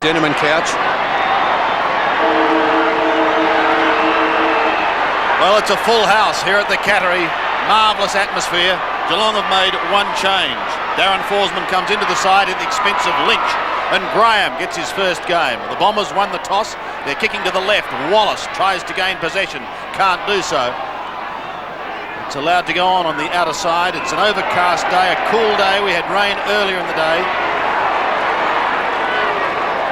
Denham and Couch. Well, it's a full house here at the Cattery. Marvellous atmosphere. Geelong have made one change. Darren Forsman comes into the side at the expense of Lynch, and Graham gets his first game. The Bombers won the toss. They're kicking to the left. Wallace tries to gain possession. Can't do so. It's allowed to go on the outer side. It's an overcast day, a cool day. We had rain earlier in the day.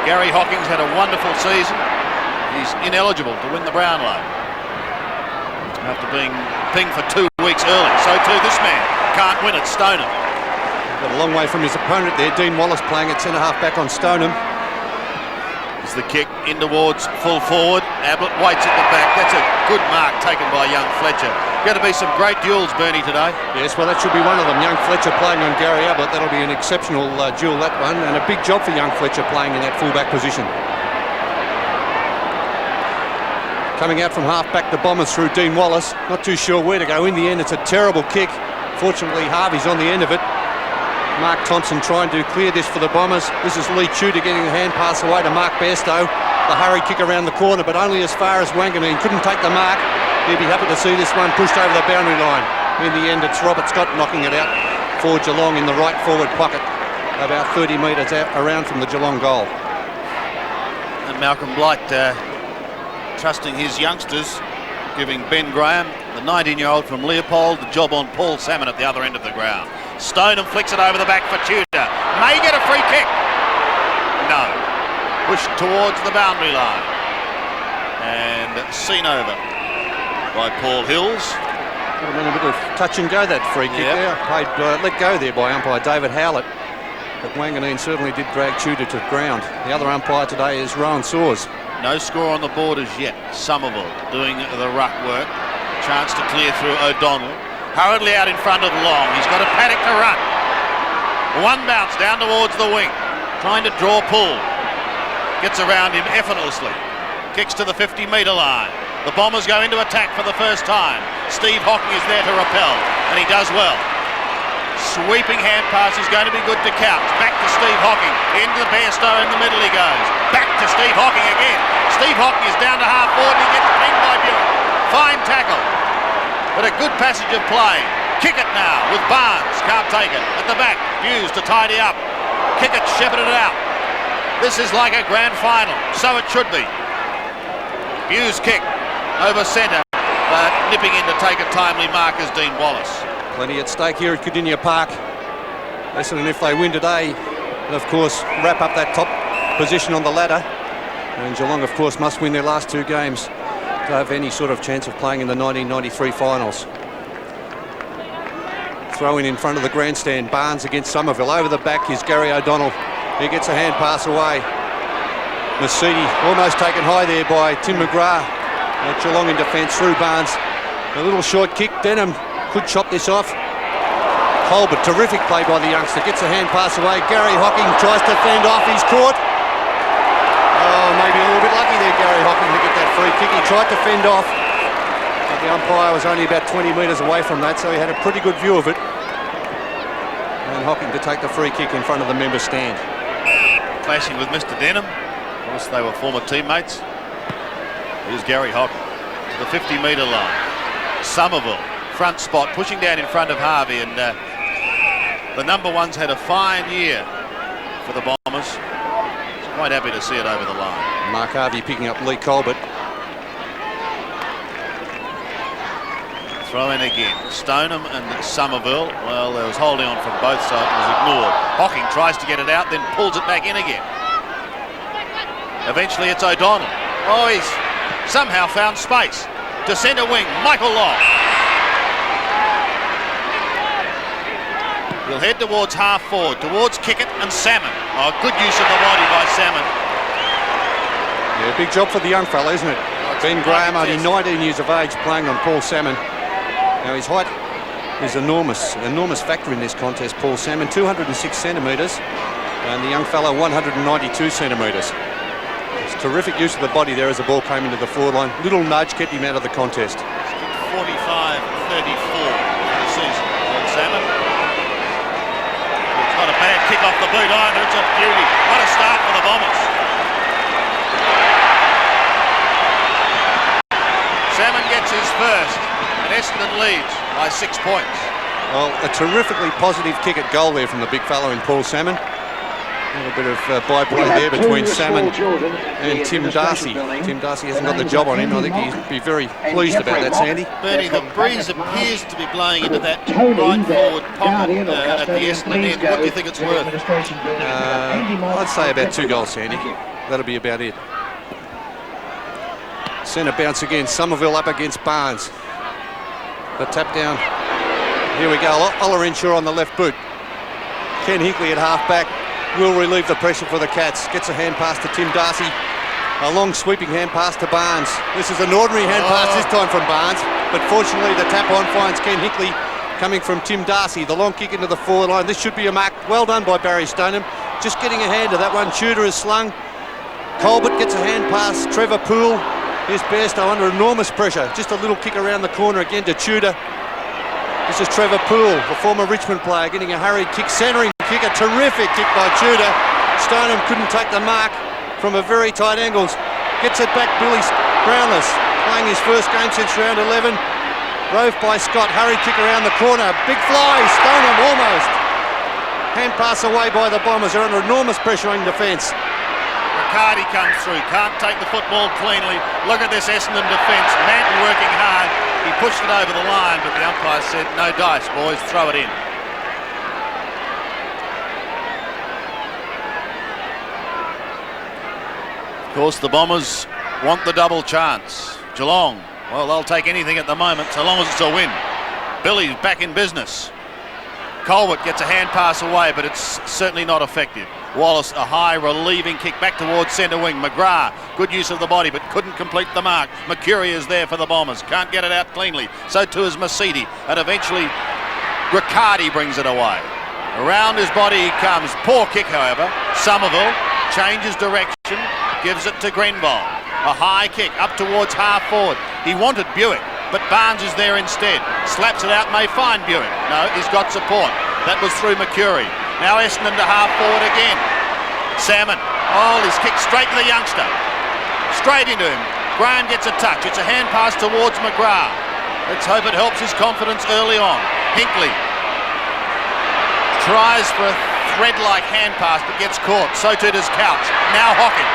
Gary Hocking's had a wonderful season. He's ineligible to win the Brownlow after being pinged for 2 weeks early. So too this man can't win it. Stoneham. Got a long way from his opponent there. Dean Wallace playing at centre-half back on Stoneham. Is the kick in towards full forward. Ablett waits at the back. That's a good mark taken by young Fletcher. Going to be some great duels, Bernie, today. Yes, well, that should be one of them. Young Fletcher playing on Gary Ablett. That'll be an exceptional duel, that one, and a big job for young Fletcher playing in that fullback position. Coming out from half-back, the Bombers through Dean Wallace. Not too sure where to go. In the end, it's a terrible kick. Fortunately, Harvey's on the end of it. Mark Thompson trying to clear this for the Bombers. This is Lee Tudor getting the hand pass away to Mark Bairstow. The hurried kick around the corner, but only as far as Wanganeen. Couldn't take the mark. He'll be happy to see this one pushed over the boundary line. In the end, it's Robert Scott knocking it out for Geelong in the right forward pocket, about 30 metres out around from the Geelong goal. And Malcolm Blight trusting his youngsters, giving Ben Graham, the 19-year-old from Leopold, the job on Paul Salmon at the other end of the ground. Stoneham flicks it over the back for Tudor. May get a free kick. No. Pushed towards the boundary line. And seen over by Paul Hills. Would have been a bit of touch and go, that free kick there. Let go there by umpire David Howlett. But Wanganeen certainly did drag Tudor to ground. The other umpire today is Rowan Saws. No score on the board as yet. Somerville doing the ruck work. Chance to clear through O'Donnell. Hurriedly out in front of Long. He's got a paddock to run. One bounce down towards the wing. Trying to draw pull. Gets around him effortlessly. Kicks to the 50-metre line. The Bombers go into attack for the first time. Steve Hocking is there to repel, and he does well. Sweeping hand pass is going to be good to Couch. Back to Steve Hocking. Into the Bairstow in the middle he goes. Back to Steve Hocking again. Steve Hocking is down to half forward and he gets pinged by Buick. Fine tackle. But a good passage of play. Kick it now with Barnes. Can't take it. At the back, Hughes to tidy up. Kick it, shepherd it out. This is like a grand final. So it should be. Hughes kick over centre. But nipping in to take a timely mark is Dean Wallace. Plenty at stake here at Kardinia Park. Essendon, if they win today, and of course wrap up that top position on the ladder. And Geelong, of course, must win their last 2 games to have any sort of chance of playing in the 1993 finals. Throw in front of the grandstand. Barnes against Somerville. Over the back is Gary O'Donnell. He gets a hand pass away. Mercedes almost taken high there by Tim McGrath. Geelong in defence through Barnes. A little short kick. Denham could chop this off. Colbert, terrific play by the youngster. Gets a hand pass away. Gary Hocking tries to fend off. He's caught. Oh, maybe a little bit lucky there, Gary Hocking, to get that free kick. He tried to fend off. But the umpire was only about 20 metres away from that, so he had a pretty good view of it. And Hocking to take the free kick in front of the member stand. Clashing with Mr. Denham. Of course, they were former teammates. Here's Gary Hocking to the 50-metre line. Somerville, front spot, pushing down in front of Harvey, and the number ones had a fine year for the Bombers. He's quite happy to see it over the line. Mark Harvey picking up Lee Colbert. Throw in again. Stoneham and Somerville. Well, there was holding on from both sides. It was ignored. Hocking tries to get it out, then pulls it back in again. Eventually it's O'Donnell. Oh, he's somehow found space. To centre wing, Michael Long. He'll head towards half forward, towards Kickett and Salmon. Oh, good use of the body by Salmon. Yeah, big job for the young fella, isn't it? Ben Graham, only 19 years of age, playing on Paul Salmon. Now his height is enormous factor in this contest. Paul Salmon, 206 centimetres, and the young fellow 192 centimetres. It's terrific use of the body there as the ball came into the forward line. Little nudge kept him out of the contest. 45-34 for the season. Salmon. It's not a bad kick off the boot either. It's a beauty. What a start for the Bombers. leads by 6 points. Well, a terrifically positive kick at goal there from the big fellow in Paul Salmon. A little bit of byplay there between Salmon and Tim Darcy. Tim Darcy hasn't got the job on him. I think he'd be very pleased about that, Sandy. Bernie, the breeze appears to be blowing into that right forward pocket at the Essendon end. What do you think it's worth? I'd say about 2 goals, Sandy. That'll be about it. Centre bounce again. Somerville up against Barnes. The tap down. Here we go. Ola Ensure on the left boot. Ken Hinkley at half back will relieve the pressure for the Cats. Gets a hand pass to Tim Darcy. A long sweeping hand pass to Barnes. This is an ordinary hand pass this time from Barnes, but fortunately the tap on finds Ken Hinkley coming from Tim Darcy. The long kick into the forward line. This should be a mark. Well done by Barry Stoneham. Just getting a hand to that one. Tudor is slung. Colbert gets a hand pass. Trevor Poole. Here's Bairstow under enormous pressure. Just a little kick around the corner again to Tudor. This is Trevor Poole, the former Richmond player, getting a hurried kick, centering kick, a terrific kick by Tudor. Stoneham couldn't take the mark from a very tight angles. Gets it back, Billy Brownless, playing his first game since round 11. Rove by Scott, hurried kick around the corner, big fly, Stoneham almost. Hand pass away by the Bombers, they're under enormous pressure in defence. Riccardi comes through, can't take the football cleanly. Look at this Essendon defence, Manton working hard. He pushed it over the line, but the umpire said, no dice, boys, throw it in. Of course, the Bombers want the double chance. Geelong, well, they'll take anything at the moment, so long as it's a win. Billy's back in business. Colbert gets a hand pass away, but it's certainly not effective. Wallace, a high relieving kick back towards centre wing. McGrath, good use of the body, but couldn't complete the mark. Mercury is there for the Bombers, can't get it out cleanly. So too is Masidi, and eventually Riccardi brings it away. Around his body he comes. Poor kick, however. Somerville changes direction, gives it to Grenville. A high kick up towards half forward. He wanted Buick, but Barnes is there instead. Slaps it out, may find Buick. No, he's got support. That was through Mercury. Now Essendon to half forward again. Salmon. Oh, he's kicked straight to the youngster. Straight into him. Graham gets a touch. It's a hand pass towards McGrath. Let's hope it helps his confidence early on. Hinkley tries for a thread-like hand pass, but gets caught. So too does Couch. Now Hocking.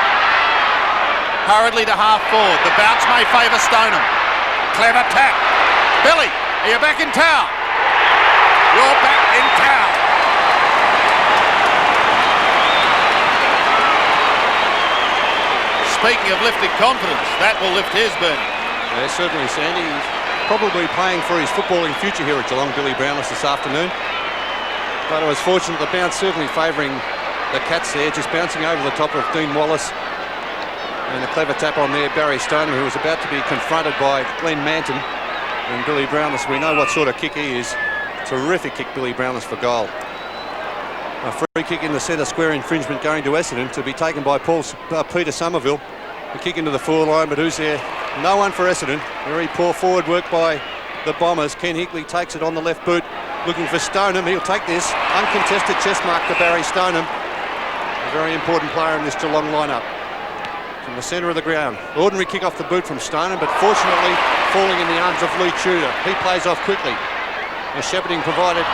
Hurriedly to half forward. The bounce may favour Stoneham. Clever tap. Billy, are you back in town? You're back in town. Speaking of lifting confidence, that will lift his, Bernie. Yeah, certainly, Sandy. He's probably playing for his footballing future here at Geelong, Billy Brownless, this afternoon. But I was fortunate, the bounce certainly favouring the Cats there, just bouncing over the top of Dean Wallace. And a clever tap on there, Barry Stoneham, who was about to be confronted by Glenn Manton. And Billy Brownless, we know what sort of kick he is. Terrific kick, Billy Brownless, for goal. A free kick in the centre square, infringement going to Essendon, to be taken by Peter Somerville. A kick into the forward line, but who's there? No one for Essendon. Very poor forward work by the Bombers. Ken Hinkley takes it on the left boot, looking for Stoneham. He'll take this. Uncontested chest mark to Barry Stoneham. A very important player in this Geelong lineup. From the centre of the ground. Ordinary kick off the boot from Stoneham, but fortunately falling in the arms of Lee Tudor. He plays off quickly. A shepherding provided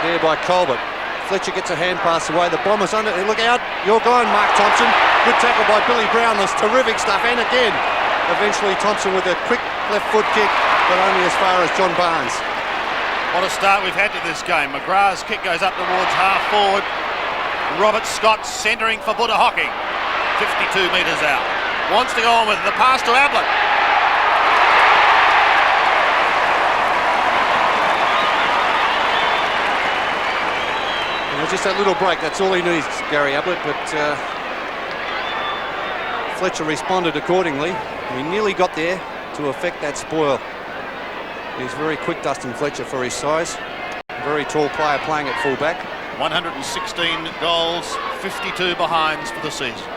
there by Colbert. Fletcher gets a hand pass away. The Bombers under. Look out. You're gone, Mark Thompson. Good tackle by Billy Brownless. Terrific stuff. And again, eventually Thompson with a quick left foot kick, but only as far as John Barnes. What a start we've had to this game. McGrath's kick goes up towards half forward. Robert Scott centering for Buddha Hocking. 52 metres out. Wants to go on with the pass to Ablett. Just that little break, that's all he needs, Gary Ablett, but Fletcher responded accordingly. He nearly got there to effect that spoil. He's very quick, Dustin Fletcher, for his size. Very tall player playing at fullback. 116 goals, 52 behinds for the season.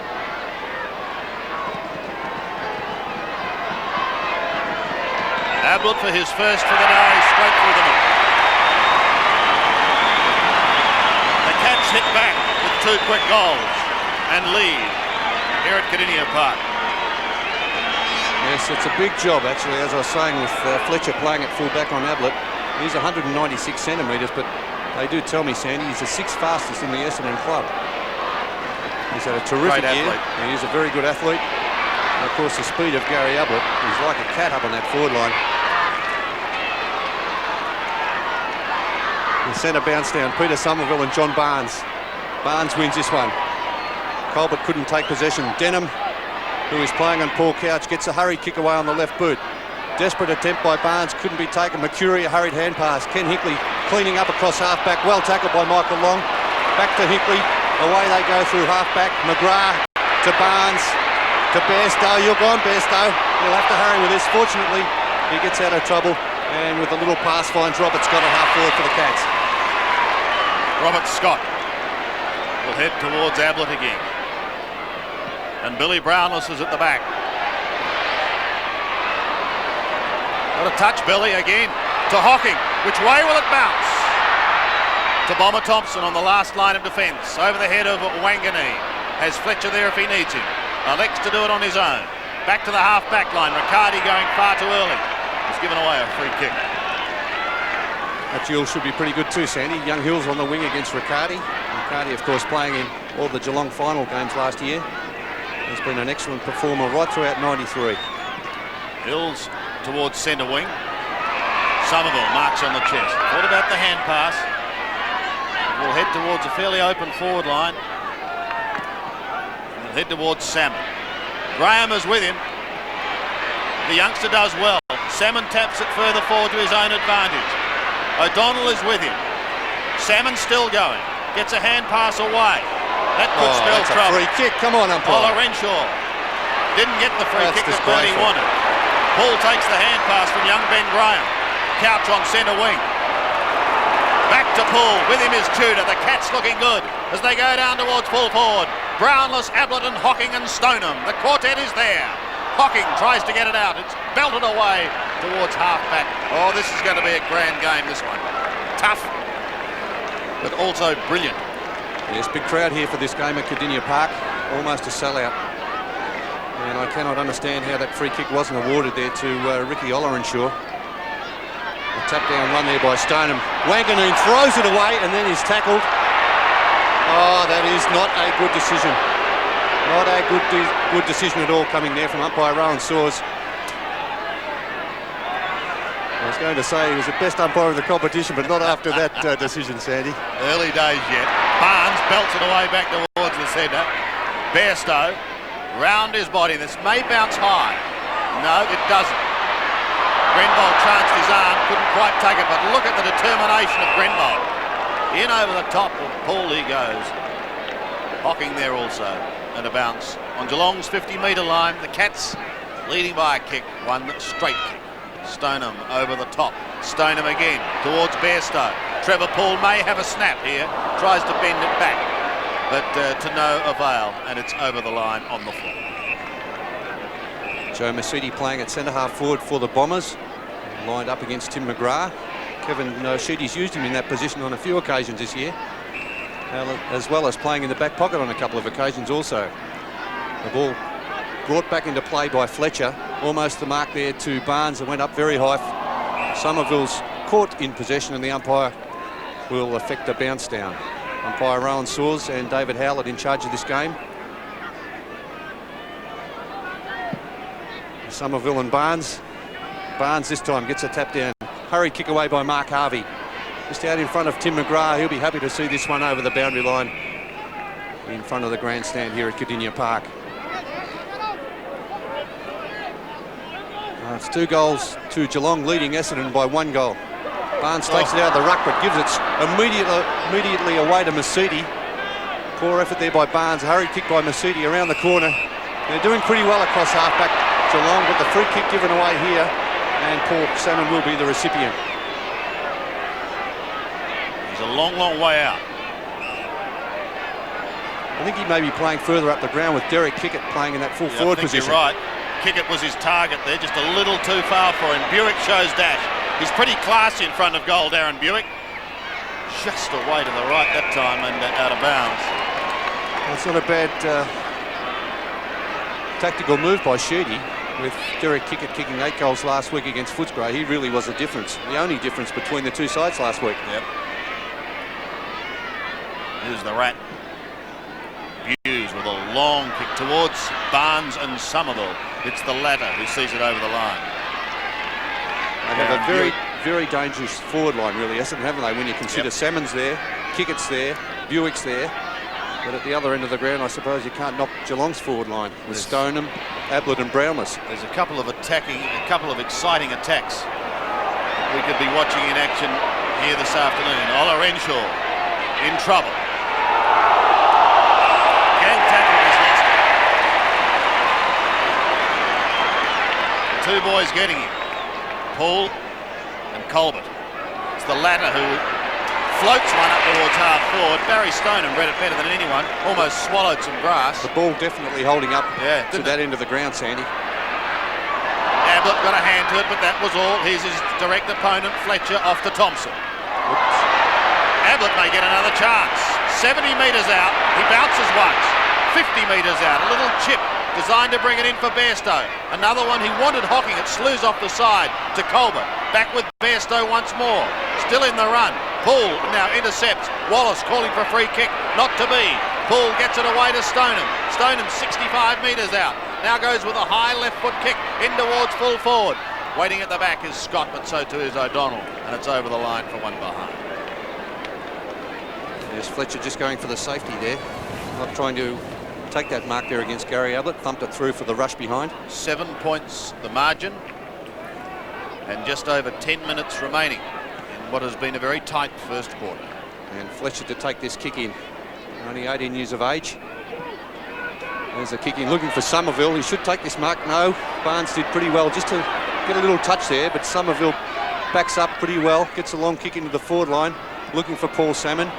Ablett for his first for the day, straight through the middle. Cats hit back with 2 quick goals and lead here at Kardinia Park. Yes, it's a big job actually, as I was saying, with Fletcher playing at full-back on Ablett. He's 196 centimetres, but they do tell me, Sandy, he's the 6th fastest in the Essendon club. He's had a terrific year. He's a very good athlete. And of course, the speed of Gary Ablett, he's like a cat up on that forward line. The centre bounce down, Peter Somerville and John Barnes. Barnes wins this one. Colbert couldn't take possession. Denham, who is playing on Paul Couch, gets a hurried kick away on the left boot. Desperate attempt by Barnes, couldn't be taken. Mercury, a hurried hand pass. Ken Hickley cleaning up across half-back. Well tackled by Michael Long. Back to Hickley. Away they go through half-back. McGrath to Barnes to Bairstow. You're gone, Bairstow. He'll have to hurry with this. Fortunately, he gets out of trouble. And with a little pass finds Robert Scott at half-forward for the Cats. Robert Scott will head towards Ablett again. And Billy Brownless is at the back. Got a touch, Billy, again. To Hocking. Which way will it bounce? To Bomber Thompson on the last line of defence. Over the head of Wangani. Has Fletcher there if he needs him. Elects to do it on his own. Back to the half-back line. Riccardi going far too early. He's given away a free kick. That duel should be pretty good too, Sandy. Young Hills on the wing against Riccardi. Riccardi, of course, playing in all the Geelong final games last year. He's been an excellent performer right throughout 93. Hills towards centre wing. Somerville marks on the chest. What about the hand pass? We'll head towards a fairly open forward line. We'll head towards Salmon. Graham is with him. The youngster does well. Salmon taps it further forward to his own advantage. O'Donnell is with him. Salmon still going. Gets a hand pass away. That could spell trouble. Free kick. Come on, umpire. Ola Renshaw didn't get the free kick that Bernie wanted. Paul takes the hand pass from young Ben Graham. Couch on centre wing. Back to Paul. With him is Tudor. The Cats looking good as they go down towards full forward. Brownless, Ablett and Hocking and Stoneham. The quartet is there. Hocking tries to get it out. It's belted away towards half-back. Oh, this is going to be a grand game, this one. Tough, but also brilliant. Yes, big crowd here for this game at Kardinia Park. Almost a sellout. And I cannot understand how that free kick wasn't awarded there to Ricky Ollerenshaw. A tap down run there by Stoneham. Wanganeen throws it away and then is tackled. Oh, that is not a good decision. Not a good decision at all coming there from umpire Rowan Saws. I was going to say he was the best umpire of the competition, but not after that decision, Sandy. Early days yet. Barnes belts it away back towards the centre. Bairstow round his body. This may bounce high. No, it doesn't. Grenbold chanced his arm, couldn't quite take it, but look at the determination of Grenbold. In over the top of Paul he goes. Hocking there also, and a bounce. On Geelong's 50-metre line, the Cats leading by a kick, one straight kick. Stoneham over the top. Stoneham again towards Bairstow. Trevor Paul may have a snap here. Tries to bend it back, but to no avail, and it's over the line on the floor. Joe Mercedes playing at centre half forward for the Bombers, lined up against Tim McGrath. Kevin Sheedy's used him in that position on a few occasions this year, as well as playing in the back pocket on a couple of occasions also. The ball brought back into play by Fletcher, almost the mark there to Barnes, and went up very high. Somerville's caught in possession, and the umpire will effect a bounce down. Umpire Rowan Saws and David Howlett in charge of this game. Somerville and Barnes. Barnes this time gets a tap down. Hurried kick away by Mark Harvey. Just out in front of Tim McGrath. He'll be happy to see this one over the boundary line in front of the grandstand here at Kardinia Park. It's 2 goals to Geelong, leading Essendon by 1 goal. Barnes takes it out of the ruck, but gives it immediately away to Mercedes. Poor effort there by Barnes. A hurried kick by Mercedes around the corner. They're doing pretty well across halfback Geelong, but the free kick given away here, and Paul Salmon will be the recipient. He's a long, long way out. I think he may be playing further up the ground with Derek Kickett playing in that full forward position. You're right. Kickett was his target there, just a little too far for him. Buick shows dash. He's pretty classy in front of goal, Darren Buick. Just away to the right that time and out of bounds. That's not a bad tactical move by Sheedy. With Derek Kickett kicking 8 goals last week against Footscray, he really was the difference. The only difference between the two sides last week. Yep. Here's the Rat. Hughes with a long kick towards Barnes and Somerville. It's the latter who sees it over the line. They have a very, very dangerous forward line, really, Essendon, haven't they? When you consider Salmon's there, Kickett's there, Buick's there. But at the other end of the ground, I suppose you can't knock Geelong's forward line with Stoneham, Ablett and Brownless. There's a couple of exciting attacks we could be watching in action here this afternoon. Ola Renshaw in trouble. Gang tackle is lost. Two boys getting him. Paul and Colbert. It's the latter who floats one up towards half forward. Barry Stoneham read it better than anyone. Almost swallowed some grass. The ball definitely holding up to that end of the ground, Sandy. Ablett got a hand to it, but that was all. Here's his direct opponent, Fletcher, off to Thompson. Oops. Ablett may get another chance. 70 metres out. He bounces once. 50 metres out. A little chip designed to bring it in for Bairstow. Another one he wanted hocking. It slews off the side to Colbert. Back with Bairstow once more. Still in the run. Poole now intercepts. Wallace calling for a free kick. Not to be. Poole gets it away to Stoneham. Stoneham 65 metres out. Now goes with a high left foot kick in towards full forward. Waiting at the back is Scott, but so too is O'Donnell. And it's over the line for one behind. There's Fletcher just going for the safety there. Not trying to take that mark there against Gary Ablett. Thumped it through for the rush behind. 7 points the margin. And just over 10 minutes remaining in what has been a very tight first quarter. And Fletcher to take this kick in. Only 18 years of age. There's a kick in looking for Somerville. He should take this mark. No, Barnes did pretty well just to get a little touch there, but Somerville backs up pretty well. Gets a long kick into the forward line. Looking for Paul Salmon.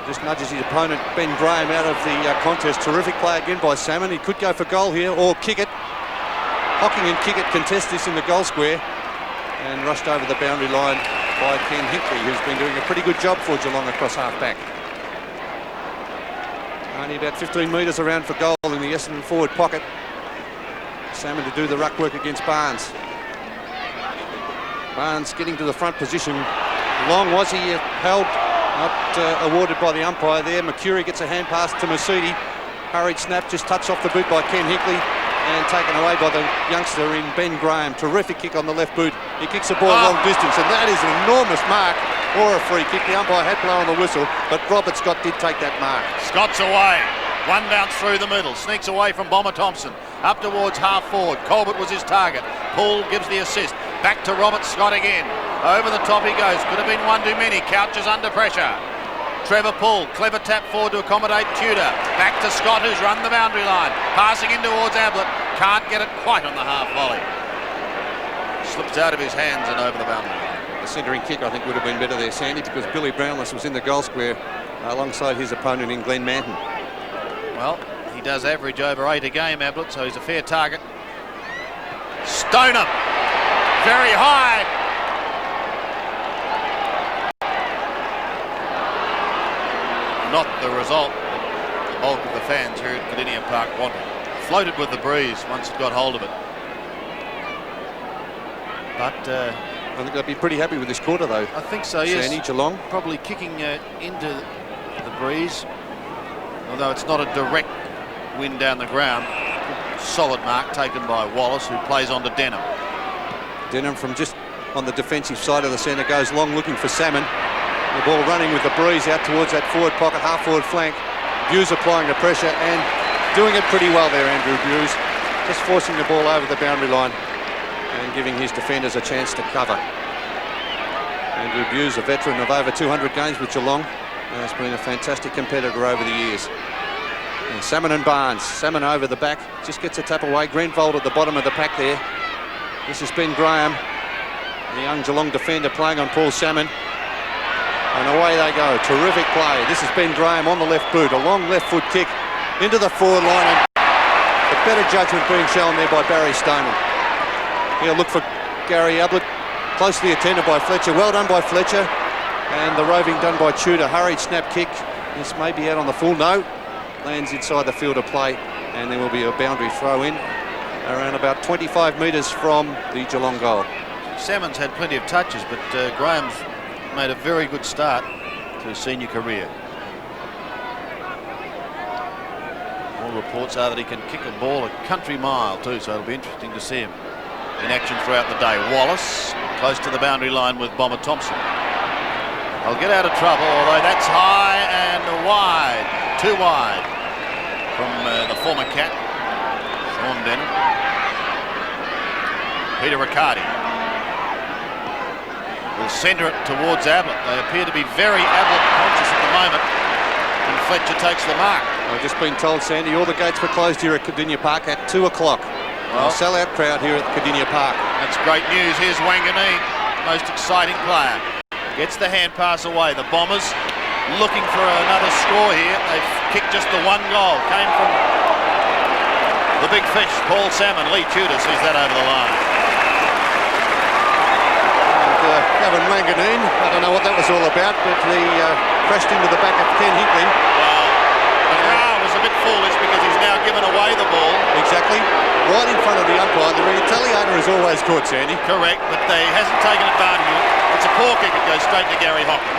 Just nudges his opponent, Ben Graham, out of the contest. Terrific play again by Salmon. He could go for goal here or kick it. Hocking and Kickett contest this in the goal square. And rushed over the boundary line by Ken Hinkley, who's been doing a pretty good job for Geelong across half-back. Only about 15 metres around for goal in the Essendon forward pocket. Salmon to do the ruck work against Barnes. Barnes getting to the front position. Long was he held, not awarded by the umpire there. McCurry gets a hand pass to Masudi. Hurried snap, just touched off the boot by Ken Hinkley and taken away by the youngster in Ben Graham. Terrific kick on the left boot. He kicks the ball long distance, and that is an enormous mark or a free kick. The umpire had blown the whistle, but Robert Scott did take that mark. Scott's away. One bounce through the middle. Sneaks away from Bomber Thompson. Up towards half forward. Colbert was his target. Poole gives the assist. Back to Robert Scott again. Over the top he goes. Could have been one too many. Couches under pressure. Trevor Poole, clever tap forward to accommodate Tudor. Back to Scott, who's run the boundary line. Passing in towards Ablett. Can't get it quite on the half volley. Slips out of his hands and over the boundary line. The centering kick, I think, would have been better there, Sandy, because Billy Brownless was in the goal square alongside his opponent in Glenn Manton. Well, he does average over 8 a game, Ablett, so he's a fair target. Stoneham, very high. Not the result the bulk of the fans here at Kardinia Park wanted. Floated with the breeze once it got hold of it. But I think they'll be pretty happy with this quarter, though. I think so, yes. Sandy, Geelong. Probably kicking into the breeze, although it's not a direct wind down the ground. Solid mark taken by Wallace, who plays on to Denham. Denham from just on the defensive side of the centre goes long looking for Salmon. The ball running with the breeze out towards that forward pocket, half-forward flank. Hughes applying the pressure and doing it pretty well there, Andrew Hughes. Just forcing the ball over the boundary line and giving his defenders a chance to cover. Andrew Hughes, a veteran of over 200 games with Geelong, has been a fantastic competitor over the years. And Salmon and Barnes. Salmon over the back, just gets a tap away. Greenvold at the bottom of the pack there. This is Ben Graham, the young Geelong defender, playing on Paul Salmon. And away they go. Terrific play. This is Ben Graham on the left boot. A long left foot kick into the forward line. And the better judgment being shown there by Barry Stoneham. He'll look for Gary Ablett. Closely attended by Fletcher. Well done by Fletcher. And the roving done by Tudor. Hurried snap kick. This may be out on the full. No. Lands inside the field of play. And there will be a boundary throw in. around about 25 metres from the Geelong goal. Salmon's had plenty of touches, but Graham's made a very good start to his senior career. All reports are that he can kick a ball a country mile too, so it'll be interesting to see him in action throughout the day. Wallace close to the boundary line with Bomber Thompson. They'll get out of trouble, although that's high and wide, too wide from the former cat, Sean Denham. Peter Riccardi will centre it towards Ablett. They appear to be very Ablett conscious at the moment, and Fletcher takes the mark. I've just been told, Sandy, all the gates were closed here at Kardinia Park at 2 o'clock. Well, sell-out crowd here at Kardinia Park. That's great news. Here's Wanganeen, most exciting player. Gets the hand pass away. The Bombers looking for another score here. They've kicked just the one goal. Came from the big fish, Paul Salmon. Lee Tudor sees that over the line. And Gavin Wanganeen, I don't know what that was all about, but he crashed into the back of Ken Hinkley. Well, McGrath was a bit foolish because he's now given away the ball. Exactly. Right in front of the umpire. The retaliator is always good, Sandy. Correct, but he hasn't taken advantage of it. It's a poor kick. It goes straight to Gary Hocking.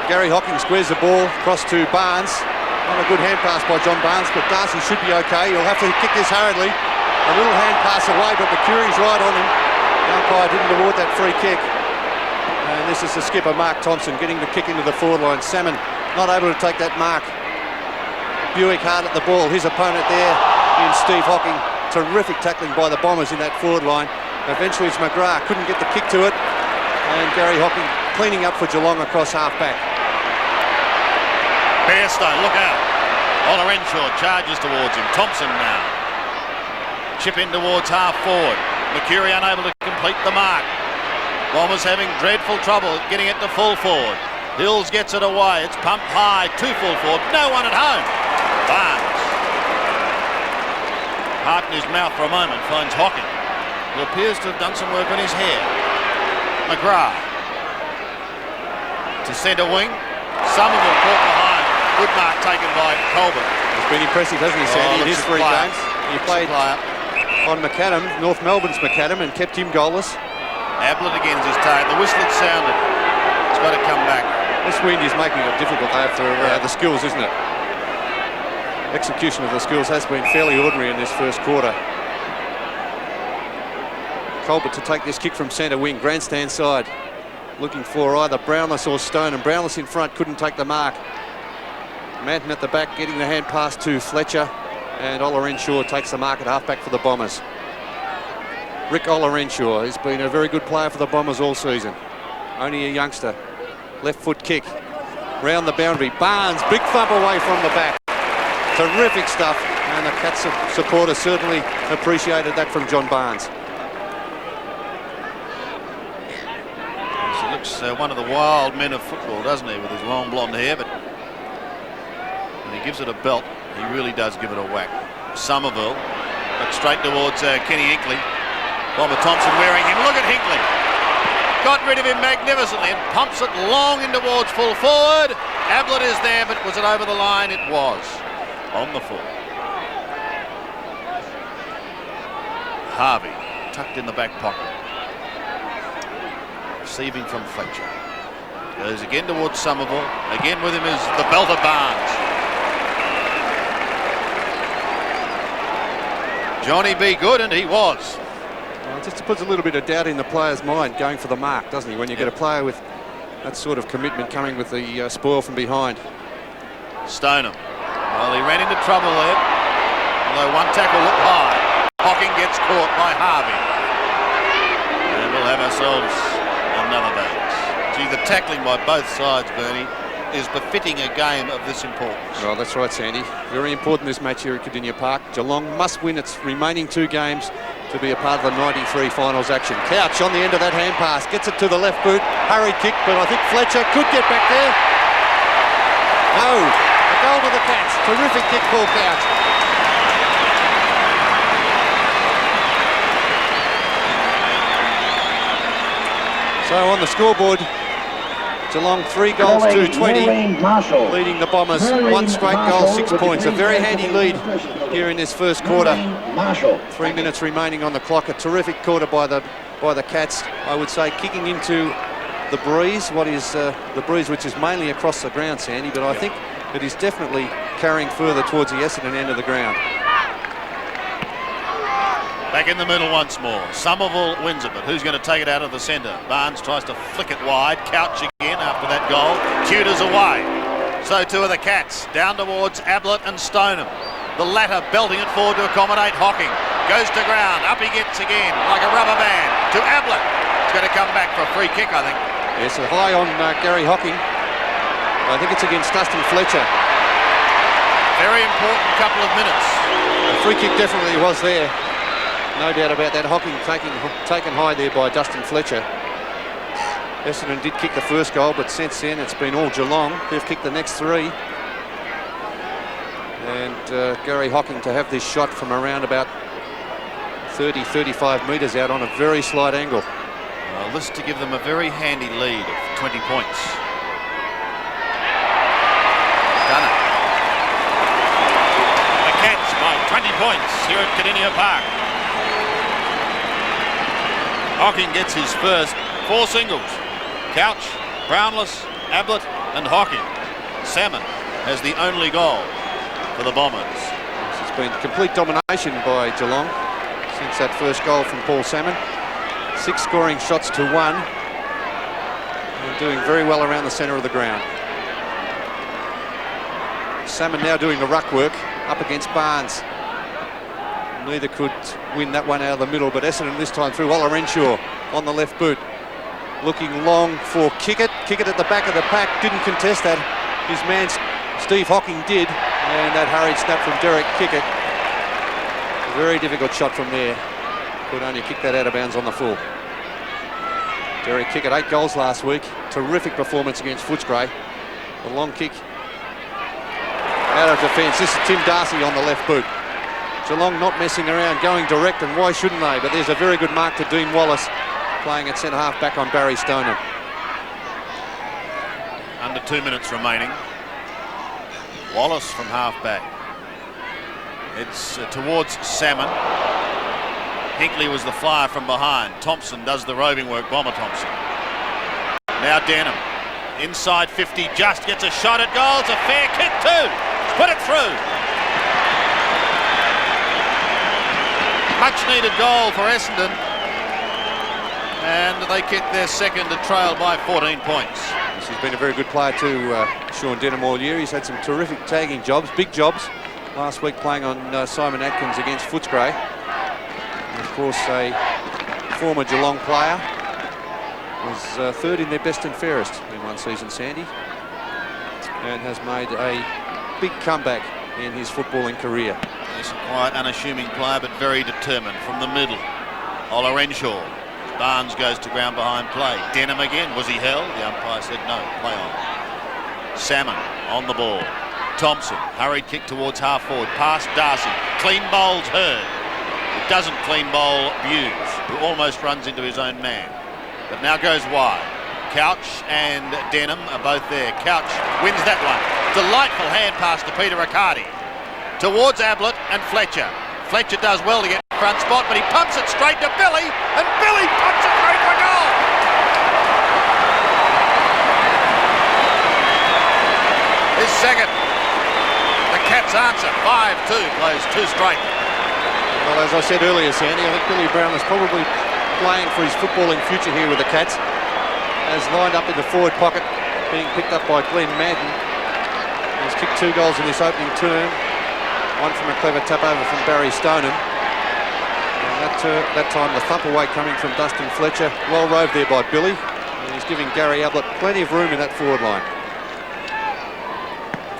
Gary Hocking squares the ball across to Barnes. Not a good hand pass by John Barnes, but Darcy should be okay. He'll have to kick this hurriedly. A little hand pass away, but McCurry's right on him. The umpire didn't award that free kick. And this is the skipper, Mark Thompson, getting the kick into the forward line. Salmon not able to take that mark. Buick hard at the ball. His opponent there in Steve Hocking. Terrific tackling by the Bombers in that forward line. Eventually it's McGrath. Couldn't get the kick to it. And Gary Hocking cleaning up for Geelong across half-back. Bairstow, look out. Ola Renshaw charges towards him. Thompson now. Chip in towards half-forward. Mercury unable to complete the mark. Bombers having dreadful trouble getting it to full forward. Hills gets it away. It's pumped high to full forward. No one at home. Barnes. Heart in his mouth for a moment finds Hocking, who appears to have done some work on his hair. McGrath to centre wing. Somerville caught behind. Good mark taken by Colbert. He's been impressive, hasn't he, Sandy, in his 3 games? He played on Macadam, North Melbourne's Macadam, and kept him goalless. Ablett again is his target. The whistle had sounded. It's got to come back. This wind is making it difficult after the skills, isn't it? Execution of the skills has been fairly ordinary in this first quarter. Colbert to take this kick from centre wing, grandstand side. Looking for either Brownless or Stone, and Brownless in front couldn't take the mark. Manton at the back getting the hand pass to Fletcher, and Ola Renshaw takes the mark at halfback for the Bombers. Rick Ola Renshaw has been a very good player for the Bombers all season. Only a youngster. Left foot kick. Round the boundary. Barnes, big thump away from the back. Terrific stuff, and the Cats supporters certainly appreciated that from John Barnes. He looks one of the wild men of football, doesn't he, with his long blonde hair, but when he gives it a belt, he really does give it a whack. Somerville, but straight towards Kenny Hinkley. Bomber Thompson wearing him. Look at Hinkley. Got rid of him magnificently and pumps it long in towards full forward. Ablett is there, but was it over the line? It was. On the full. Harvey tucked in the back pocket. Receiving from Fletcher. Goes again towards Somerville. Again with him is the belter Barnes. Johnny be good, and he was. Well, it just puts a little bit of doubt in the player's mind going for the mark, doesn't he? When you get a player with that sort of commitment coming with the spoil from behind. Stoneham. Well, he ran into trouble there, although one tackle looked high. Hocking gets caught by Harvey. And we'll have ourselves another bounce. Gee, the tackling by both sides, Bernie, is befitting a game of this importance. Well, that's right, Sandy. Very important this match here at Kardinia Park. Geelong must win its remaining 2 games to be a part of the 93 finals action. Couch on the end of that hand pass. Gets it to the left boot. Hurried kick, but I think Fletcher could get back there. No. A goal to the Cats. Terrific kick, Paul Couch. So on the scoreboard, Geelong 3 goals to 20, leading the Bombers 1 straight goal, 6 points. A very handy lead here in this first quarter. 3 minutes remaining on the clock. A terrific quarter by the Cats, I would say, kicking into the breeze. What is the breeze, which is mainly across the ground, Sandy, but I think it is definitely carrying further towards the Essendon end of the ground. Back in the middle once more. Somerville wins it, but who's going to take it out of the centre? Barnes tries to flick it wide. Couch again after that goal. Tudor's away. So too are the Cats. Down towards Ablett and Stoneham. The latter belting it forward to accommodate Hocking. Goes to ground. Up he gets again like a rubber band to Ablett. It's going to come back for a free kick, I think. Yes, a high on Gary Hocking. I think it's against Dustin Fletcher. Very important couple of minutes. A free kick definitely was there. No doubt about that. Hocking taken high there by Dustin Fletcher. Essendon did kick the first goal, but since then it's been all Geelong. They've kicked the next 3. And Gary Hocking to have this shot from around about 30-35 metres out on a very slight angle. Well, this to give them a very handy lead of 20 points. Done it. The Cats by 20 points here at Kardinia Park. Hocking gets his first 4 singles. Couch, Brownless, Ablett and Hocking. Salmon has the only goal for the Bombers. It's been complete domination by Geelong since that first goal from Paul Salmon. 6 scoring shots to 1. And doing very well around the centre of the ground. Salmon now doing the ruck work up against Barnes. Neither could win that one out of the middle, but Essendon this time through. Ola Renshaw on the left boot. Looking long for Kickett. Kickett at the back of the pack. Didn't contest that. His man Steve Hocking did. And that hurried snap from Derek Kickett. A very difficult shot from there. Could only kick that out of bounds on the full. Derek Kickett, 8 goals last week. Terrific performance against Footscray. A long kick out of defence. This is Tim Darcy on the left boot. Geelong not messing around, going direct, and why shouldn't they? But there's a very good mark to Dean Wallace, playing at centre half back on Barry Stoneham. Under 2 minutes remaining. Wallace from half back. It's towards Salmon. Hinkley was the flyer from behind. Thompson does the roving work, Bomber Thompson. Now Denham. Inside 50, just gets a shot at goal. It's a fair kick too. Put it through. Much needed goal for Essendon. And they kick their second and trail by 14 points. This has been a very good player to Sean Denham all year. He's had some terrific tagging jobs, big jobs. Last week playing on Simon Atkins against Footscray. And of course a former Geelong player. Was 3rd in their best and fairest in one season, Sandy. And has made a big comeback in his footballing career. He's a quite unassuming player, but very determined from the middle. Ola Renshaw. Barnes goes to ground behind play. Denham again. Was he held? The umpire said no. Play on. Salmon on the ball. Thompson. Hurried kick towards half forward. Past Darcy. Clean bowls Hurd. It doesn't clean bowl Hughes, who almost runs into his own man. But now goes wide. Couch and Denham are both there. Couch wins that one. Delightful hand pass to Peter Riccardi. Towards Ablett and Fletcher. Fletcher does well to get front spot, but he pumps it straight to Billy, and Billy pumps it straight for goal. His second. The Cats answer. 5-2, plays 2 straight. Well, as I said earlier, Sandy, I think Billy Brown is probably playing for his footballing future here with the Cats. As lined up in the forward pocket, being picked up by Glenn Madden. He's kicked 2 goals in this opening term. One from a clever tap over from Barry Stoneham. And that time the thump away coming from Dustin Fletcher. Well roved there by Billy. And he's giving Gary Ablett plenty of room in that forward line.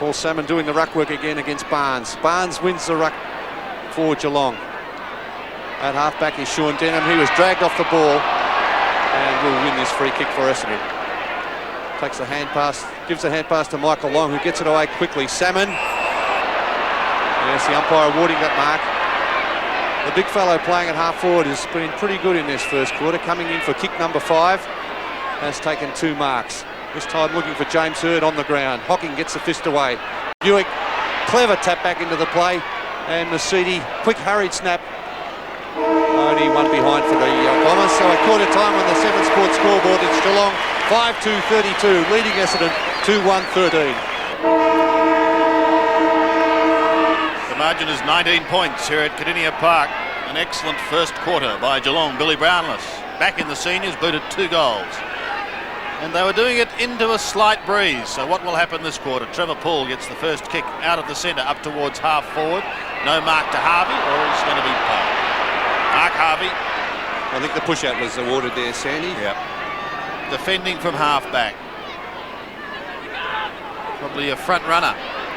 Paul Salmon doing the ruck work again against Barnes. Barnes wins the ruck for Geelong. At half back is Sean Denham. He was dragged off the ball and will win this free kick for Essendon. Takes a hand pass, gives a hand pass to Michael Long, who gets it away quickly. Salmon. Yes, the umpire awarding that mark. The big fellow playing at half forward has been pretty good in this first quarter. Coming in for kick number 5. Has taken 2 marks. This time looking for James Hird on the ground. Hocking gets the fist away. Buick, clever tap back into the play. And Masidi, quick hurried snap. Only one behind for the Bombers. So a quarter time on the 7 Sports scoreboard. It's Geelong 5-2-32, leading Essendon 2-1-13. The margin is 19 points here at Kardinia Park. An excellent first quarter by Geelong. Billy Brownless, back in the seniors, booted 2 goals. And they were doing it into a slight breeze. So what will happen this quarter? Trevor Poole gets the first kick out of the centre up towards half forward. No mark to Harvey, or it's going to be Poole. Mark Harvey. I think the push-out was awarded there, Sandy. Yep. Defending from half-back. Probably a front runner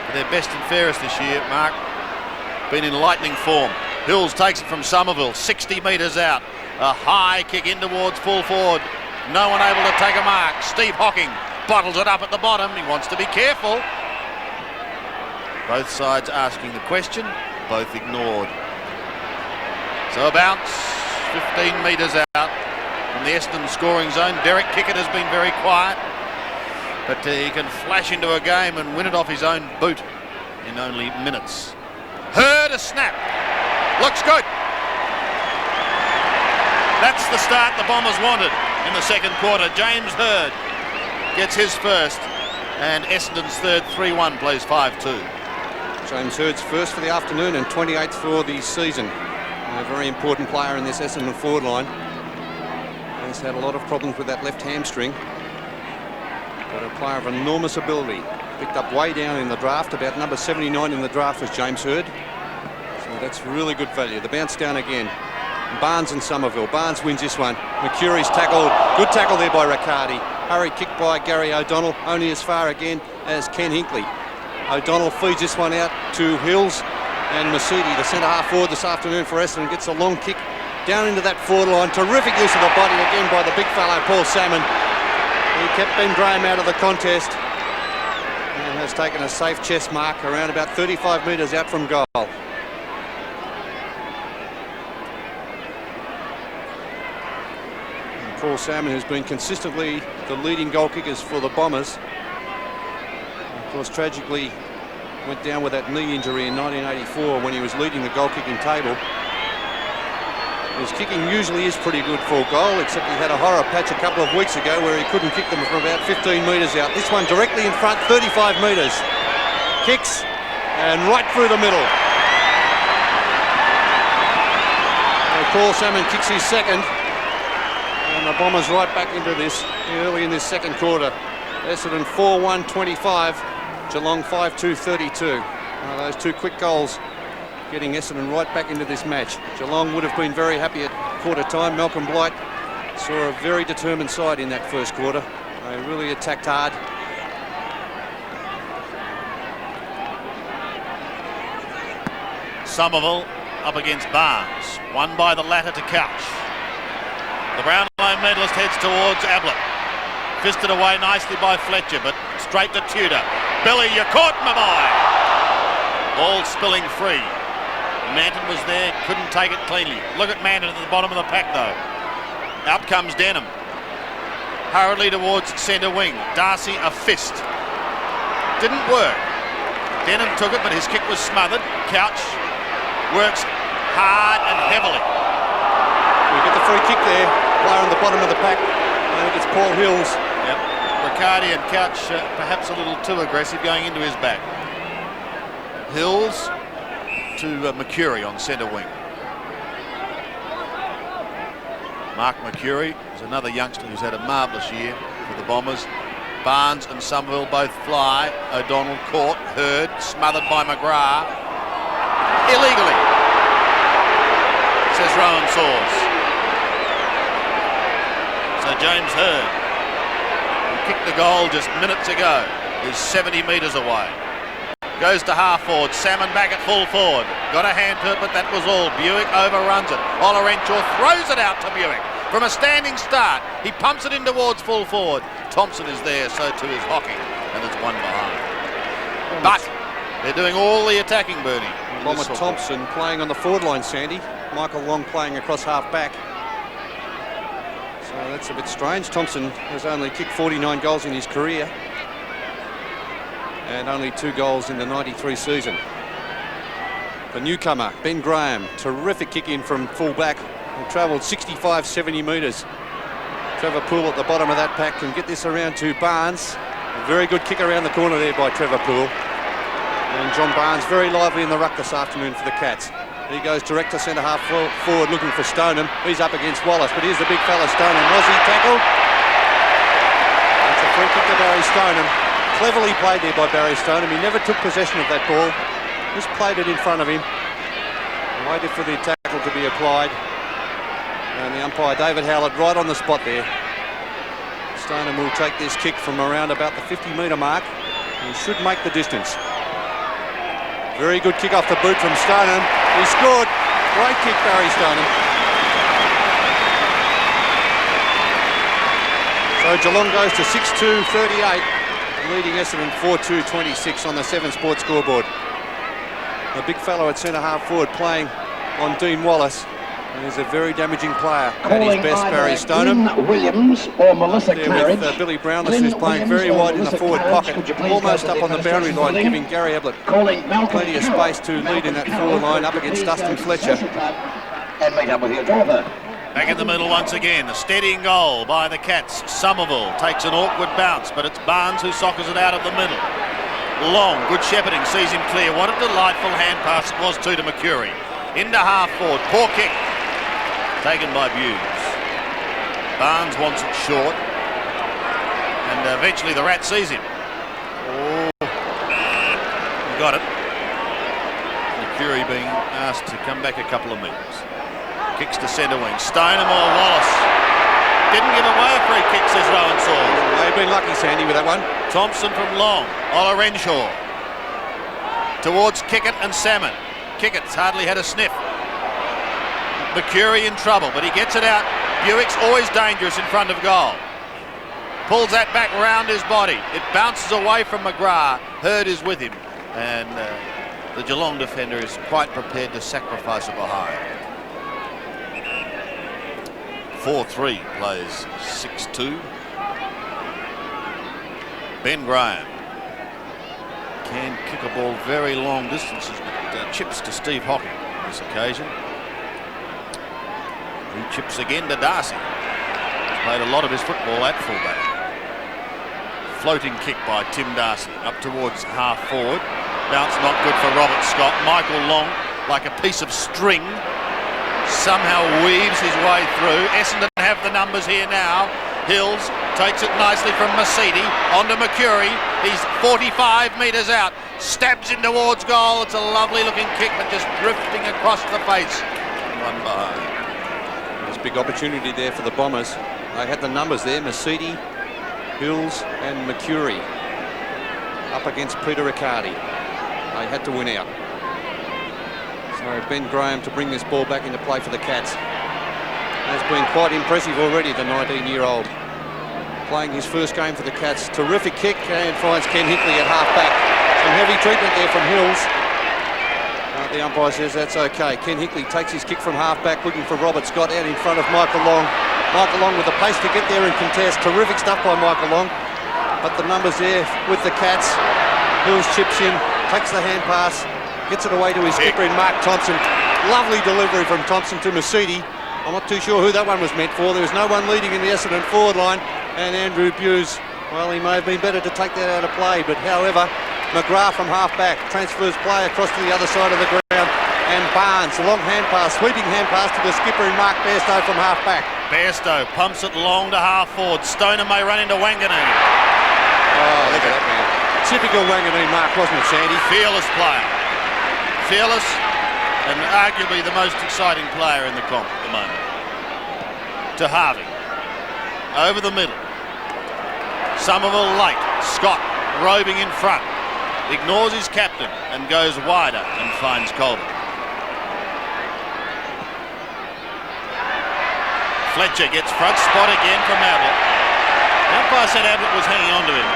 for their best and fairest this year, Mark. Been in lightning form. Hills takes it from Somerville, 60 metres out. A high kick in towards full forward. No one able to take a mark. Steve Hocking bottles it up at the bottom. He wants to be careful. Both sides asking the question, both ignored. So a bounce, 15 metres out from the Essendon scoring zone. Derek Kickett has been very quiet, but he can flash into a game and win it off his own boot in only minutes. Hird a snap. Looks good. That's the start the Bombers wanted in the second quarter. James Hird gets his first, and Essendon's third. 3-1 plays 5-2. James Hird's first for the afternoon and 28th for the season. A very important player in this Essendon forward line. He's had a lot of problems with that left hamstring, but a player of enormous ability. Picked up way down in the draft, about number 79 in the draft was James Hird. So that's really good value. The bounce down again. Barnes and Somerville. Barnes wins this one. McCurry's tackled. Good tackle there by Riccardi. Hurry kick by Gary O'Donnell, only as far again as Ken Hinkley. O'Donnell feeds this one out to Hills, and Masidi, the centre half forward this afternoon for Essendon, gets a long kick down into that forward line. Terrific use of the body again by the big fellow Paul Salmon. He kept Ben Graham out of the contest and has taken a safe chest mark around about 35 metres out from goal. Paul Salmon, who's been consistently the leading goal kickers for the Bombers. Of course, tragically went down with that knee injury in 1984 when he was leading the goal kicking table. His kicking usually is pretty good for goal, except he had a horror patch a couple of weeks ago where he couldn't kick them from about 15 metres out. This one directly in front, 35 metres. Kicks and right through the middle. Paul Salmon kicks his second. And the Bombers right back into this early in this second quarter. Essendon 4-1-25, Geelong 5-2-32. Those two quick goals getting Essendon right back into this match. Geelong would have been very happy at quarter time. Malcolm Blight saw a very determined side in that first quarter. They really attacked hard. Somerville up against Barnes. Won by the latter to Couch. The Brownlow medalist heads towards Ablett. Fisted away nicely by Fletcher, but straight to Tudor. Billy, you caught my boy! Ball spilling free. Manton was there, couldn't take it cleanly. Look at Manton at the bottom of the pack though. Out comes Denham. Hurriedly towards centre wing. Darcy a fist. Didn't work. Denham took it, but his kick was smothered. Couch works hard and heavily. We get the free kick there. Player on the bottom of the pack. I think it's Paul Hills. Yep. Riccardi and Couch perhaps a little too aggressive going into his back. Hills to McCurry on centre wing. Mark McCurry is another youngster who's had a marvellous year for the Bombers. Barnes and Somerville both fly. O'Donnell caught, Hird, smothered by McGrath. Illegally, says Rowan Saws. So James Hird, who kicked the goal just minutes ago, is 70 metres away. Goes to half forward, Salmon back at full forward. Got a hand to it, but that was all. Buick overruns it. Olorenshaw throws it out to Buick. From a standing start, he pumps it in towards full forward. Thompson is there, so too is Hocking, and it's one behind. But they're doing all the attacking, Bernie. Bomber Thompson playing on the forward line, Sandy. Michael Long playing across half back. So Oh, that's a bit strange. Thompson has only kicked 49 goals in his career and only 2 goals in the 93 season. The newcomer, Ben Graham, terrific kick in from full back. He travelled 65-70 metres. Trevor Poole at the bottom of that pack can get this around to Barnes. A very good kick around the corner there by Trevor Poole. And John Barnes very lively in the ruck this afternoon for the Cats. He goes direct to centre half forward looking for Stoneham. He's up against Wallace, but here's the big fella Stoneham. Was he tackled? That's a free kick to Barry Stoneham. Cleverly played there by Barry Stoneham. He never took possession of that ball. Just played it in front of him. Waited for the tackle to be applied. And the umpire David Howlett right on the spot there. Stoneham will take this kick from around about the 50-metre mark. He should make the distance. Very good kick off the boot from Stoneham. He scored. Great kick, Barry Stoneham. So Geelong goes to 6-2-38, leading Essendon 4-2-26 on the 7 Sports scoreboard. The big fellow at centre half forward playing on Dean Wallace. He's a very damaging player at his best, Barry Stoneham. Williams or Melissa There with Billy Brownless, who's playing very wide in the forward pocket, almost up on the boundary line, giving Gary Ablett plenty of space to lead in that forward line up against Dustin Fletcher. And meet up with your driver. Back in the middle once again, a steadying goal by the Cats. Somerville takes an awkward bounce, but it's Barnes who soccers it out of the middle. Long, good shepherding, sees him clear. What a delightful hand pass it was to Mercury. Into half forward, poor kick. Taken by Hughes. Barnes wants it short. And eventually the Rat sees him. Oh, he got it. Mercury being asked to come back a couple of metres. Kicks to centre wing. Stoneham or Wallace. Didn't give away a free kick, says Rowan Saul. They've been lucky, Sandy, with that one. Thompson from Long. Ola Renshaw. Towards Kickett and Salmon. Kickett's hardly had a sniff. Mercury in trouble, but he gets it out. Buick's always dangerous in front of goal. Pulls that back round his body. It bounces away from McGrath. Hurd is with him. And the Geelong defender is quite prepared to sacrifice a behind. 4-3 plays 6-2. Ben Graham can kick a ball very long distances, but chips to Steve Hocking on this occasion. He chips again to Darcy. He's played a lot of his football at fullback. Floating kick by Tim Darcy up towards half forward. Bounce not good for Robert Scott. Michael Long, like a piece of string, somehow weaves his way through. Essendon have the numbers here now. Hills takes it nicely from Mercedes onto Mercury. He's 45 metres out. Stabs in towards goal. It's a lovely looking kick, but just drifting across the face. One behind. There's a big opportunity there for the Bombers. They had the numbers there, Mercedes, Hills and Mercury up against Peter Riccardi. They had to win out. So Ben Graham to bring this ball back into play for the Cats. Has been quite impressive already, the 19-year-old. Playing his first game for the Cats. Terrific kick and finds Ken Hickley at half-back. Some heavy treatment there from Hills. The umpire says that's okay. Ken Hickley takes his kick from half-back, looking for Robert Scott out in front of Michael Long. Michael Long with the pace to get there and contest. Terrific stuff by Michael Long. But the numbers there with the Cats. Hills chips in, takes the hand pass, gets it away to his skipper in Mark Thompson. Lovely delivery from Thompson to Mercedes. I'm not too sure who that one was meant for. There was no one leading in the Essendon forward line. And Andrew Buse, well, he may have been better to take that out of play. But however, McGrath from half-back transfers play across to the other side of the ground. And Barnes, a long hand pass, sweeping hand pass to the skipper in Mark Bairstow from half-back. Bairstow pumps it long to half-forward. Stoner may run into Wanganeen. Oh, look at that, man. Typical Wanganeen mark, wasn't it, Sandy? Fearless player. Fearless and arguably the most exciting player in the comp at the moment. To Harvey. Over the middle. Somerville late. Scott roving in front. Ignores his captain and goes wider and finds Colbert. Fletcher gets front spot again from Ablett. The umpire said Ablett was hanging on to him.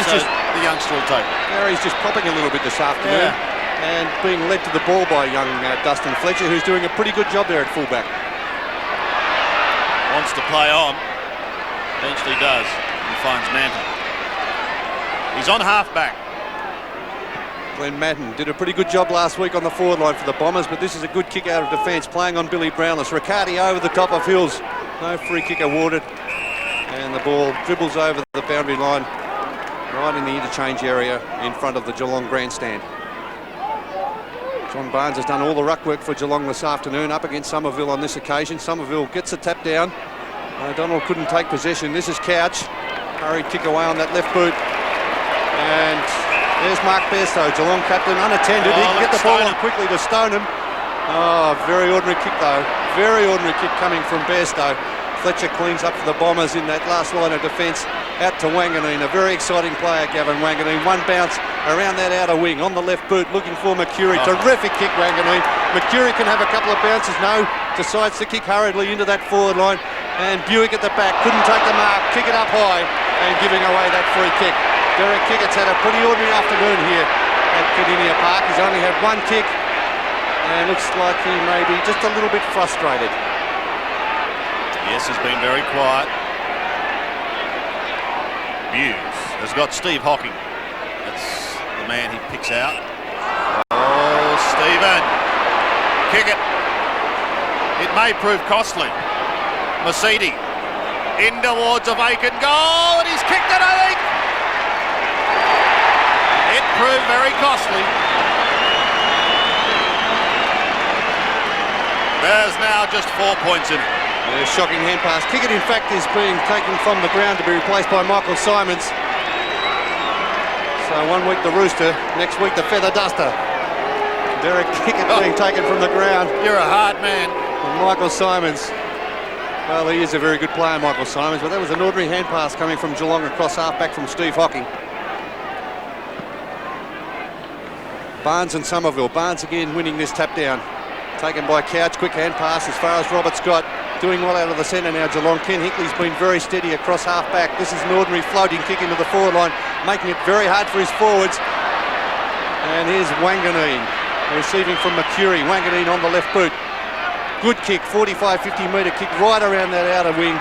So the youngster will take it. Gary's just popping a little bit this afternoon. Yeah. And being led to the ball by young Dustin Fletcher, who's doing a pretty good job there at fullback. wants to play on. Eventually does and finds Manton. He's on half-back. Glenn Madden did a pretty good job last week on the forward line for the Bombers, but this is a good kick out of defence, playing on Billy Brownless. Riccardi over the top of Hills. No free kick awarded. And the ball dribbles over the boundary line, right in the interchange area in front of the Geelong grandstand. John Barnes has done all the ruck work for Geelong this afternoon, up against Somerville on this occasion. Somerville gets a tap down. Donald couldn't take possession. This is Couch. Hurried kick away on that left boot. And there's Mark Bairstow, Geelong captain, unattended. He can get the ball on quickly to stone him. Oh, very ordinary kick though. Very ordinary kick coming from Bairstow. Fletcher cleans up for the Bombers in that last line of defence. Out to Wanganeen, a very exciting player, Gavin Wanganeen. One bounce around that outer wing on the left boot, looking for Mercury. Terrific kick, Wanganeen. Mercury can have a couple of bounces. No, decides to kick hurriedly into that forward line. And Buick at the back, couldn't take the mark, kick it up high, and giving away that free kick. Derek Kickett's had a pretty ordinary afternoon here at Kardinia Park. He's only had one kick, and looks like he may be just a little bit frustrated. Yes, he's been very quiet. Muse has got Steve Hocking. That's the man he picks out. Oh, Stephen. Kick it. It may prove costly. Mercedes in towards a vacant goal, and he's kicked it, I think. It proved very costly. There's now just 4 points in it. A shocking hand pass. Kickett, in fact, is being taken from the ground to be replaced by Michael Simons. So 1 week the Rooster, next week the Feather Duster. Derek Kickett being taken from the ground. You're a hard man. And Michael Simons. Well, he is a very good player, Michael Simons, but that was an ordinary hand pass coming from Geelong across half-back from Steve Hocking. Barnes and Somerville. Barnes again winning this tap down. Taken by Couch, quick hand pass as far as Robert Scott. Doing well out of the centre now, Geelong. Ken Hickley's been very steady across half-back. This is an ordinary floating kick into the forward line, making it very hard for his forwards. And here's Wanganeen, receiving from Mercury. Wanganeen on the left boot. Good kick, 45-50 metre kick right around that outer wing.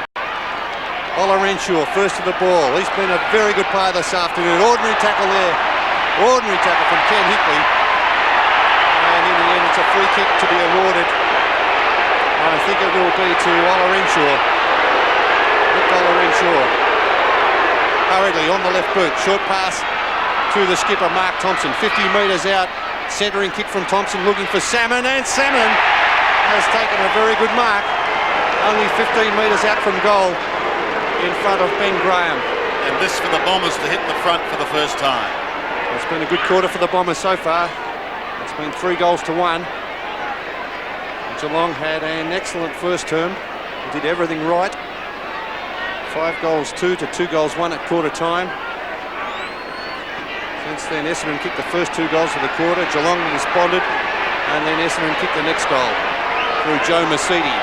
Ola Renshaw, first to the ball. He's been a very good player this afternoon. Ordinary tackle there. Ordinary tackle from Ken Hickley. And in the end, it's a free kick to be awarded. I think it will be to Ola Renshaw. Nick Ola Renshaw. Hurriedly on the left boot. Short pass to the skipper, Mark Thompson. 50 metres out. Centering kick from Thompson, looking for Salmon. And Salmon has taken a very good mark. Only 15 metres out from goal in front of Ben Graham. And this for the Bombers to hit the front for the first time. It's been a good quarter for the Bombers so far. It's been 3 goals to 1. Geelong had an excellent first term. Did everything right. 5 goals 2 to 2 goals 1 at quarter time. Since then, Essendon kicked the first 2 goals of the quarter. Geelong responded, and then Essendon kicked the next goal through Joe Mercedes.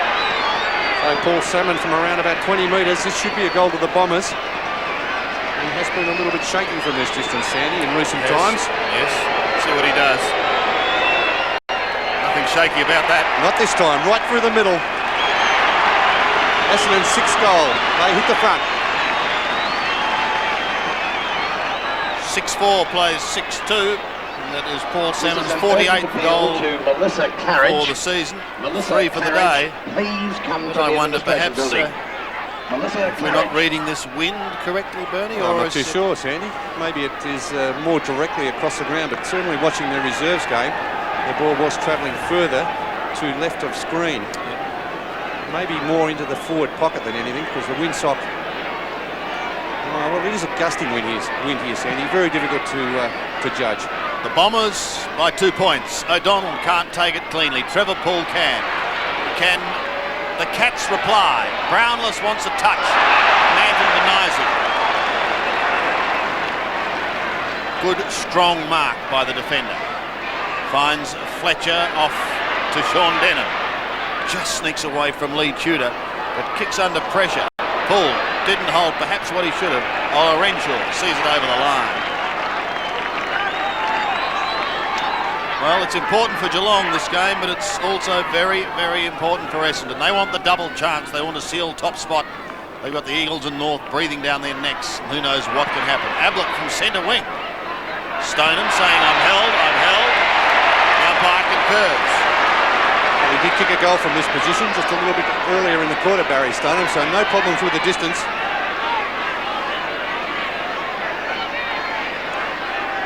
So Paul Salmon from around about 20 metres. This should be a goal to the Bombers. He has been a little bit shaky from this distance, Sandy, in recent times. Yes, see what he does. Nothing shaky about that. Not this time, right through the middle. Essendon's 6th goal. They hit the front. 6-4 plays 6-2. And that is Paul Salmon's 48th goal for the season. 3 for the day. Please come to I the wonder perhaps Melissa we're not reading this wind correctly, Bernie? I'm or not too sure, Sandy. Maybe it is more directly across the ground, but certainly watching the reserves game, the ball was travelling further to left of screen. Maybe more into the forward pocket than anything, because the windsock... well, it is a gusting wind here, Sandy. Very difficult to judge. The Bombers by 2 points. O'Donnell can't take it cleanly. Trevor Poole can. Can the Cats reply? Brownless wants a touch. Manton denies it. Good, strong mark by the defender. Finds Fletcher off to Sean Denham. Just sneaks away from Lee Tudor, but kicks under pressure. Poole didn't hold perhaps what he should have. Ola Renshaw sees it over the line. Well, it's important for Geelong this game, but it's also very, very important for Essendon. They want the double chance. They want to seal top spot. They've got the Eagles and North breathing down their necks. Who knows what can happen. Ablett from centre wing. Stoneham saying, I'm held. The umpire concurs. Well, he did kick a goal from this position just a little bit earlier in the quarter, Barry Stoneham, so no problems with the distance.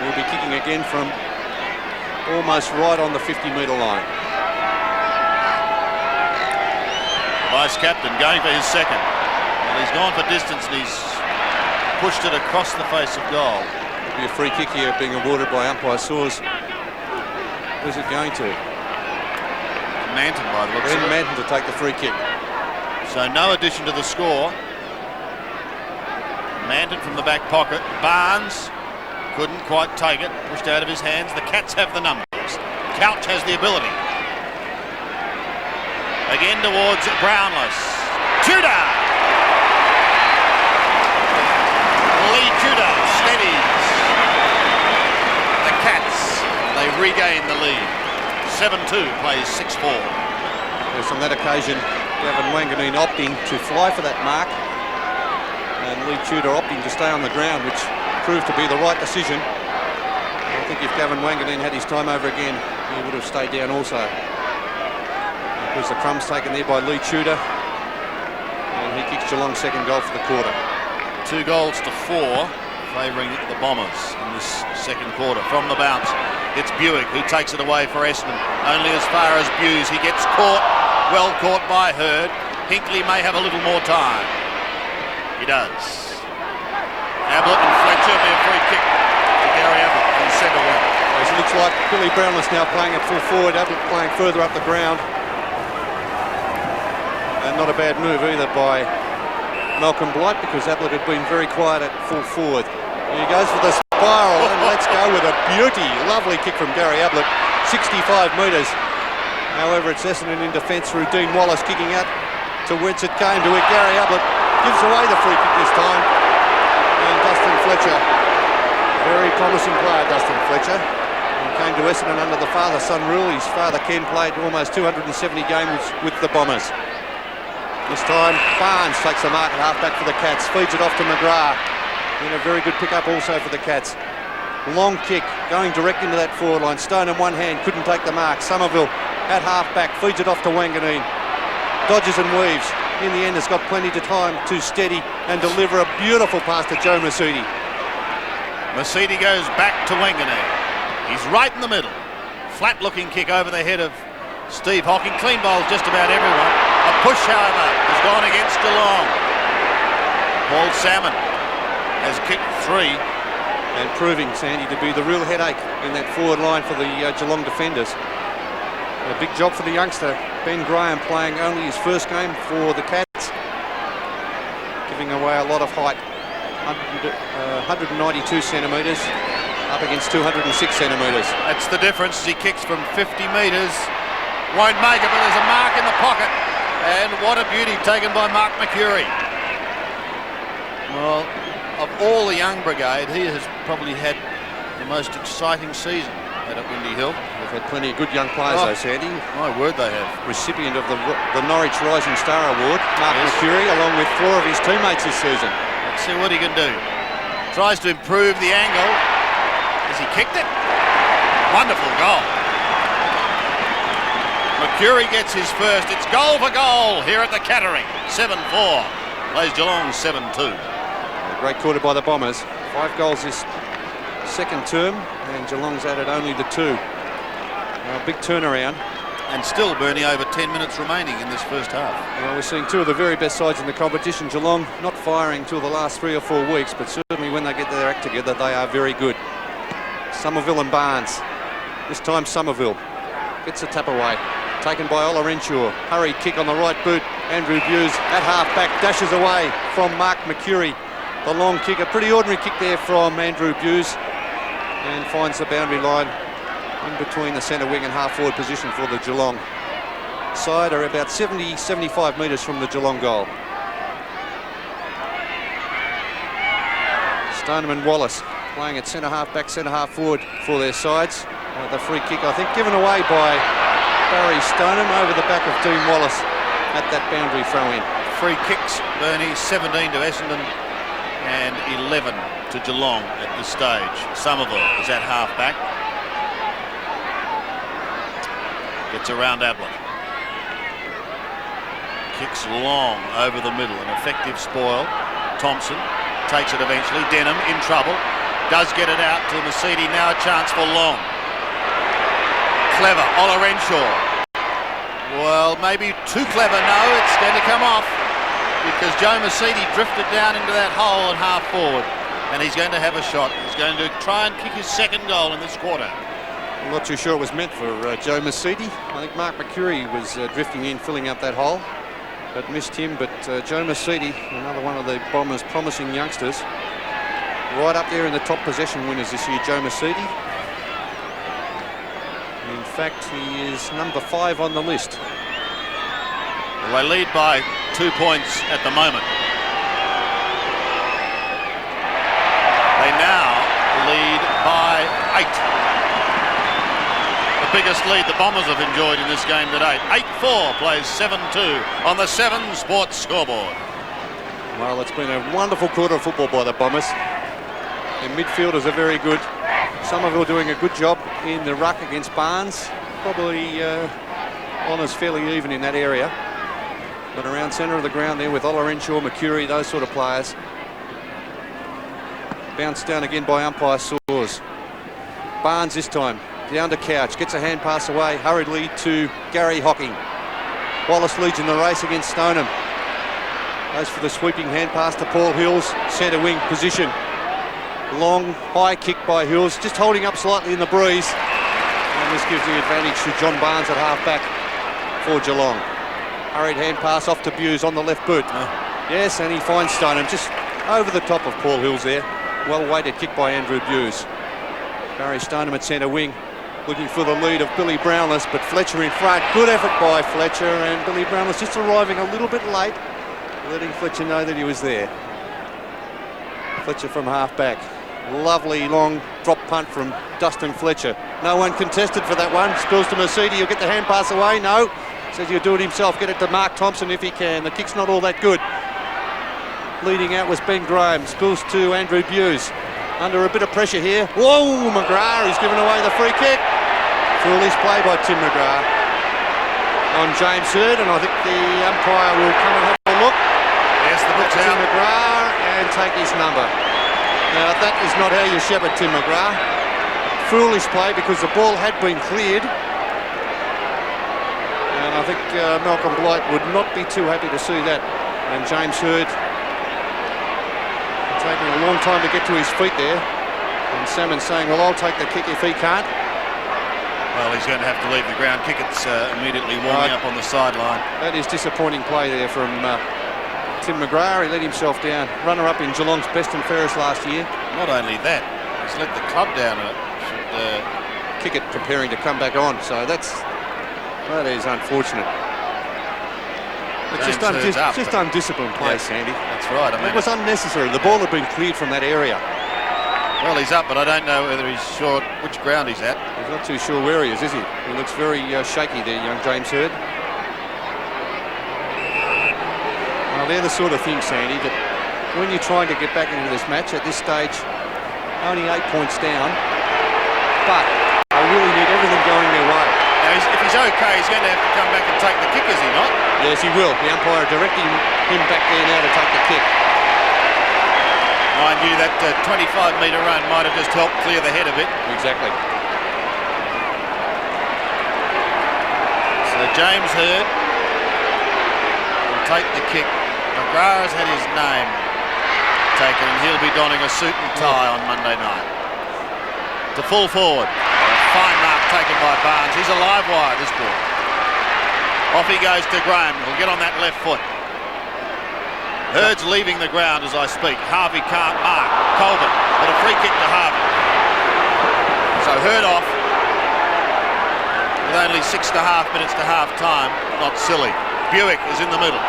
We'll be kicking again from almost right on the 50-metre line. Vice captain going for his second. Well, he's gone for distance and he's pushed it across the face of goal. There'll be a free kick here being awarded by umpire Saws. Who's it going to? Manton, by the looks of it. Manton to take the free kick. So no addition to the score. Manton from the back pocket. Barnes couldn't quite take it. Pushed out of his hands. The Cats have the numbers. Couch has the ability. Again towards Brownless. Tudor! Lee Tudor steadies the Cats. They regain the lead. 7-2 plays 6-4. Yes, on that occasion, Gavin Wanganeen opting to fly for that mark, and Lee Tudor opting to stay on the ground, which proved to be the right decision. I think if Gavin Wanganeen had his time over again, he would have stayed down also. It was the crumbs taken there by Lee Tudor, and he kicks Geelong's second goal for the quarter. 2 goals to 4, favouring the Bombers in this second quarter. From the bounce, it's Buick who takes it away for Essendon. Only as far as Buse. He gets caught, well caught by Hurd. Hinkley may have a little more time. He does. Ablett and Fletcher, be a free kick to Gary Ablett in centre wing. It looks like Billy Brownless now playing at full forward, Ablett playing further up the ground. And not a bad move either by Malcolm Blight, because Ablett had been very quiet at full forward. He goes for the spiral and let's go with a beauty. Lovely kick from Gary Ablett, 65 metres. However, it's Essendon in defence through Dean Wallace kicking out to whence it came to it. Gary Ablett gives away the free kick this time. And Dustin Fletcher, very promising player, Dustin Fletcher. He came to Essendon under the father-son rule. His father Ken played almost 270 games with the Bombers. This time Barnes takes the mark at half-back for the Cats, feeds it off to McGrath. And a very good pick-up also for the Cats. Long kick, going direct into that forward line. Stone in one hand, couldn't take the mark. Somerville at half-back, feeds it off to Wanganeen. Dodges and weaves. In the end, has got plenty of time to steady and deliver a beautiful pass to Joe Masidi. Masidi goes back to Wanganeen. He's right in the middle. Flat-looking kick over the head of Steve Hocking. Clean bowls just about everyone. A push, however, has gone against Geelong. Paul Salmon has kicked 3. And proving, Sandy, to be the real headache in that forward line for the Geelong defenders. A big job for the youngster, Ben Graham, playing only his first game for the Cats. Giving away a lot of height. 192 centimetres up against 206 centimetres. That's the difference as he kicks from 50 metres. Won't make it, but there's a mark in the pocket. And what a beauty taken by Mark McCurry. Well, of all the young brigade, he has probably had the most exciting season at Windy Hill. They've had plenty of good young players though, Sandy. My word, they have. Recipient of the Norwich Rising Star Award, Mark McCurry, along with 4 of his teammates this season. Let's see what he can do. Tries to improve the angle. Has he kicked it? Wonderful goal. McCurry gets his first. It's goal for goal here at the Kettering. 7-4. Plays Geelong 7-2. A great quarter by the Bombers. 5 goals this second term, and Geelong's added only the 2. A big turnaround. And still, Bernie, over 10 minutes remaining in this first half. Well, we're seeing 2 of the very best sides in the competition. Geelong not firing till the last 3 or 4 weeks, but certainly when they get their act together, they are very good. Somerville and Barnes. This time Somerville gets a tap away. Taken by Ola Renshaw. Hurried kick on the right boot. Andrew Buse at half-back dashes away from Mark McCurry. The long kick, a pretty ordinary kick there from Andrew Buse, and finds the boundary line in between the centre wing and half-forward position for the Geelong side, are about 70-75 metres from the Geelong goal. Stoneham and Wallace playing at centre half-back, centre half-forward for their sides. The free kick, I think, given away by Barry Stoneham over the back of Dean Wallace at that boundary throw-in. Free kicks, Bernie, 17 to Essendon and 11 to Geelong at this stage. Somerville is at half-back. Gets around Ablett. Kicks long over the middle, an effective spoil. Thompson takes it eventually. Denham in trouble. Does get it out to Mercedes. Now a chance for Long. Clever, Olorenshaw. Well, maybe too clever. No, it's going to come off because Joe Mercedes drifted down into that hole at half forward, and he's going to have a shot. He's going to try and kick his second goal in this quarter. I'm not too sure it was meant for Joe Mercedes. I think Mark McCurry was drifting in, filling up that hole, but missed him. But Joe Mercedes, another one of the Bombers' promising youngsters, right up there in the top possession winners this year, Joe Mercedes. In fact, he is number 5 on the list. Well, they lead by 2 points at the moment. They now lead by 8. The biggest lead the Bombers have enjoyed in this game to date. 8-4 plays 7-2 on the 7 Sports scoreboard. Well, it's been a wonderful quarter of football by the Bombers. Their midfielders are very good. Somerville doing a good job in the ruck against Barnes. Probably honours fairly even in that area. But around centre of the ground there with Olorenshaw, McCurry, those sort of players. Bounced down again by umpire Saws. Barnes this time, down to Couch, gets a hand pass away hurriedly to Gary Hocking. Wallace leads in the race against Stoneham. Goes for the sweeping hand pass to Paul Hills, centre wing position. Long, high kick by Hills, just holding up slightly in the breeze. And this gives the advantage to John Barnes at half-back for Geelong. Hurried hand pass off to Buse on the left boot. Yes, and he finds Stoneham just over the top of Paul Hills there. Well-weighted kick by Andrew Buse. Barry Stoneham at centre wing, looking for the lead of Billy Brownless, but Fletcher in front. Good effort by Fletcher, and Billy Brownless just arriving a little bit late, letting Fletcher know that he was there. Fletcher from half-back. Lovely long drop punt from Dustin Fletcher. No one contested for that one. Spills to Mercedes. He'll get the hand pass away. No. Says he'll do it himself. Get it to Mark Thompson if he can. The kick's not all that good. Leading out was Ben Graham. Spills to Andrew Buse. Under a bit of pressure here. Whoa, McGrath. He's given away the free kick. Foolish play by Tim McGrath on James Hird, and I think the umpire will come and have a look. Yes, the book's Tim out. McGrath and take his number. Now, that is not how you shepherd Tim McGrath. Foolish play because the ball had been cleared. And I think Malcolm Blight would not be too happy to see that. And James Hird taking a long time to get to his feet there. And Salmon saying, well, I'll take the kick if he can't. Well, he's going to have to leave the ground. Kickett's immediately warming up on the sideline. That is disappointing play there from Tim McGrath. He let himself down. Runner-up in Geelong's best and fairest last year. Not only that, he's let the club down. Kickett preparing to come back on. So that is unfortunate. It's just undisciplined play, Sandy. That's right. I mean, it was unnecessary. The ball had been cleared from that area. Well, he's up, but I don't know whether he's sure which ground he's at. He's not too sure where he is he? He looks very shaky there, young James Hird. Well, they're the sort of things, Sandy, that when you're trying to get back into this match at this stage, only 8 points down, but they really need everything going their way. Now, if he's okay, he's going to have to come back and take the kick, is he not? Yes, he will. The umpire directing him back there now to take the kick. Mind you, that 25-metre run might have just helped clear the head of it. Exactly. So James Hird will take the kick. McGrath's had his name taken, and he'll be donning a suit and tie on Monday night. To full forward. A fine mark taken by Barnes. He's a live wire, this ball. Off he goes to Graham. He'll get on that left foot. Hird's leaving the ground as I speak. Harvey can't mark. Colbert, but a free kick to Harvey. So Hird off with only 6.5 minutes to half time. Not silly. Buick is in the middle.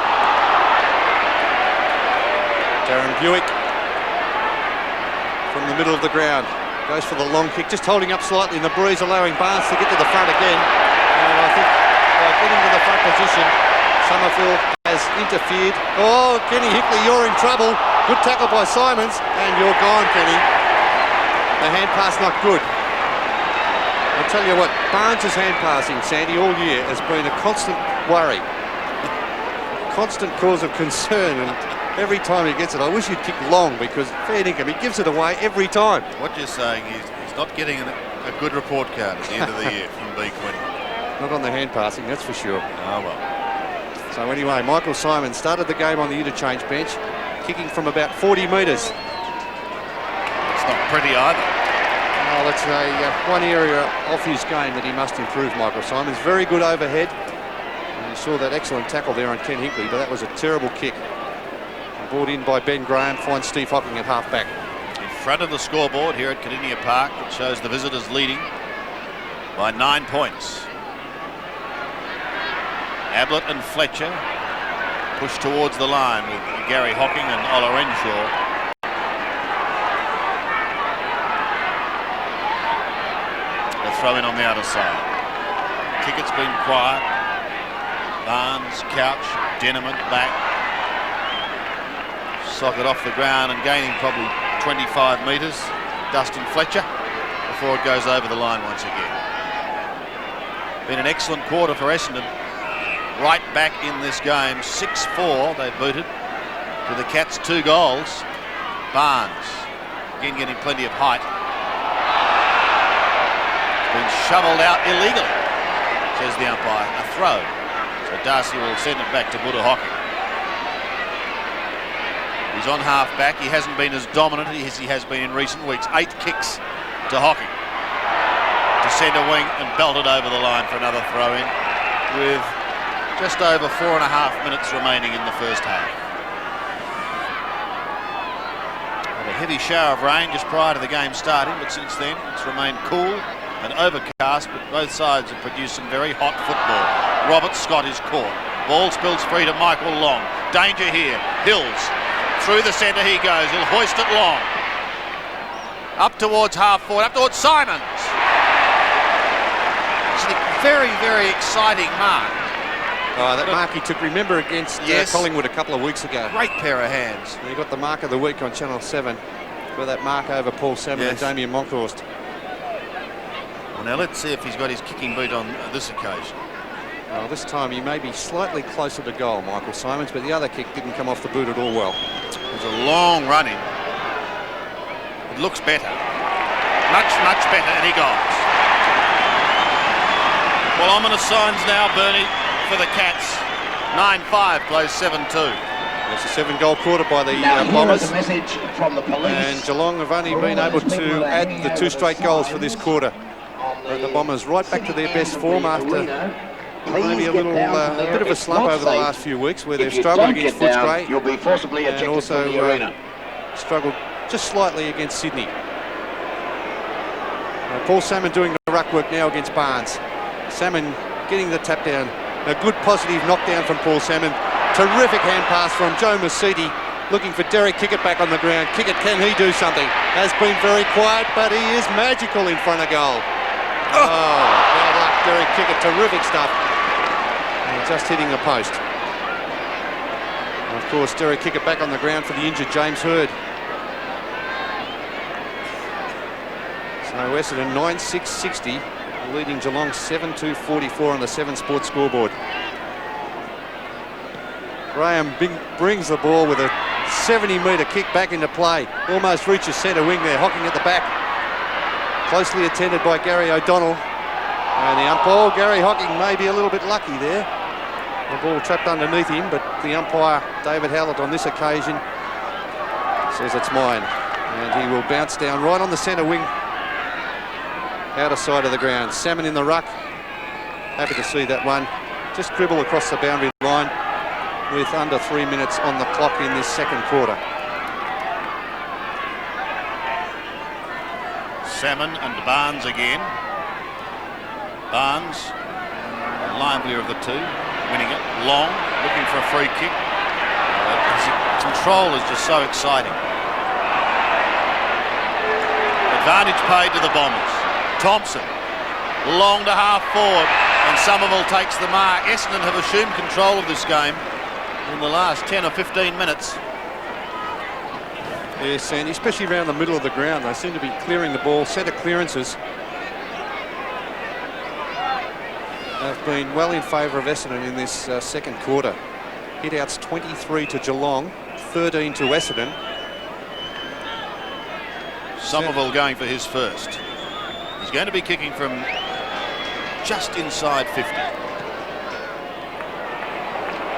Darren Buick from the middle of the ground. Goes for the long kick, just holding up slightly in the breeze, allowing Barnes to get to the front again. And I think by getting to the front position, Somerville has interfered. Oh, Kenny Hickley, you're in trouble. Good tackle by Simons, and you're gone, Kenny. The hand pass not good. I'll tell you what, Barnes' hand passing, Sandy, all year has been a constant worry. A constant cause of concern, and every time he gets it, I wish he'd kick long, because fair dinkum, he gives it away every time. What you're saying is he's not getting a good report card at the end of the year from B. Quinlan. Not on the hand passing, that's for sure. Oh, well. So anyway, Michael Simon started the game on the interchange bench, kicking from about 40 metres. It's not pretty either. Oh, that's one area of his game that he must improve, Michael Simons. Very good overhead. And you saw that excellent tackle there on Ken Hickley, but that was a terrible kick. Brought in by Ben Graham, finds Steve Hocking at half-back. In front of the scoreboard here at Kardinia Park, it shows the visitors leading by 9 points. Ablett and Fletcher push towards the line with Gary Hocking and Ola Renshaw. They'll throw in on the other side. Kickett's been quiet. Barnes, Couch, Denneman back. Socket off the ground and gaining probably 25 metres. Dustin Fletcher before it goes over the line once again. Been an excellent quarter for Essendon. Right back in this game, 6-4 they booted to the Cats 2 goals. Barnes again getting plenty of height. It's been shovelled out illegally, says the umpire. A throw. So Darcy will send it back to Buddha Hocking. He's on half-back. He hasn't been as dominant as he has been in recent weeks. 8 kicks to Hocking. To centre wing and belted over the line for another throw-in with just over 4.5 minutes remaining in the first half. Had a heavy shower of rain just prior to the game starting, but since then it's remained cool and overcast, but both sides have produced some very hot football. Robert Scott is caught. Ball spills free to Michael Long. Danger here. Hills. Through the centre he goes. He'll hoist it long. Up towards half forward. Up towards Simons. It's a very, very exciting mark. Oh, that mark he took, remember, against Collingwood a couple of weeks ago. Great pair of hands. He got the mark of the week on Channel 7 for that mark over Paul Salmon and Damien Monkhorst. Well, now let's see if he's got his kicking boot on this occasion. Well, this time he may be slightly closer to goal, Michael Simons, but the other kick didn't come off the boot at all well. It was a long run-in. It looks better. Much, much better, and he goes. Well, ominous signs now, Bernie, for the Cats. 9-5 plays 7-2. It's a 7-goal quarter by the Bombers. A message from the police. And Geelong have only been able to add the 2 straight goals for this quarter. The Bombers right back to their best form after maybe a little bit of a slump over the last few weeks, where they've struggled against Footscray and also struggled just slightly against Sydney. Paul Salmon doing the ruck work now against Barnes. Salmon getting the tap down. A good positive knockdown from Paul Salmon. Terrific hand pass from Joe Masidi, looking for Derek Kickett back on the ground. Kickett, can he do something? Has been very quiet, but he is magical in front of goal. Oh, bad luck, Derek Kickett. Terrific stuff. And just hitting the post. And of course, Derek Kickett back on the ground for the injured James Hird. So Essendon 9-6-60, leading Geelong 7-2-44 on the 7 Sports scoreboard. Graham brings the ball with a 70-metre kick back into play. Almost reaches centre wing there, Hocking at the back. Closely attended by Gary O'Donnell. And the umpire, Gary Hocking, may be a little bit lucky there. The ball trapped underneath him, but the umpire, David Hallett, on this occasion says it's mine. And he will bounce down right on the centre wing, outer side of the ground. Salmon in the ruck. Happy to see that one. Just dribble across the boundary line with under 3 minutes on the clock in this second quarter. Salmon and Barnes again. Barnes, the livelier of the two, winning it. Long, looking for a free kick. His control is just so exciting. But Advantage paid to the Bombers. Thompson, long to half forward, and Somerville takes the mark. Essendon have assumed control of this game in the last 10 or 15 minutes. Yes, Sandy, especially around the middle of the ground. They seem to be clearing the ball. Centre clearances have been well in favour of Essendon in this second quarter. Hit-outs 23 to Geelong, 13 to Essendon. Somerville going for his first. He's going to be kicking from just inside 50.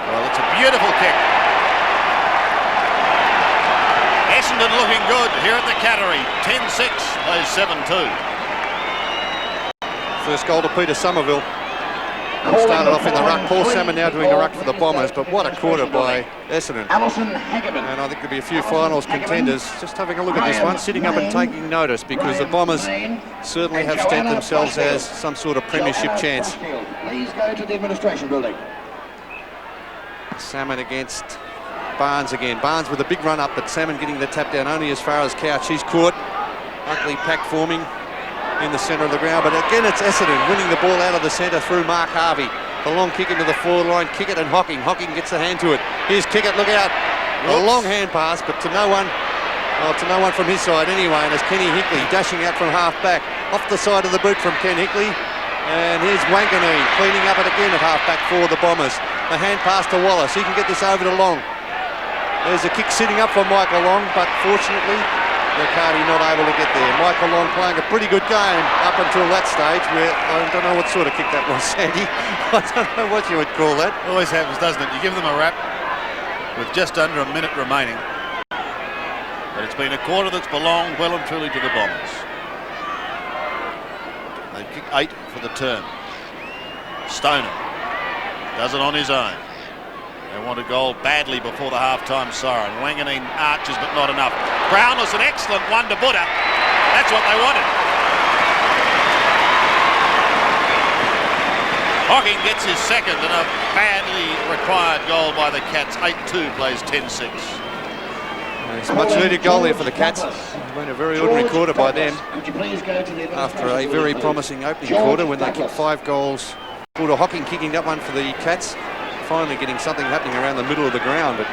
Well, it's a beautiful kick. Essendon looking good here at the Cattery. 10-6, plays 7-2. First goal to Peter Somerville. Started off in the ruck. Paul Salmon now doing the ruck for the Bombers, but what a quarter by Essendon. And I think there'll be a few finals contenders. Just having a look at this one, sitting up and taking notice, because the Bombers certainly have stamped themselves as some sort of premiership chance. Please go to the administration building. Salmon against Barnes again. Barnes with a big run up, but Salmon getting the tap down only as far as Couch. He's caught. Ugly pack forming in the centre of the ground, but again it's Essendon winning the ball out of the centre through Mark Harvey. The long kick into the forward line. Kickett and Hocking. Hocking gets a hand to it. Here's Kickett, look out. A long hand pass, but to no one. Well, to no one from his side anyway, and as Kenny Hickley dashing out from half back. Off the side of the boot from Ken Hickley. And here's Wanganeen cleaning up it again at half back for the Bombers. The hand pass to Wallace. He can get this over to Long. There's a kick sitting up from Michael Long, but fortunately Riccardi not able to get there. Michael Long playing a pretty good game up until that stage, where I don't know what sort of kick that was, Sandy. I don't know what you would call that. Always happens, doesn't it? You give them a rap with just under a minute remaining. But it's been a quarter that's belonged well and truly to the Bombers. They've kicked 8 for the term. Stoneham does it on his own. They want a goal badly before the half-time siren. Wanganeen arches, but not enough. Brownless, an excellent one to Buddha. That's what they wanted. Hocking gets his second and a badly required goal by the Cats. 8-2, plays 10-6. It's a much needed goal there for the Cats. It's been a very ordinary quarter by them after a very promising opening quarter when they kicked 5 goals. Buddha Hocking kicking that one for the Cats. Finally getting something happening around the middle of the ground, but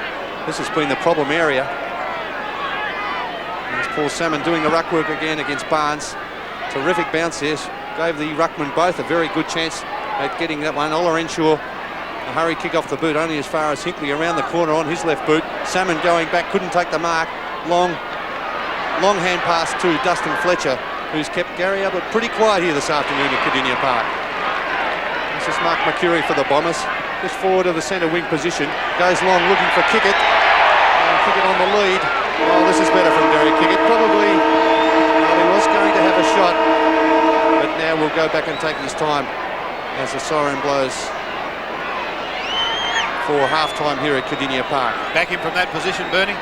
this has been the problem area. There's Paul Salmon doing the ruck work again against Barnes. Terrific bounce there. Gave the ruckman both a very good chance at getting that one. Ola Ensure, a hurry kick off the boot, only as far as Hinkley around the corner on his left boot. Salmon going back, couldn't take the mark. Long hand pass to Dustin Fletcher, who's kept Gary Ablett pretty quiet here this afternoon at Kardinia Park. This is Mark Mercury for the Bombers. Just forward of the centre wing position. Goes long looking for Kickett. Kickett on the lead. Oh, this is better from Derek Kickett. Probably he was going to have a shot, but now we'll go back and take his time as the siren blows for half-time here at Kardinia Park. Back him from that position, Bernie?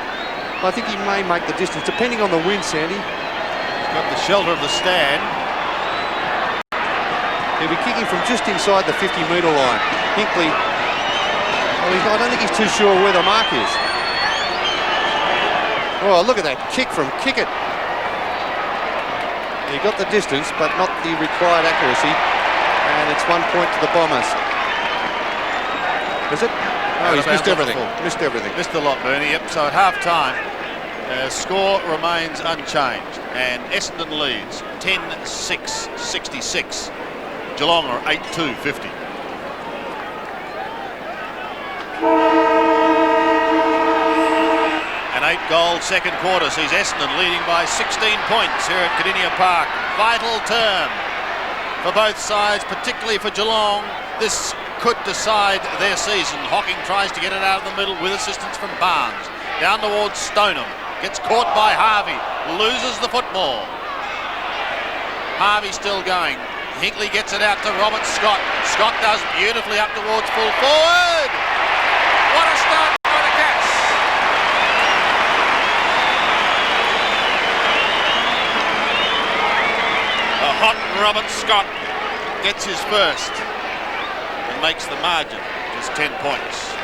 I think he may make the distance, depending on the wind, Sandy. He's got the shelter of the stand. He'll be kicking from just inside the 50-metre line. Hinkley, well, I don't think he's too sure where the mark is. Oh, look at that kick from Kickett. He got the distance, but not the required accuracy. And it's 1 point to the Bombers. Is it? No, he's missed everything. Missed everything. Missed a lot, Bernie. Yep. So at half-time, score remains unchanged. And Essendon leads 10-6-66. Geelong are 8-2-50. An 8-goal second quarter sees Essendon leading by 16 points here at Kardinia Park. Vital term for both sides, particularly for Geelong. This could decide their season. Hocking tries to get it out of the middle with assistance from Barnes. Down towards Stoneham. Gets caught by Harvey. Loses the football. Harvey still going. Hinkley gets it out to Robert Scott. Scott does beautifully up towards full forward. What a start by the Cats. A hot Robert Scott gets his first and makes the margin just 10 points.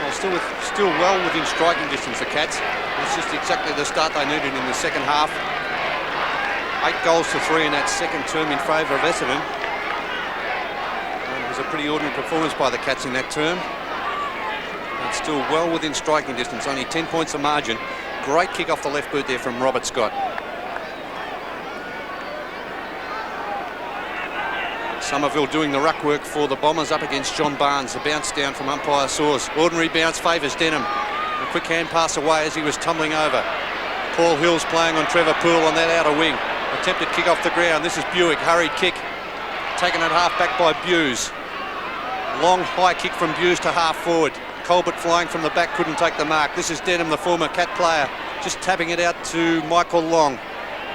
Well, still well within striking distance, the Cats. It's just exactly the start they needed in the second half. 8 goals to 3 in that second term in favour of Essendon. And it was a pretty ordinary performance by the Cats in that term. It's still well within striking distance, only 10 points of margin. Great kick off the left boot there from Robert Scott. Somerville doing the ruck work for the Bombers up against John Barnes. A bounce down from umpire Soares. Ordinary bounce favours Denham. A quick hand pass away as he was tumbling over. Paul Hill's playing on Trevor Poole on that outer wing. Attempted kick off the ground. This is Buick. Hurried kick. Taken at half back by Buse. Long high kick from Buse to half forward. Colbert flying from the back, couldn't take the mark. This is Denham, the former Cat player, just tapping it out to Michael Long.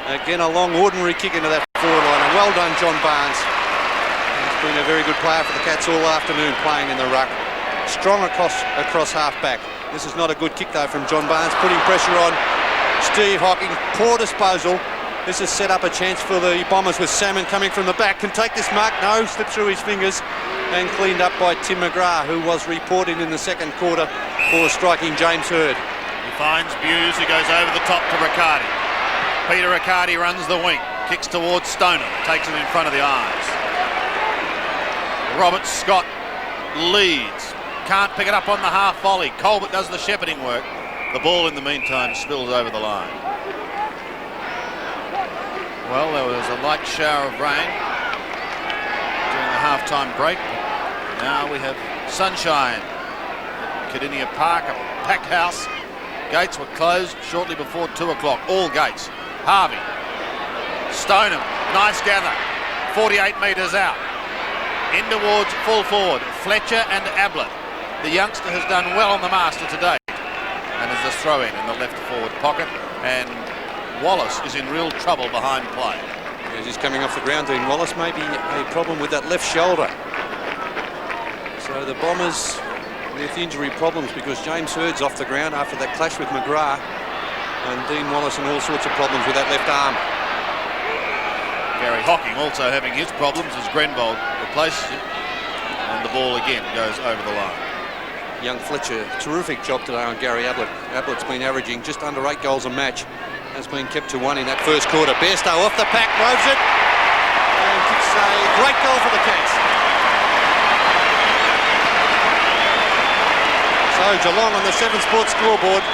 Again, a long ordinary kick into that forward line. And well done, John Barnes. He's been a very good player for the Cats all afternoon, playing in the ruck. Strong across half back. This is not a good kick though from John Barnes, putting pressure on Steve Hocking. Poor disposal. This has set up a chance for the Bombers with Salmon coming from the back. Can take this mark, no, slipped through his fingers and cleaned up by Tim McGrath, who was reported in the second quarter for striking James Hird. He finds Buse, who goes over the top to Riccardi. Peter Riccardi runs the wing, kicks towards Stoneham, takes it in front of the eyes. Robert Scott leads, can't pick it up on the half volley. Colbert does the shepherding work. The ball in the meantime spills over the line. Well, there was a light shower of rain during the half-time break. Now we have sunshine at Kardinia Park, a packed house. Gates were closed shortly before 2 o'clock. All gates. Harvey. Stoneham. Nice gather. 48 metres out. In towards full forward. Fletcher and Ablett. The youngster has done well on the master today. And is a throw-in in the left forward pocket. And Wallace is in real trouble behind play. As he's coming off the ground, Dean Wallace may be a problem with that left shoulder. So the Bombers with injury problems because James Hird's off the ground after that clash with McGrath, and Dean Wallace and all sorts of problems with that left arm. Gary Hocking also having his problems as Grenvold replaces him, and the ball again goes over the line. Young Fletcher, terrific job today on Gary Ablett. Ablett's been averaging just under 8 goals a match. Has been kept to 1 in that first quarter. Bairstow off the pack, roves it, and kicks a great goal for the Cats. So Geelong on the 7 Sports scoreboard,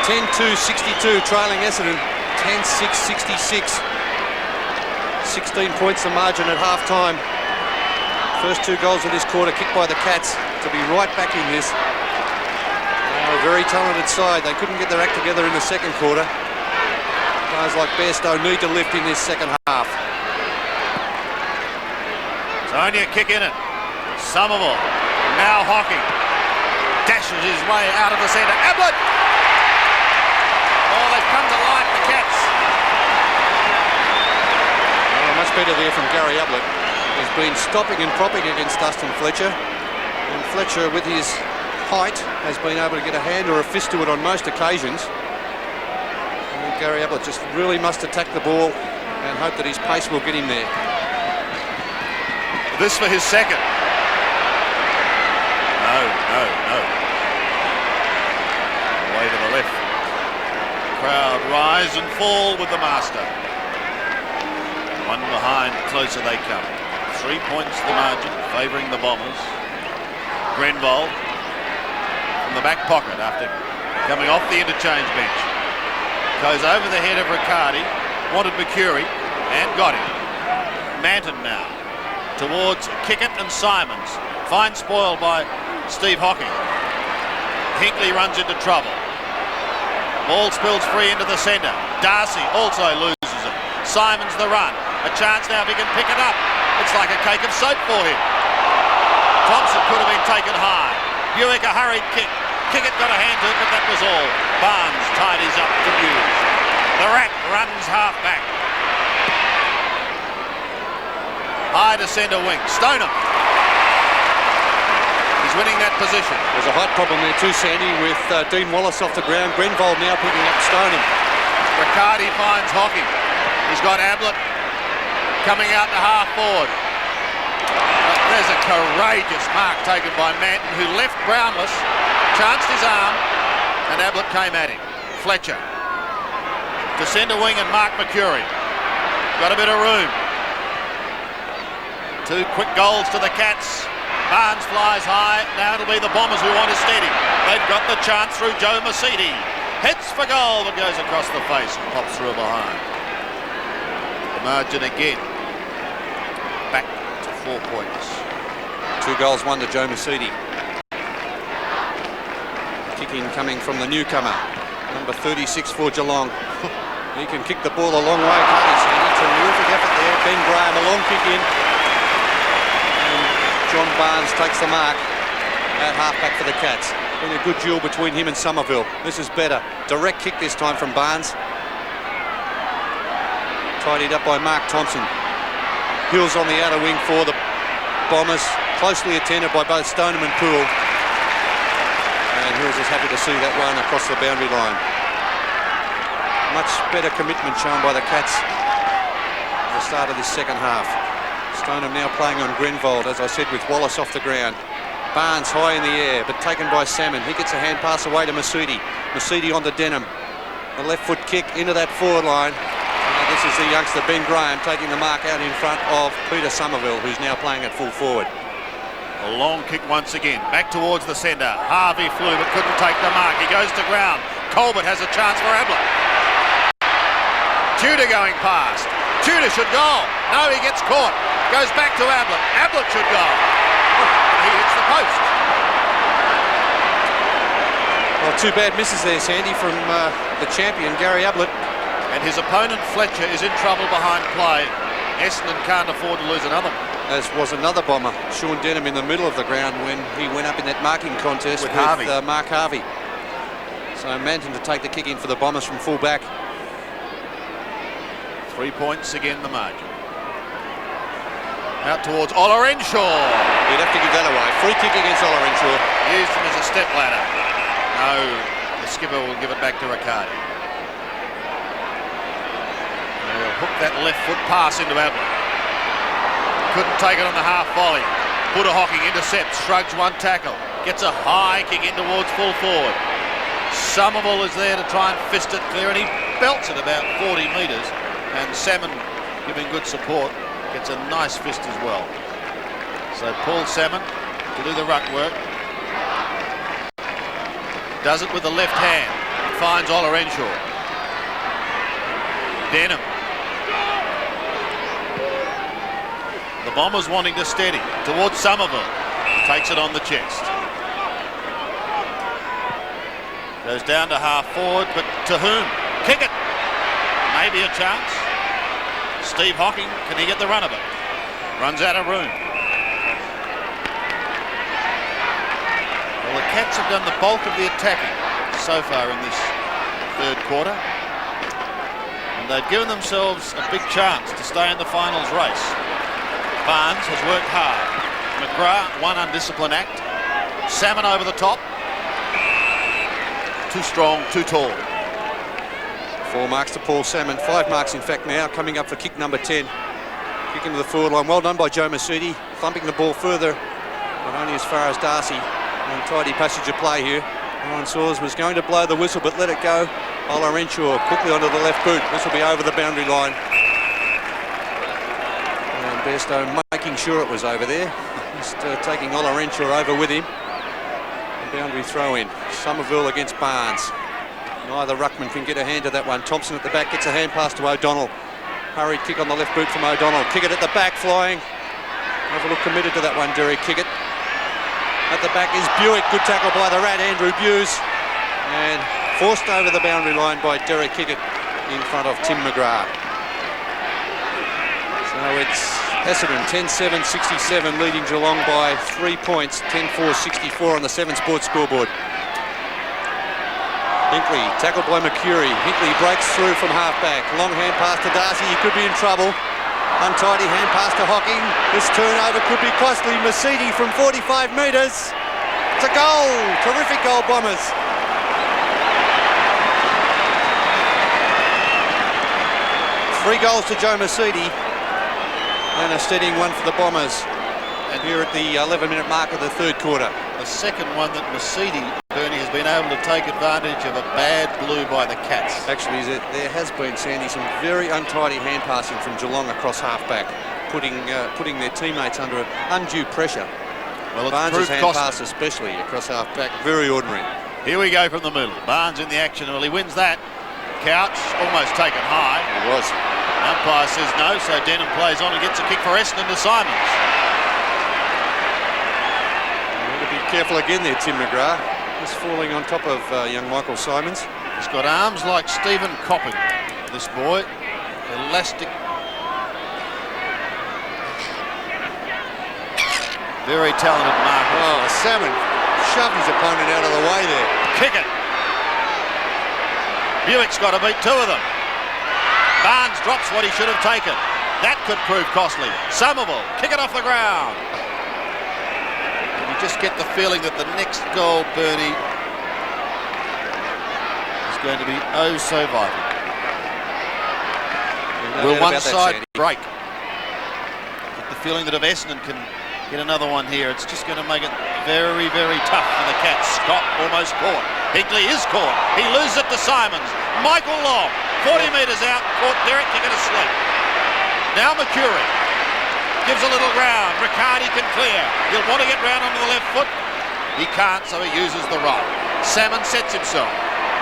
10-2-62, trailing Essendon, 10-6-66. 16 points the margin at half-time. First 2 goals of this quarter kicked by the Cats to be right back in this. They're a very talented side. They couldn't get their act together in the second quarter. Guys like Bairstow need to lift in this second half. Sonia kick in it. Somerville. Now Hocking. Dashes his way out of the centre. Ablett! Oh, they've come to life, the Cats. Oh, much better there from Gary Ablett. He's been stopping and propping against Dustin Fletcher. And Fletcher, with his height, has been able to get a hand or a fist to it on most occasions. Gary Ablett just really must attack the ball and hope that his pace will get him there. This for his second. No. Away to the left. Crowd rise and fall with the master. One behind, closer they come. 3 points the margin, favouring the Bombers. Grenvold from the back pocket after coming off the interchange bench. Goes over the head of Riccardi, wanted Mercury, and got him. Manton now, towards Kickett and Simons. Fine spoil by Steve Hocking. Hinkley runs into trouble. Ball spills free into the centre. Darcy also loses it. Simons the run. A chance now if he can pick it up. It's like a cake of soap for him. Thompson could have been taken high. Buick a hurried kick. Kickett got a hand to it, but that was all. Barnes tidies up to Buse. The Rat runs half back. High to centre wing. Stoneham. He's winning that position. There's a height problem there too, Sandy, with Dean Wallace off the ground. Grenvold now picking up Stoneham. Riccardi finds Hocking. He's got Ablett coming out to half forward. There's a courageous mark taken by Manton, who left Brownless, chanced his arm, and Ablett came at him. Fletcher to centre wing and Mark Mercury. got a bit of room. 2 quick goals to the Cats. Barnes flies high. Now it'll be the Bombers who want to steady. They've got the chance through Joe Mercedes. Heads for goal, but goes across the face and pops through behind. The margin again. Back to 4 points. 2 goals, 1 to Joe Mercedes. Kicking coming from the newcomer, number 36 for Geelong. He can kick the ball a long way, can't he, Sandy? Terrific effort there. Ben Graham, a long kick in. John Barnes takes the mark at halfback for the Cats. Been a good duel between him and Somerville. This is better. Direct kick this time from Barnes. Tidied up by Mark Thompson. Hills on the outer wing for the Bombers. Closely attended by both Stoneham and Poole. And Hills is happy to see that one across the boundary line. Much better commitment shown by the Cats at the start of this second half. Stoneham now playing on Grenvold, as I said, with Wallace off the ground. Barnes high in the air, but taken by Salmon. He gets a hand pass away to Mercedes. Mercedes on to Denham. A left foot kick into that forward line. This is the youngster Ben Graham taking the mark out in front of Peter Somerville, who's now playing at full forward. A long kick once again, back towards the centre. Harvey flew but couldn't take the mark. He goes to ground. Colbert has a chance for Ablett. Tudor going past. Tudor should goal. No, he gets caught. Goes back to Ablett. Ablett should goal. He hits the post. Well, 2 bad misses there, Sandy, from the champion, Gary Ablett. And his opponent, Fletcher, is in trouble behind play. Essendon can't afford to lose another one. As was another Bomber, Sean Denham, in the middle of the ground when he went up in that marking contest with Mark Harvey. So Manton to take the kick in for the Bombers from full back. 3 points again, the margin. Out towards Ola Renshaw. You'd have to give that away. Free kick against Ola Renshaw. Used him as a step ladder. No, the skipper will give it back to Riccardi. He'll hook that left foot pass into Ablett. Couldn't take it on the half volley. Buddha-Hocking intercepts, shrugs one tackle. Gets a high kick in towards full forward. Somerville is there to try and fist it clear, and he belts it about 40 metres. And Salmon, giving good support, gets a nice fist as well. So Paul Salmon to do the ruck work. Does it with the left hand. Finds Ola Renshaw. Denham. The Bombers wanting to steady towards Somerville. Takes it on the chest. Goes down to half forward, but to whom? Kick it. Maybe a chance. Steve Hocking, can he get the run of it? Runs out of room. Well, the Cats have done the bulk of the attacking so far in this third quarter. And they've given themselves a big chance to stay in the finals race. Barnes has worked hard. McGrath, one undisciplined act. Salmon over the top. Too strong, too tall. 4 marks to Paul Salmon. 5 marks, in fact, now coming up for kick number 10. Kick into the forward line. Well done by Joe Mercedes. Thumping the ball further, but only as far as Darcy. Untidy passage of play here. Ryan Saws was going to blow the whistle, but let it go. Ola Renshaw quickly onto the left boot. This will be over the boundary line. And Bairstow making sure it was over there. Just taking Ola Renshaw over with him. And boundary throw in. Somerville against Barnes. Neither ruckman can get a hand to that one. Thompson at the back gets a hand pass to O'Donnell. Hurried kick on the left boot from O'Donnell. Kickett at the back flying. Have a look committed to that one, Derek Kickett. At the back is Buick. Good tackle by the Rat, Andrew Buse. And forced over the boundary line by Derek Kickett in front of Tim McGrath. So it's Essendon 10-7-67 leading Geelong by 3 points. 10-4-64 on the 7 Sports scoreboard. Hinkley tackled by Mercury. Hinkley breaks through from half-back. Long hand pass to Darcy. He could be in trouble. Untidy hand pass to Hocking. This turnover could be costly. Mercedes from 45 metres. It's a goal. Terrific goal, Bombers. Three goals to Joe Mercedes. And a steadying one for the Bombers. And here at the 11-minute mark of the third quarter. The second one that Mercedes Bernie has been able to take advantage of a bad blue by the Cats. Actually, there has been, Sandy, some very untidy hand passing from Geelong across half-back, putting their teammates under undue pressure. Well, it's Barnes' proved hand pass especially across half-back, very ordinary. Here we go from the middle. Barnes in the action. Well, he wins that. Couch almost taken high. He was. Umpire says no, so Denham plays on and gets a kick for Essendon to Simons. Be careful again there, Tim McGrath. He's falling on top of young Michael Simons. He's got arms like Stephen Copping, this boy. Elastic. Very talented marker. Oh, Salmon shoved his opponent out of the way there. Kick it. Buick's got to beat two of them. Barnes drops what he should have taken. That could prove costly. Somerville, kick it off the ground. Just get the feeling that the next goal, Bernie, is going to be oh so vital. Will one side break? Get the feeling that if Essendon can get another one here, it's just going to make it very, very tough for the Cats. Scott almost caught. Higley is caught. He loses it to Simons. Michael Long, 40 metres out, caught Derek Kickett asleep. Now Mercury. Gives a little ground. Riccardi can clear. He'll want to get round onto the left foot. He can't, so he uses the right. Salmon sets himself.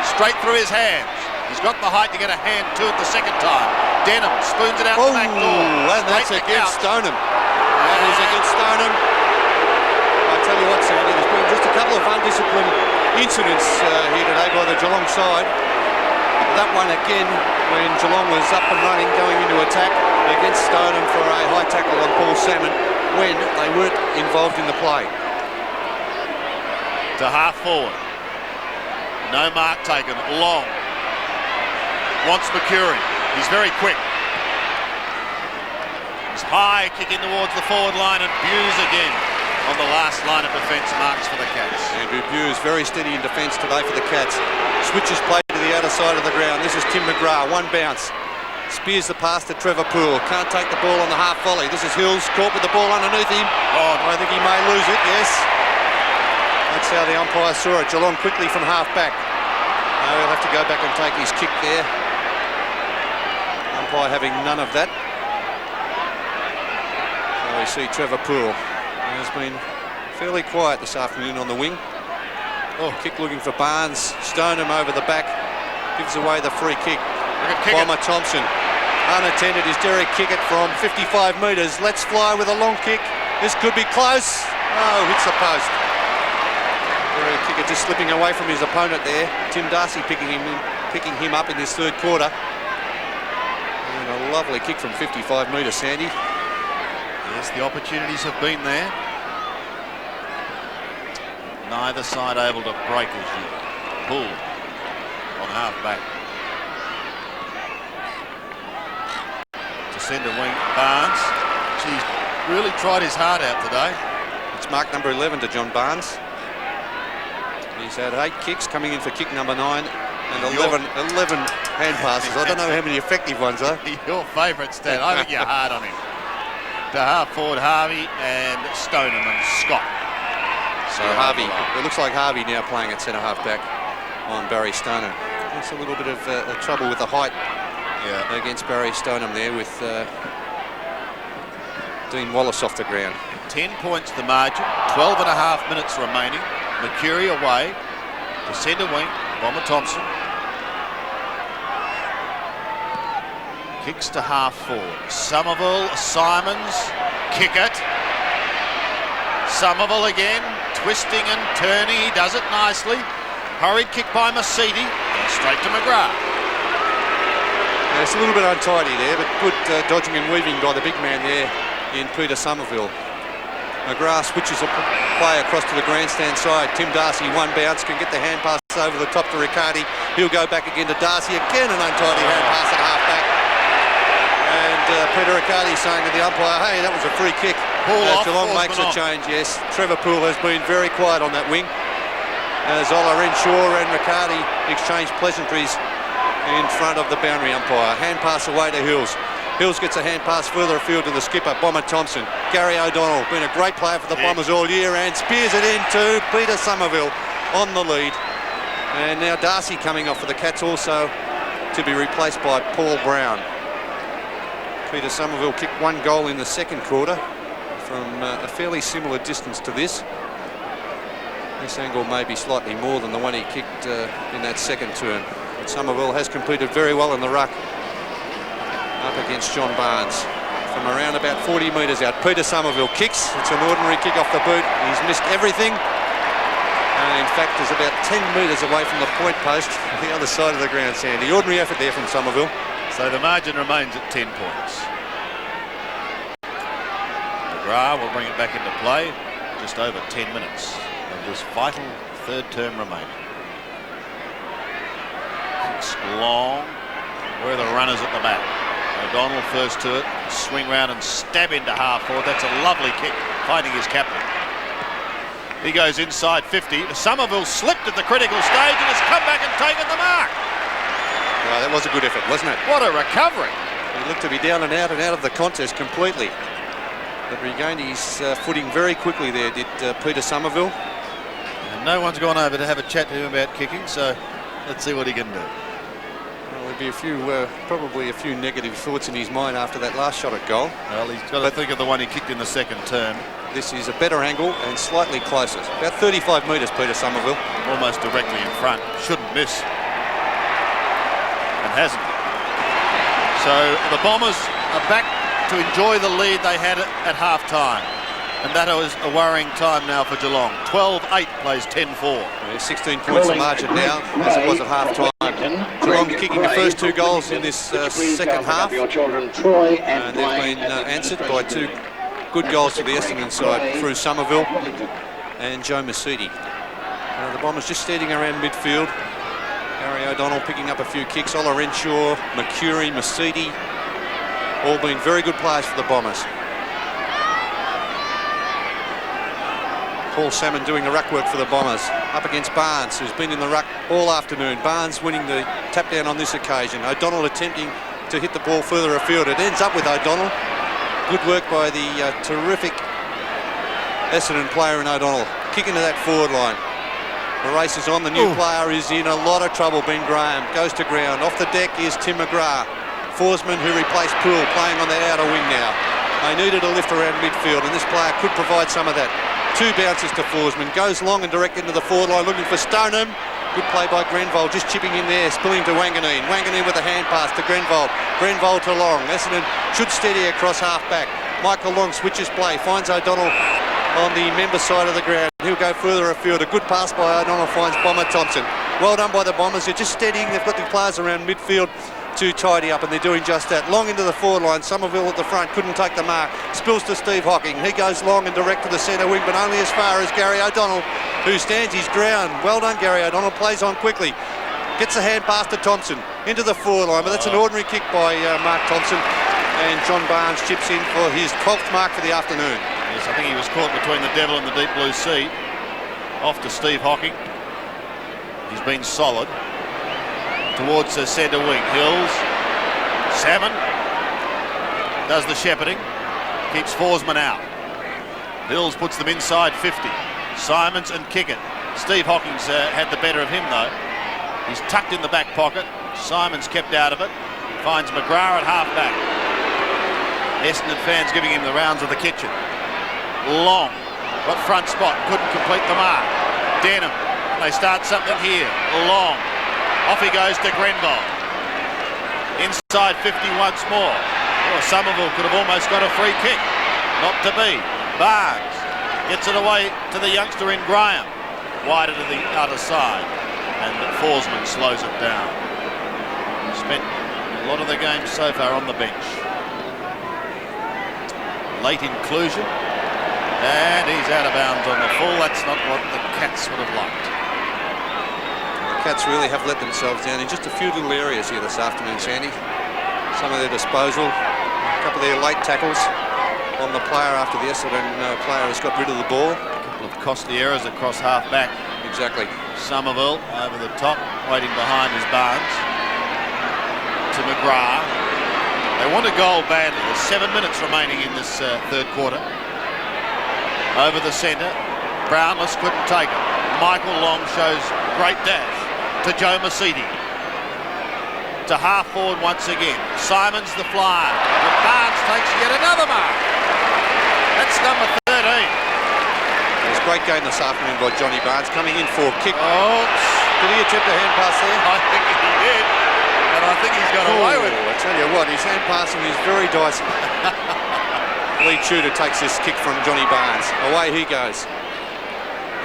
Straight through his hands. He's got the height to get a hand to it the second time. Denham spoons it out the back door. And that's against Stoneham. That is against Stoneham. I tell you what, Sandy, there's been just a couple of undisciplined incidents here today by the Geelong side. That one again, when Geelong was up and running, going into attack against Stoneham for a high tackle on Paul Salmon when they weren't involved in the play. To half forward. No mark taken. Long. Wants Mercury. He's very quick. He's high, kicking towards the forward line, and Buse again on the last line of defence marks for the Cats. Andrew Buse very steady in defence today for the Cats. Switches play to the outer side of the ground. This is Tim McGrath, one bounce. Spears the pass to Trevor Poole. Can't take the ball on the half volley. This is Hills caught with the ball underneath him. Oh, I think he may lose it, yes. That's how the umpire saw it. Geelong quickly from half back. He'll have to go back and take his kick there. Umpire having none of that. So we see Trevor Poole. Has been fairly quiet this afternoon on the wing. Oh, kick looking for Barnes. Stoneham over the back. Gives away the free kick. Bomber Thompson. Unattended is Derek Kickett from 55 metres. Let's fly with a long kick. This could be close. Oh, hits the post. Derek Kickett just slipping away from his opponent there. Tim Darcy picking him up in this third quarter. And a lovely kick from 55 metres, Sandy. Yes, the opportunities have been there. Neither side able to break as you pull on half back. To centre wing, Barnes. He's really tried his heart out today. It's mark number 11 to John Barnes. He's had 8 kicks, coming in for kick number 9 and 11 hand passes. I don't know how many effective ones are. Your favourite stat. I think you're hard on him. To half forward, Harvey and Stoneham and Scott. So Harvey, it looks like Harvey now playing at centre half back on Barry Stoneham. There's a little bit of trouble with the height against Barry Stoneham there with Dean Wallace off the ground. 10 points the margin, 12 and a half minutes remaining. Mercury away to centre wing, Bomber Thompson. Kicks to half forward. Somerville, Simons, Kickett. Somerville again, twisting and turning. He does it nicely. Hurried kick by Mercedes. Goes straight to McGrath. Yeah, it's a little bit untidy there, but good dodging and weaving by the big man there in Peter Somerville. McGrath switches a play across to the grandstand side. Tim Darcy, one bounce, can get the hand pass over the top to Riccardi. He'll go back again to Darcy. Again an untidy hand pass at half back. And Peter Riccardi saying to the umpire, hey, that was a free kick. Geelong makes a change, yes. Trevor Poole has been very quiet on that wing. As Ola Renshaw and Riccardi exchange pleasantries in front of the boundary umpire. Hand pass away to Hills. Hills gets a hand pass further afield to the skipper, Bomber Thompson. Gary O'Donnell, been a great player for the Bombers all year, and spears it into Peter Somerville on the lead. And now Darcy coming off for the Cats, also to be replaced by Paul Brown. Peter Somerville kicked 1 goal in the second quarter from a fairly similar distance to this. This angle may be slightly more than the one he kicked in that second turn. But Somerville has completed very well in the ruck up against John Barnes. From around about 40 metres out, Peter Somerville kicks. It's an ordinary kick off the boot. He's missed everything. And in fact, is about 10 metres away from the point post on the other side of the ground, Sandy. Ordinary effort there from Somerville. So the margin remains at 10 points. McGrath will bring it back into play. Just over 10 minutes of this vital third term remaining. Kicks long. Where are the runners at the back? O'Donnell first to it. Swing round and stab into half forward. That's a lovely kick, finding his captain. He goes inside 50. Somerville slipped at the critical stage and has come back and taken the mark. Well, that was a good effort, wasn't it? What a recovery. He looked to be down and out of the contest completely. But regained his footing very quickly there, did Peter Somerville. And no one's gone over to have a chat to him about kicking, so let's see what he can do. Well, there'll be a few, probably a few negative thoughts in his mind after that last shot at goal. Well, he's got to think of the one he kicked in the second term. This is a better angle and slightly closer. About 35 metres, Peter Somerville. Almost directly in front. Shouldn't miss. And hasn't. So the Bombers are back to enjoy the lead they had at half-time. And that was a worrying time now for Geelong. 12-8 plays 10-4. Yeah, 16 points of margin now, as it was at half-time. Geelong kicking the first 2 goals in this second half. And they've been answered by 2 good goals to the Essendon side through Somerville and Joe Masidi. The Bombers just standing around midfield. Gary O'Donnell picking up a few kicks. Ola Renshaw, Mercury, Masidi, all been very good players for the Bombers. Paul Salmon doing the ruck work for the Bombers. Up against Barnes, who's been in the ruck all afternoon. Barnes winning the tap down on this occasion. O'Donnell attempting to hit the ball further afield. It ends up with O'Donnell. Good work by the terrific Essendon player in O'Donnell. Kick into that forward line. The race is on. The new player is in a lot of trouble. Ben Graham goes to ground. Off the deck is Tim McGrath. Forsman, who replaced Poole, playing on the outer wing now. They needed a lift around midfield, and this player could provide some of that. 2 bounces to Forsman. Goes long and direct into the forward line, looking for Stoneham. Good play by Grenvold, just chipping in there, spilling to Wanganeen. Wanganeen with a hand pass to Grenvold. Grenvold to Long. Essendon should steady across half-back. Michael Long switches play, finds O'Donnell on the member side of the ground. He'll go further afield. A good pass by O'Donnell finds Bomber Thompson. Well done by the Bombers. They're just steadying. They've got the players around midfield to tidy up, and they're doing just that. Long into the forward line. Somerville at the front couldn't take the mark. Spills to Steve Hocking. He goes long and direct to the centre wing, but only as far as Gary O'Donnell, who stands his ground. Well done, Gary O'Donnell. Plays on quickly. Gets a hand pass to Thompson into the forward line, but that's an ordinary kick by Mark Thompson. And John Barnes chips in for his 12th mark for the afternoon. Yes, I think he was caught between the devil and the deep blue sea. Off to Steve Hocking. He's been solid. Towards the centre wing. Hills. Salmon does the shepherding. Keeps Forsman out. Hills puts them inside 50. Simons and Kickett. Steve Hocking's had the better of him though. He's tucked in the back pocket. Simons kept out of it. Finds McGrath at half-back. Essendon fans giving him the rounds of the kitchen. Long. Got front spot. Couldn't complete the mark. Denham. They start something here. Long. Off he goes to Grenvold. Inside 50 once more. Oh, Somerville could have almost got a free kick. Not to be. Barnes gets it away to the youngster in Graham. Wider to the other side. And Forsman slows it down. Spent a lot of the game so far on the bench. Late inclusion. And he's out of bounds on the full. That's not what the Cats would have liked. Cats really have let themselves down in just a few little areas here this afternoon, Sandy. Some of their disposal, a couple of their late tackles on the player after the Essendon player has got rid of the ball. A couple of costly errors across half-back. Exactly. Somerville over the top, waiting behind his Barnes. To McGrath. They want a goal badly. There's 7 minutes remaining in this third quarter. Over the centre. Brownless couldn't take it. Michael Long shows great dash to Joe Masidi. To half forward once again. Simon's the flyer. But Barnes takes yet another mark. That's number 13. It was a great game this afternoon by Johnny Barnes, coming in for a kick. Oh, did he attempt a hand pass there? I think he did. And I think he's got away with it. I tell you what, his hand passing is very dicey. Lee Tudor takes this kick from Johnny Barnes. Away he goes.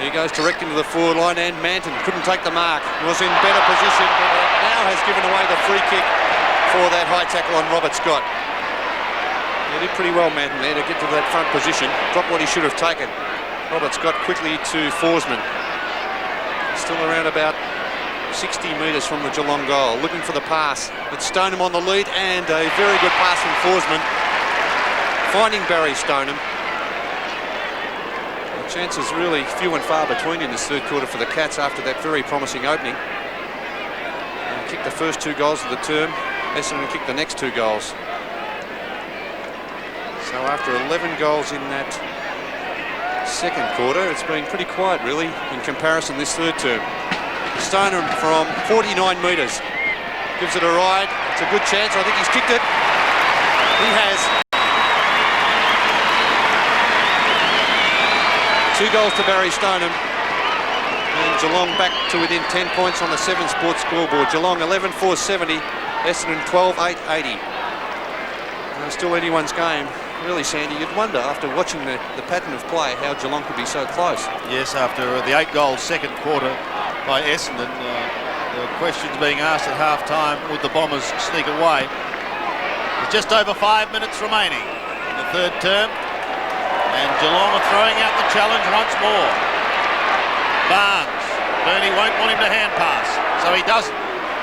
He goes direct into the forward line, and Manton couldn't take the mark. He was in better position, but now has given away the free kick for that high tackle on Robert Scott. He did pretty well, Manton, there to get to that front position. Dropped what he should have taken. Robert Scott quickly to Forsman. Still around about 60 metres from the Geelong goal, looking for the pass. It's Stoneham on the lead, and a very good pass from Forsman, finding Barry Stoneham. The chances really few and far between in this third quarter for the Cats after that very promising opening. And kicked the first 2 goals of the term. Essendon kicked the next 2 goals. So after 11 goals in that second quarter, it's been pretty quiet really in comparison this third term. Stoneham from 49 metres gives it a ride. It's a good chance. I think he's kicked it. He has. 2 goals to Barry Stoneham, and Geelong back to within 10 points on the 7 Sports scoreboard. Geelong 11-4-70, Essendon 12-8-80. Still anyone's game. Really, Sandy, you'd wonder after watching the pattern of play how Geelong could be so close. Yes, after the 8-goal second quarter by Essendon, there were questions being asked at half-time, would the Bombers sneak away? With just over 5 minutes remaining in the third term, and Geelong are throwing out the challenge once more. Barnes, Bernie won't want him to hand pass, so he doesn't.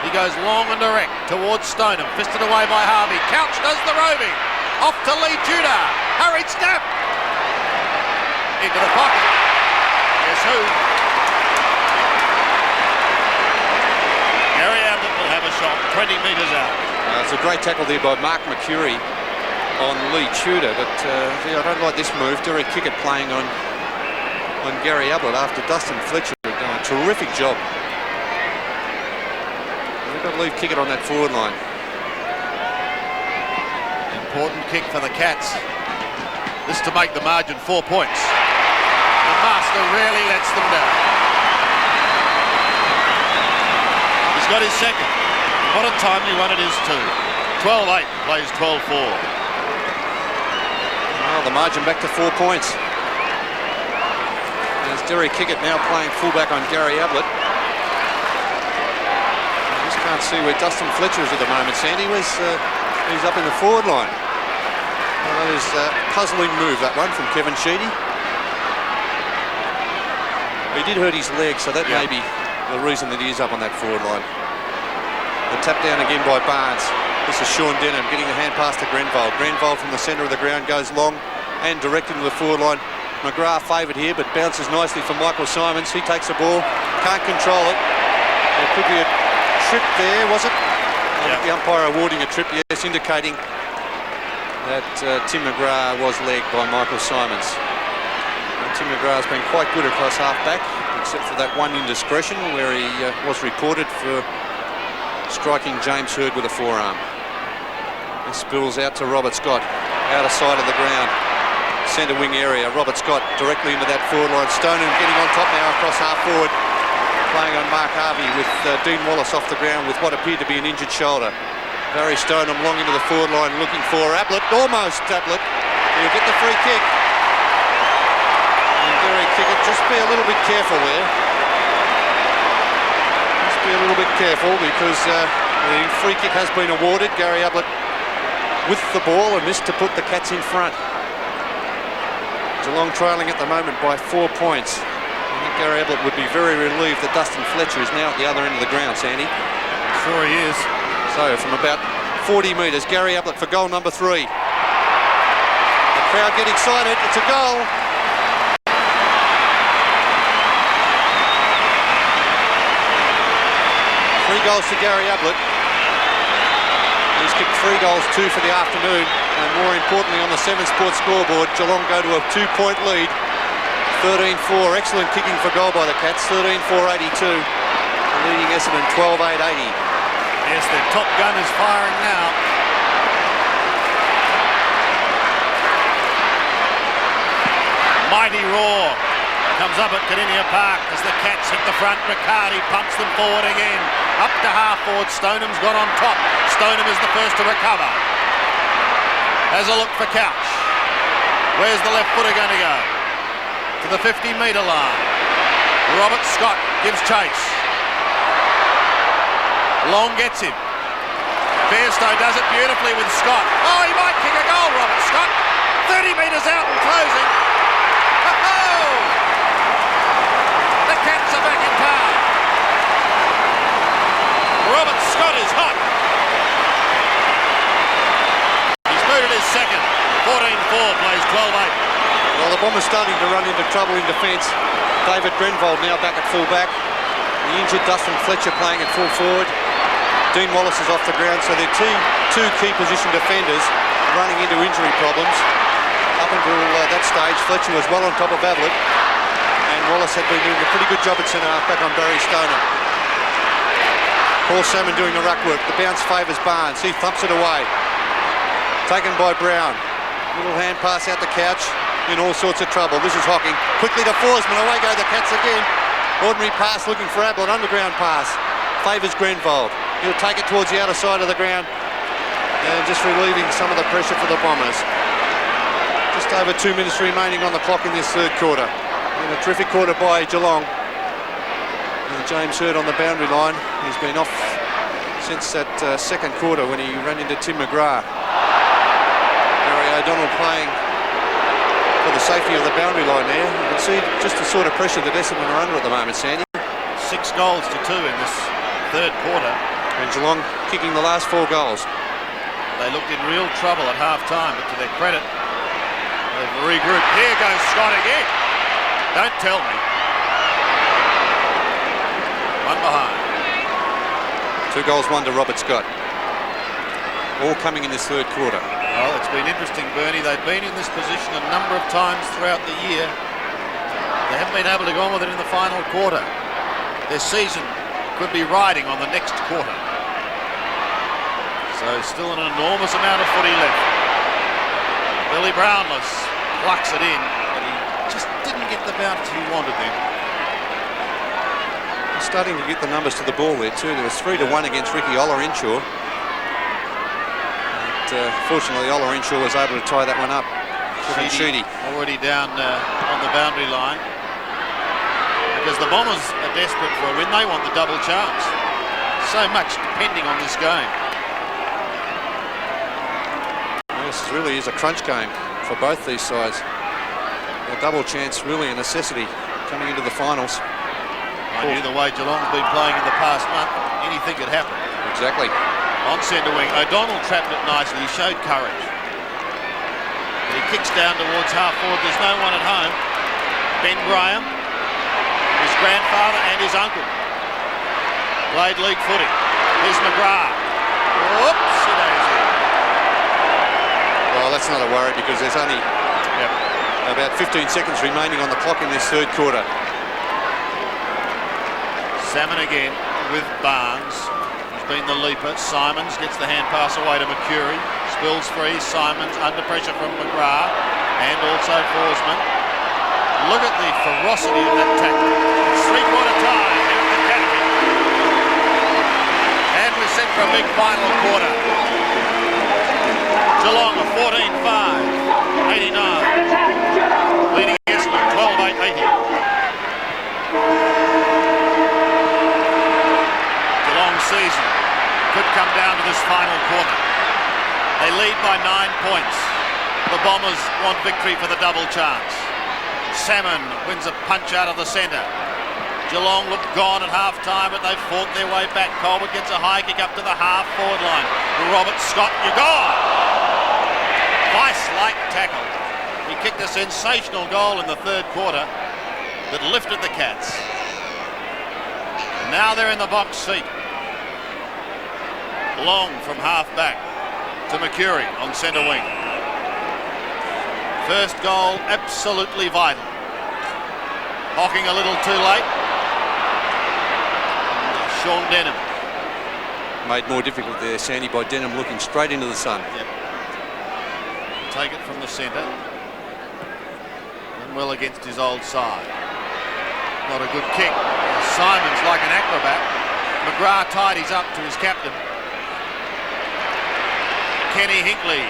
He goes long and direct towards Stoneham, fisted away by Harvey. Couch does the roving. Off to Lee Tudor. Hurried snap. Into the pocket. Guess who? Gary Ablett will have a shot 20 metres out. It's a great tackle there by Mark McCurry on Lee Tudor, but I don't like this move. Derek Kickett playing on Gary Ablett after Dustin Fletcher had done a terrific job. We've got to leave Kickett on that forward line. Important kick for the Cats. This to make the margin 4 points. The master rarely lets them down. He's got his second. What a timely one it is too. 12-8 plays 12-4. Well, the margin back to 4 points. There's Derry Kickett now playing fullback on Gary Ablett. I just can't see where Dustin Fletcher is at the moment, Sandy. He's up in the forward line. Well, that is a puzzling move, that one, from Kevin Sheedy. He did hurt his leg, so that may be the reason that he is up on that forward line. The tap down again by Barnes. This is Sean Denham getting the hand pass to Grenville. Grenville from the centre of the ground goes long and direct into the forward line. McGrath favoured here, but bounces nicely for Michael Simons. He takes the ball, can't control it. There could be a trip there, was it? The umpire awarding a trip, yes, indicating that Tim McGrath was legged by Michael Simons. And Tim McGrath's been quite good across half-back, except for that one indiscretion where he was reported for striking James Hird with a forearm. This spills out to Robert Scott, outer side of the ground, centre wing area. Robert Scott directly into that forward line. Stoneham getting on top now across half-forward, playing on Mark Harvey with Dean Wallace off the ground with what appeared to be an injured shoulder. Barry Stoneham long into the forward line looking for Ablett. Almost Ablett. He'll get the free kick. And Derry Kickett, just be a little bit careful there. Just be a little bit careful because the free kick has been awarded. Gary Ablett with the ball and missed to put the Cats in front. Geelong trailing at the moment by 4 points. I think Gary Ablett would be very relieved that Dustin Fletcher is now at the other end of the ground, Sandy. Sure he is. So from about 40 metres, Gary Ablett for goal number 3. The crowd get excited. It's a goal. Three goals to Gary Ablett. He's kicked 3 goals, 2 for the afternoon. And more importantly, on the 7 Sports scoreboard, Geelong go to a 2-point lead, 13-4, excellent kicking for goal by the Cats, 13-4-82, leading Essendon 12-8-80. Yes, their top gun is firing now. Mighty roar comes up at Kardinia Park as the Cats hit the front. Riccardi pumps them forward again. Up to half forward. Stoneham's got on top. Stoneham is the first to recover. Has a look for Couch. Where's the left footer going to go? To the 50-metre line. Robert Scott gives chase. Long gets him. Bairstow does it beautifully with Scott. Oh, he might kick a goal, Robert Scott. 30 metres out and closing. The Cats are back in power. Robert Scott is hot. He's booted his second. 14-4, plays 12-8. Well, the Bombers starting to run into trouble in defence. David Grenvold now back at full back. The injured Dustin Fletcher playing at full forward. Dean Wallace is off the ground, so they're two key position defenders running into injury problems. Up until that stage, Fletcher was well on top of Ablett, and Wallace had been doing a pretty good job at centre half back on Barry Stoneham. Paul Salmon doing the ruck work. The bounce favours Barnes. He thumps it away. Taken by Brown. Little hand pass out the Couch. In all sorts of trouble. This is Hocking. Quickly to Forsman. Away go the Cats again. Ordinary pass looking for Ablett. Underground pass. Favours Grenvold. He'll take it towards the outer side of the ground. And just relieving some of the pressure for the Bombers. Just over 2 minutes remaining on the clock in this third quarter. And a terrific quarter by Geelong. And James Hurd on the boundary line. He's been off since that second quarter when he ran into Tim McGrath. Gary O'Donnell playing for the safety of the boundary line there. You can see just the sort of pressure that Essendon are under at the moment, Sandy. 6 goals to 2 in this third quarter. And Geelong kicking the last 4 goals. They looked in real trouble at half-time, but to their credit, they've regrouped. Here goes Scott again. Don't tell me. One behind. 2 goals, 1 to Robert Scott. All coming in this third quarter. Well, it's been interesting, Bernie. They've been in this position a number of times throughout the year. They haven't been able to go on with it in the final quarter. Their season could be riding on the next quarter. So still an enormous amount of footy left. Billy Brownless plucks it in, but he just didn't get the bounce he wanted then. He's starting to get the numbers to the ball there too. There was 3-1 against Ricky Oller-Inshaw. Fortunately, Oller-Inshaw was able to tie that one up. Sheedy already down on the boundary line. Because the Bombers are desperate for a win. They want the double chance. So much depending on this game. This really is a crunch game for both these sides. A double chance, really a necessity coming into the finals. I knew the way Geelong's been playing in the past month, anything could happen. Exactly. On centre wing, O'Donnell trapped it nicely. He showed courage. But he kicks down towards half forward. There's no one at home. Ben Graham, his grandfather and his uncle, played league footy. Here's McGrath. Whoops, daisy. Well, that's not a worry because there's only about 15 seconds remaining on the clock in this third quarter. Salmon again with Barnes. He's been the leaper. Simons gets the hand pass away to Mercury. Spills free. Simons under pressure from McGrath and also Forsman. Look at the ferocity of that tackle. It's 3-quarter time here at the Academy. And we're set for a big final quarter. Geelong a 14-5, 89. Leading Essendon 12-8, 80. Geelong's season could come down to this final quarter. They lead by 9 points. The Bombers want victory for the double chance. Salmon wins a punch out of the centre. Geelong looked gone at half-time, but they've fought their way back. Colbert gets a high kick up to the half-forward line. Robert Scott, you're gone! Vice-like tackle. He kicked a sensational goal in the third quarter that lifted the Cats. Now they're in the box seat. Long from half-back to Mercury on centre wing. First goal absolutely vital. Hocking a little too late. Sean Denham. Made more difficult there, Sandy, by Denham looking straight into the sun. Yep. Take it from the centre. And well against his old side. Not a good kick. Simon's like an acrobat. McGrath tidies up to his captain. Kenny Hinkley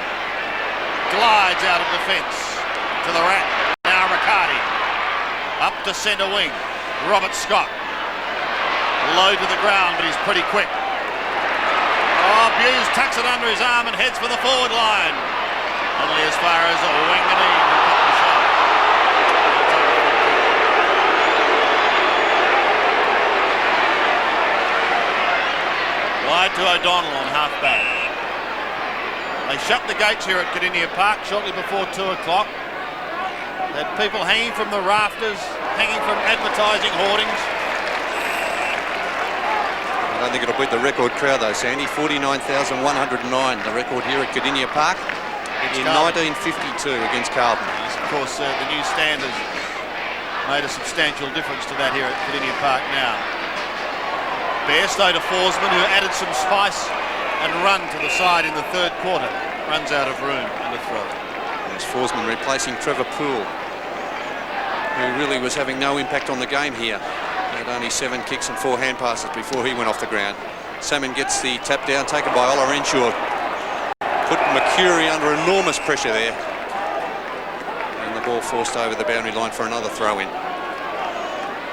glides out of defence to the Rat. Now Riccardi up to centre wing. Robert Scott low to the ground, but he's pretty quick. Oh, Buse tucks it under his arm and heads for the forward line. Only as far as Wanganeen who took the shot. Wide to O'Donnell on half-back. They shut the gates here at Kardinia Park shortly before 2 o'clock. They had people hanging from the rafters, hanging from advertising hoardings. I don't think it'll beat the record crowd though, Sandy. 49,109, the record here at Kardinia Park in 1952 against Carlton. Yes, of course, the new stand has made a substantial difference to that here at Kardinia Park now. Bairstow to Forsman, who added some spice and run to the side in the third quarter. Runs out of room and a throw. There's Forsman replacing Trevor Poole, who really was having no impact on the game here. Had only 7 kicks and 4 hand passes before he went off the ground. Salmon gets the tap down, taken by Ola Ensure. Put McCurry under enormous pressure there. And the ball forced over the boundary line for another throw in.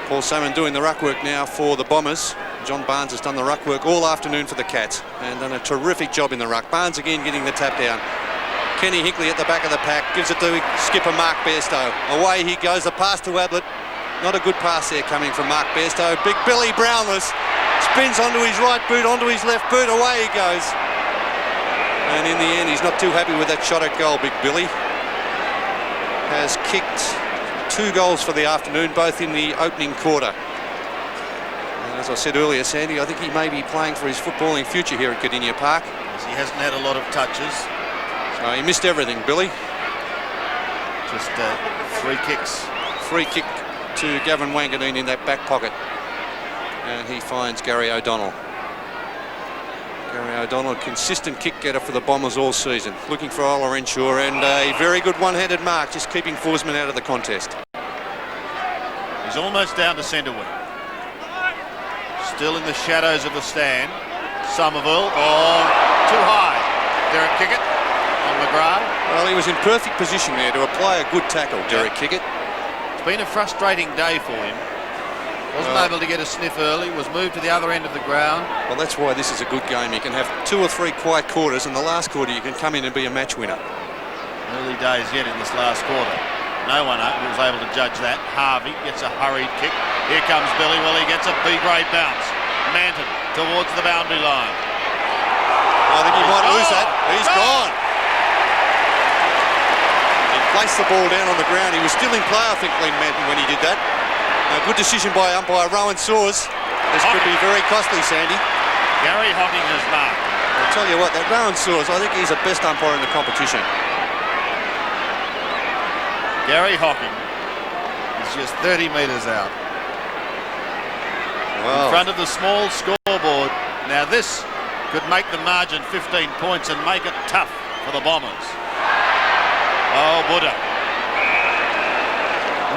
Paul Salmon doing the ruck work now for the Bombers. John Barnes has done the ruck work all afternoon for the Cats and done a terrific job in the ruck. Barnes again getting the tap down. Kenny Hinkley at the back of the pack, gives it to skipper Mark Bairstow. Away he goes, the pass to Ablett. Not a good pass there coming from Mark Bairstow. Big Billy Brownless spins onto his right boot, onto his left boot, away he goes. And in the end, he's not too happy with that shot at goal, Big Billy. Has kicked 2 goals for the afternoon, both in the opening quarter. And as I said earlier, Sandy, I think he may be playing for his footballing future here at Kardinia Park. Yes, he hasn't had a lot of touches. So he missed everything, Billy. Just 3 kicks. Free kick to Gavin Wanganeen in that back pocket. And he finds Gary O'Donnell. Gary O'Donnell, a consistent kick getter for the Bombers all season. Looking for Ola Ensure and a very good one-handed mark, just keeping Forsman out of the contest. He's almost down to centre wing. Still in the shadows of the stand. Somerville, too high. Derek Kickett on McGrath. Well, he was in perfect position there to apply a good tackle, Derek Kickett. It's been a frustrating day for him. Wasn't able to get a sniff early, was moved to the other end of the ground. Well, that's why this is a good game. You can have 2 or 3 quiet quarters, and the last quarter you can come in and be a match winner. Early days yet in this last quarter. No one was able to judge that. Harvey gets a hurried kick. Here comes Billy. Well, he gets a B-grade bounce. Manton towards the boundary line. I think he might lose that. He's gone. He placed the ball down on the ground. He was still in play, I think, Glenn Manton, when he did that. A good decision by umpire Rowan Saws. This could be very costly, Sandy. Gary Hocking has marked. I'll tell you what, that Rowan Saws, I think he's the best umpire in the competition. Gary Hocking is just 30 metres out. Wow. In front of the small scoreboard. Now this could make the margin 15 points and make it tough for the Bombers. Oh, Buddha.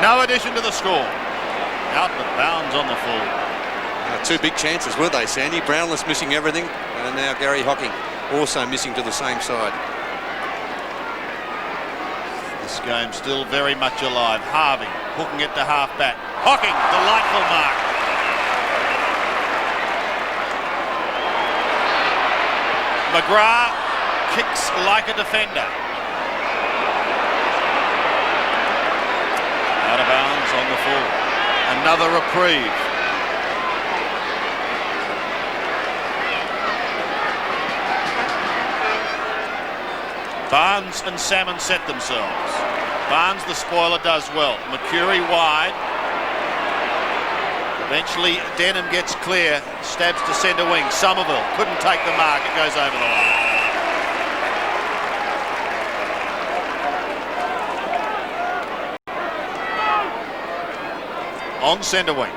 No addition to the score. Out but bounds on the full. 2 big chances, weren't they, Sandy? Brownless missing everything, and now Gary Hocking also missing to the same side. This game still very much alive. Harvey hooking it to half-back. Hocking, delightful mark. McGrath kicks like a defender. Out of bounds on the full. Another reprieve. Barnes and Salmon set themselves. Barnes, the spoiler, does well. McCurry wide. Eventually Denham gets clear, stabs to centre wing. Somerville couldn't take the mark, it goes over the line. on centre wing.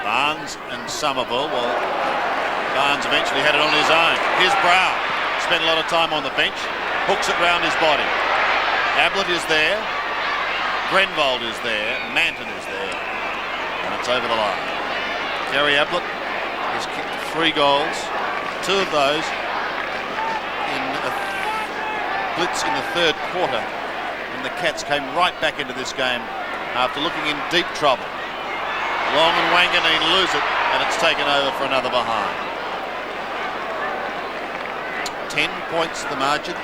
Barnes and Somerville. Well, Barnes eventually had it on his own. Here's Brown. Spent a lot of time on the bench. Hooks it round his body. Ablett is there. Grenvold is there. Manton is there. And it's over the line. Gary Ablett has kicked 3 goals. 2 of those in a blitz in the 3rd quarter. And the Cats came right back into this game after looking in deep trouble. Long and Wanganeen lose it, and it's taken over for another behind. 10 points the margin.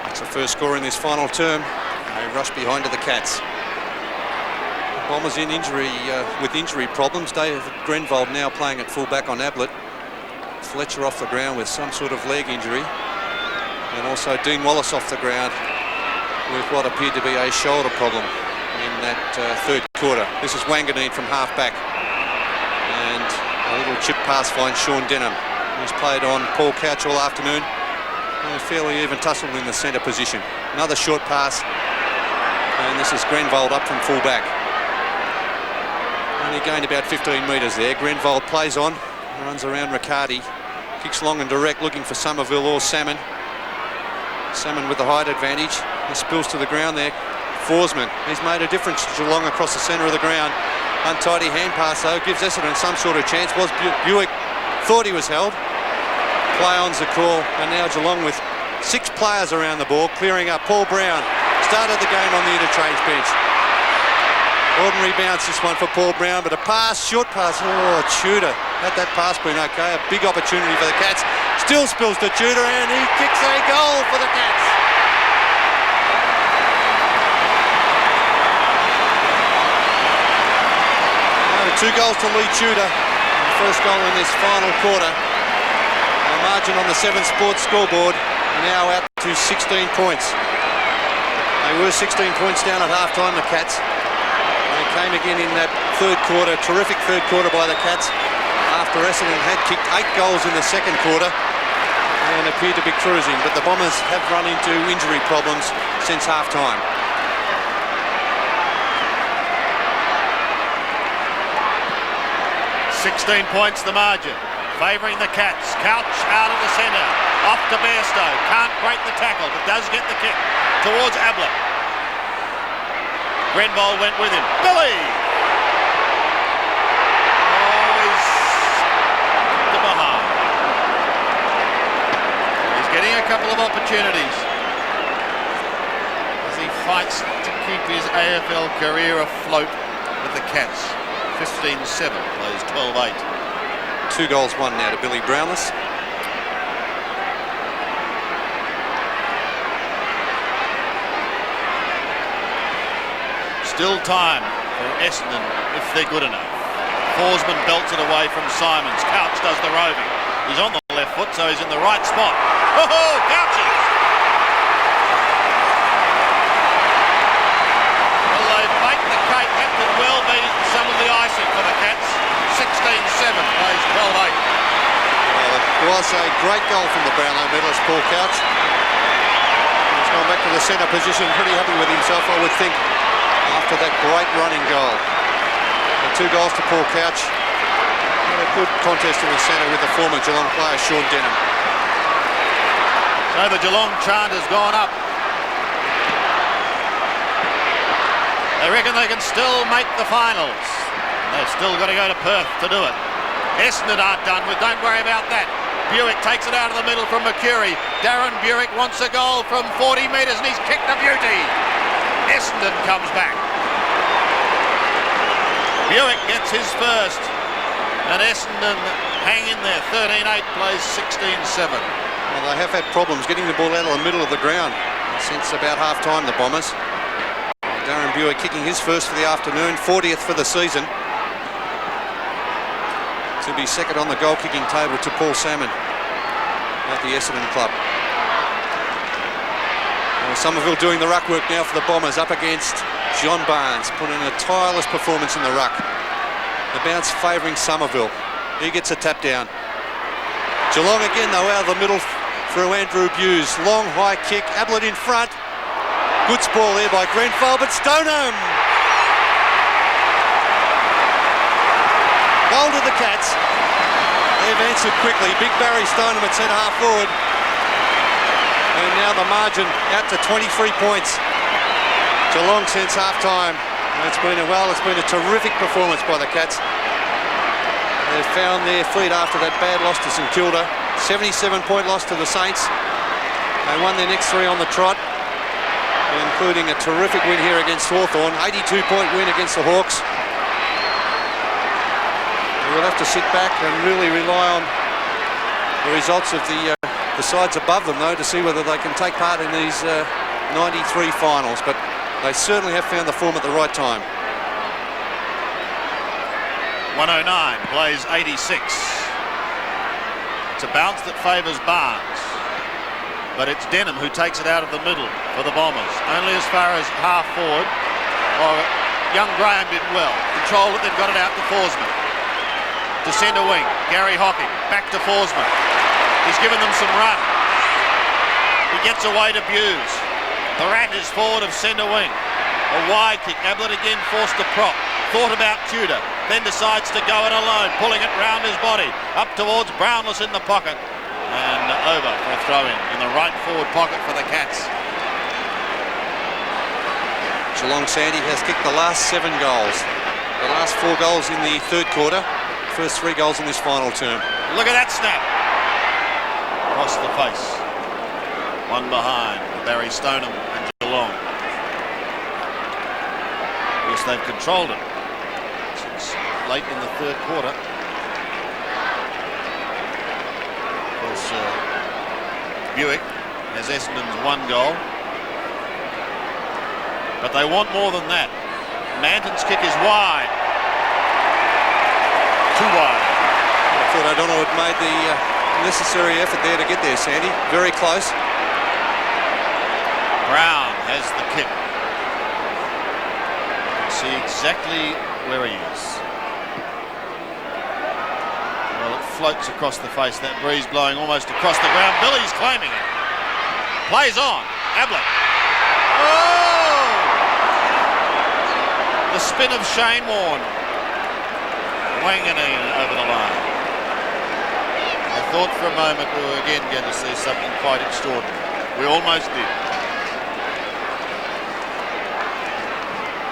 That's the first score in this final term. They rush behind to the Cats. The Bombers in injury, with injury problems. David Grenvold now playing at full-back on Ablett. Fletcher off the ground with some sort of leg injury. And also Dean Wallace off the ground with what appeared to be a shoulder problem in that 3rd quarter. This is Wanganeen from half-back. And a little chip pass finds Sean Denham, who's played on Paul Couch all afternoon. And a fairly even tussle in the centre position. Another short pass. And this is Grenvold up from full-back. Only gained about 15 metres there. Grenvold plays on, runs around Riccardi. Kicks long and direct, looking for Somerville or Salmon. Salmon with the height advantage. He spills to the ground there. Forsman, he's made a difference to Geelong across the centre of the ground. Untidy hand pass though, gives Essendon some sort of chance. Was Buick, thought he was held. Play on's the call, and now Geelong with 6 players around the ball, clearing up. Paul Brown started the game on the interchange bench. Ordinary bounce this one for Paul Brown, but a pass, short pass. Oh, Tudor. Had that pass been okay, a big opportunity for the Cats. Still spills to Tudor, and he kicks a goal for the Cats. Now 2 goals to Lee Tudor. The first goal in this final quarter. The margin on the 7 Sports scoreboard now out to 16 points. They were 16 points down at half-time, the Cats. They came again in that 3rd quarter, terrific 3rd quarter by the Cats, after Essendon had kicked 8 goals in the 2nd quarter and appeared to be cruising, but the Bombers have run into injury problems since half-time. $16 points the margin, favouring the Cats. Couch out of the centre, off to Bairstow, can't break the tackle, but does get the kick towards Ablett. Grenvold went with him. Billy! Oh, he's to behind. He's getting a couple of opportunities as he fights to keep his AFL career afloat with the Cats. 15-7, plays 12-8. 2 goals, 1 now to Billy Brownless. Still time for Essendon if they're good enough. Forsman belts it away from Simons. Couch does the roving. He's on the left foot, so he's in the right spot. Oh, Couches! Well, they've baked the cake. That could well be some of the icing for the Cats. 16-7, plays 12-8. Well, it was a great goal from the Brownlow medalist, Paul Couch. He's gone back to the centre position, pretty happy with himself, I would think, after that great running goal. And 2 goals to Paul Couch. And a good contest in the centre with the former Geelong player, Sean Denham. So the Geelong chant has gone up. They reckon they can still make the finals. They've still got to go to Perth to do it. Essendon aren't done with, don't worry about that. Buick takes it out of the middle from Mercury. Darren Buick wants a goal from 40 metres and he's kicked a beauty. Essendon comes back. Buick gets his first, and Essendon hang in there. 13-8, plays 16-7. Well, they have had problems getting the ball out of the middle of the ground since about half-time, the Bombers. Darren Buick kicking his first for the afternoon, 40th for the season. To be second on the goal-kicking table to Paul Salmon at the Essendon club. Somerville doing the ruck work now for the Bombers, up against John Barnes, putting in a tireless performance in the ruck. The bounce favouring Somerville. He gets a tap down. Geelong again though out of the middle through Andrew Buse. Long high kick, Ablett in front. Good spoil there by Grenfell, but Stoneham. Goal to the Cats. They've answered quickly. Big Barry Stoneham at centre half forward. And now the margin out to 23 points. Geelong since half time. It's been a terrific performance by the Cats. They've found their feet after that bad loss to St Kilda. 77-point loss to the Saints. They won their next 3 on the trot, including a terrific win here against Hawthorn. 82-point win against the Hawks. We'll have to sit back and really rely on the results of the sides above them, though, to see whether they can take part in these 93 finals. But they certainly have found the form at the right time. 109 plays 86. It's a bounce that favours Barnes, but it's Denham who takes it out of the middle for the Bombers. Only as far as half forward. Young Graham did well. Controlled it, then got it out to Forsman. To centre wing, Gary Hocking, back to Forsman. He's given them some run. He gets away to Buse. The Rat is forward of centre wing. A wide kick, Ablett again forced to prop. Thought about Tudor, then decides to go it alone, pulling it round his body, up towards Brownless in the pocket, and over for a throw-in the right forward pocket for the Cats. Geelong Sandy has kicked the last 7 goals. The last 4 goals in the third quarter. First 3 goals in this final term. Look at that snap. Across the face. One behind Barry Stoneham and Geelong. Of course, they've controlled it since late in the third quarter. Of course, Buick has Essendon's 1 goal. But they want more than that. Manton's kick is wide. Too wide. I thought O'Donnell had made the necessary effort there to get there, Sandy. Very close. Brown has the kick. You can see exactly where he is. Well, it floats across the face, that breeze blowing almost across the ground. Billy's claiming it. Plays on. Ablett. Oh! The spin of Shane Warne. Wanganeen over the line. I thought for a moment we were again going to see something quite extraordinary. We almost did.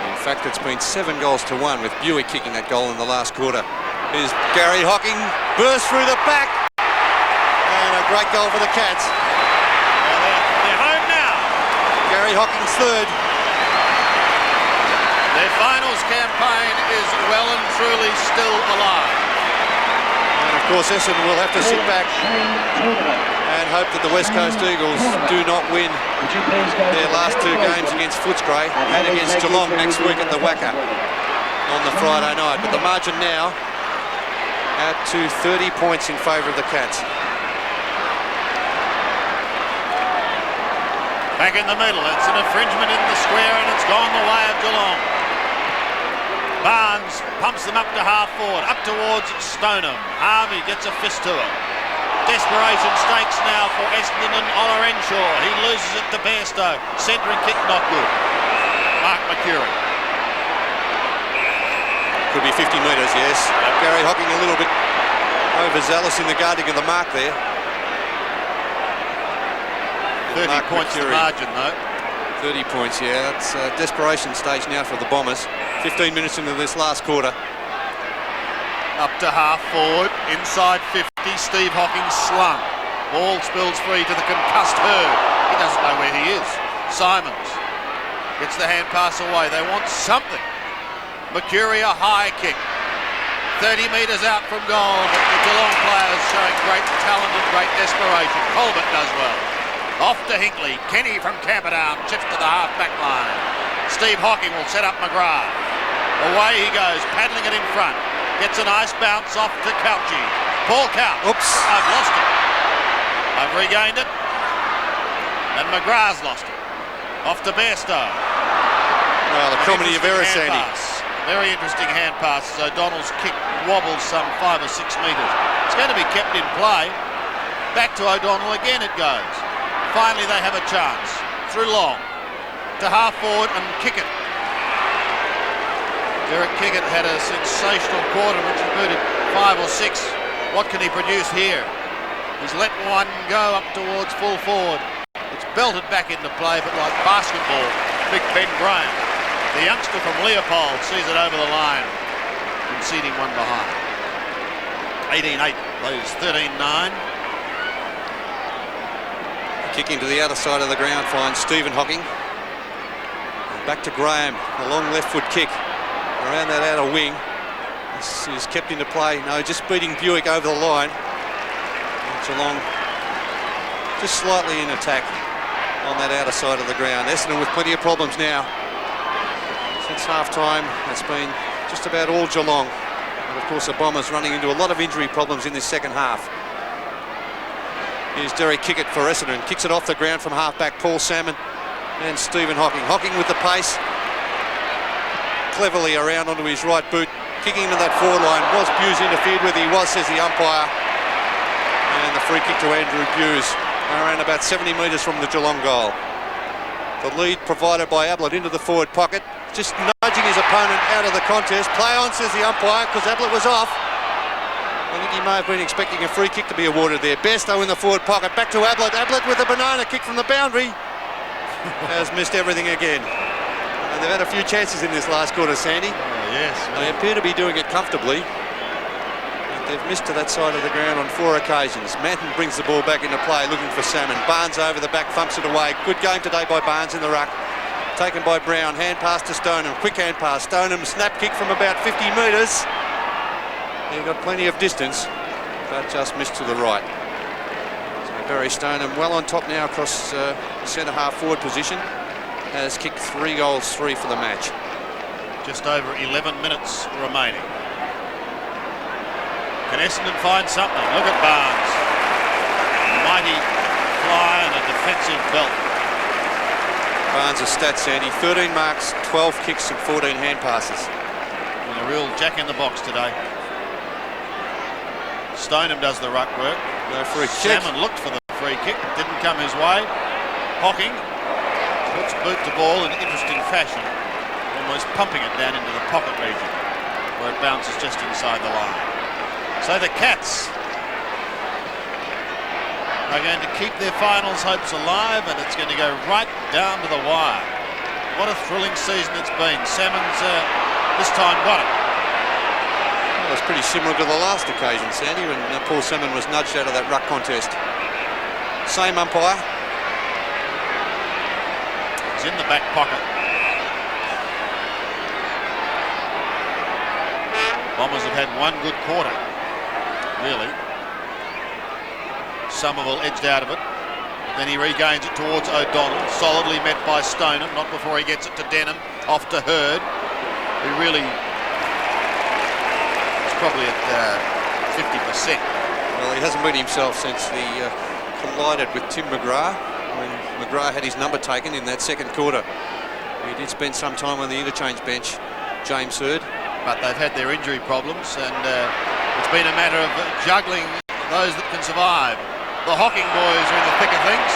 In fact, it's been 7 goals to 1 with Buick kicking that goal in the last quarter. Here's Gary Hocking, burst through the back, and a great goal for the Cats. Well, they're home now. Gary Hocking's 3rd. Their finals campaign is well and truly still alive. And of course Essendon will have to sit back and hope that the West Coast Eagles do not win their last 2 games against Footscray and against Geelong next week at the Wacker on the Friday night. But the margin now out to 30 points in favour of the Cats. Back in the middle, it's an infringement in the square and it's gone the way of Geelong. Barnes pumps them up to half forward, up towards Stoneham. Harvey gets a fist to it. Desperation stakes now for Essendon and Ola Enshaw. He loses it to Bairstow. Centering kick not good. Mark McCurry. Could be 50 metres, yes. Gary Hocking a little bit overzealous in the guarding of the mark there. 30 Mark points to McCurry. margin though. 30 points, yeah. That's a desperation stage now for the Bombers. 15 minutes into this last quarter. Up to half forward, inside 50, Steve Hocking slung. Ball spills free to the concussed Hurd. He doesn't know where he is. Simons gets the hand pass away. They want something. Mercury a high kick. 30 metres out from goal, but the Geelong players showing great talent and great desperation. Colbert does well. Off to Hinkley. Kenny from Camperdown shifts to the half-back line. Steve Hocking will set up McGrath. Away he goes, paddling it in front. Gets a nice bounce off to Couchy. Paul Couch. Oops. I've lost it. I've regained it. And McGrath's lost it. Off to Bairstow. Well, the comedy of error, Sandy. Very interesting hand pass. O'Donnell's kick wobbles some 5 or 6 metres. It's going to be kept in play. Back to O'Donnell again it goes. Finally they have a chance. Through Long. to half forward and Kickett. Derek Kickett had a sensational quarter which he booted 5 or 6. What can he produce here? He's let one go up towards full forward. It's belted back into play, but like basketball, big Ben Graham, the youngster from Leopold, sees it over the line, conceding one behind. 18-8, plays 13-9. Kicking to the outer side of the ground finds Stephen Hocking. Back to Graham, a long left foot kick around that outer wing. This is kept into play. No, just beating Buick over the line. Geelong just slightly in attack on that outer side of the ground. Essendon with plenty of problems now. Since half-time, it's been just about all Geelong. And of course the Bombers running into a lot of injury problems in this second half. Here's Derek Kickett for Essendon. Kicks it off the ground from half-back Paul Salmon and Stephen Hocking. Hocking with the pace. Cleverly around onto his right boot. Kicking into that forward line. Was Buse interfered with? He was, says the umpire. And the free kick to Andrew Buse. Around about 70 metres from the Geelong goal. The lead provided by Ablett into the forward pocket. Just nudging his opponent out of the contest. Play on, says the umpire, because Ablett was off. I think he may have been expecting a free kick to be awarded there. Bairstow in the forward pocket. Back to Ablett. Ablett with a banana kick from the boundary. Has missed everything again. And they've had a few chances in this last quarter, Sandy. Oh, yes. They appear to be doing it comfortably. But they've missed to that side of the ground on 4 occasions. Manton brings the ball back into play, looking for Salmon. Barnes over the back, thumps it away. Good game today by Barnes in the ruck. Taken by Brown. Hand pass to Stoneham. Quick hand pass. Stoneham snap kick from about 50 metres. He got plenty of distance, but just missed to the right. So Barry Stoneham well on top now across centre half forward position. Has kicked 3 goals, 3 for the match. Just over 11 minutes remaining. Can Essendon find something? Look at Barnes. A mighty fly and a defensive belt. Barnes' stats, Sandy. 13 marks, 12 kicks and 14 hand passes. And a real jack in the box today. Stoneham does the ruck work. No free kick. Salmon looked for the free kick. Didn't come his way. Hocking puts boot to ball in interesting fashion. Almost pumping it down into the pocket region, where it bounces just inside the line. So the Cats are going to keep their finals hopes alive, and it's going to go right down to the wire. What a thrilling season it's been. Salmon's this time got it. Well, it was pretty similar to the last occasion, Sandy, when Paul Salmon was nudged out of that ruck contest. Same umpire. He's in the back pocket. Bombers have had one good quarter, really. Somerville edged out of it, but then he regains it towards O'Donnell, solidly met by Stoneham, not before he gets it to Denham, off to Hurd, who really is probably at 50%. Well, he hasn't been himself since the collided with Tim McGrath, when McGrath had his number taken in that second quarter. He did spend some time on the interchange bench, James Hurd. But they've had their injury problems, and it's been a matter of juggling those that can survive. The Hocking boys are in the thick of things.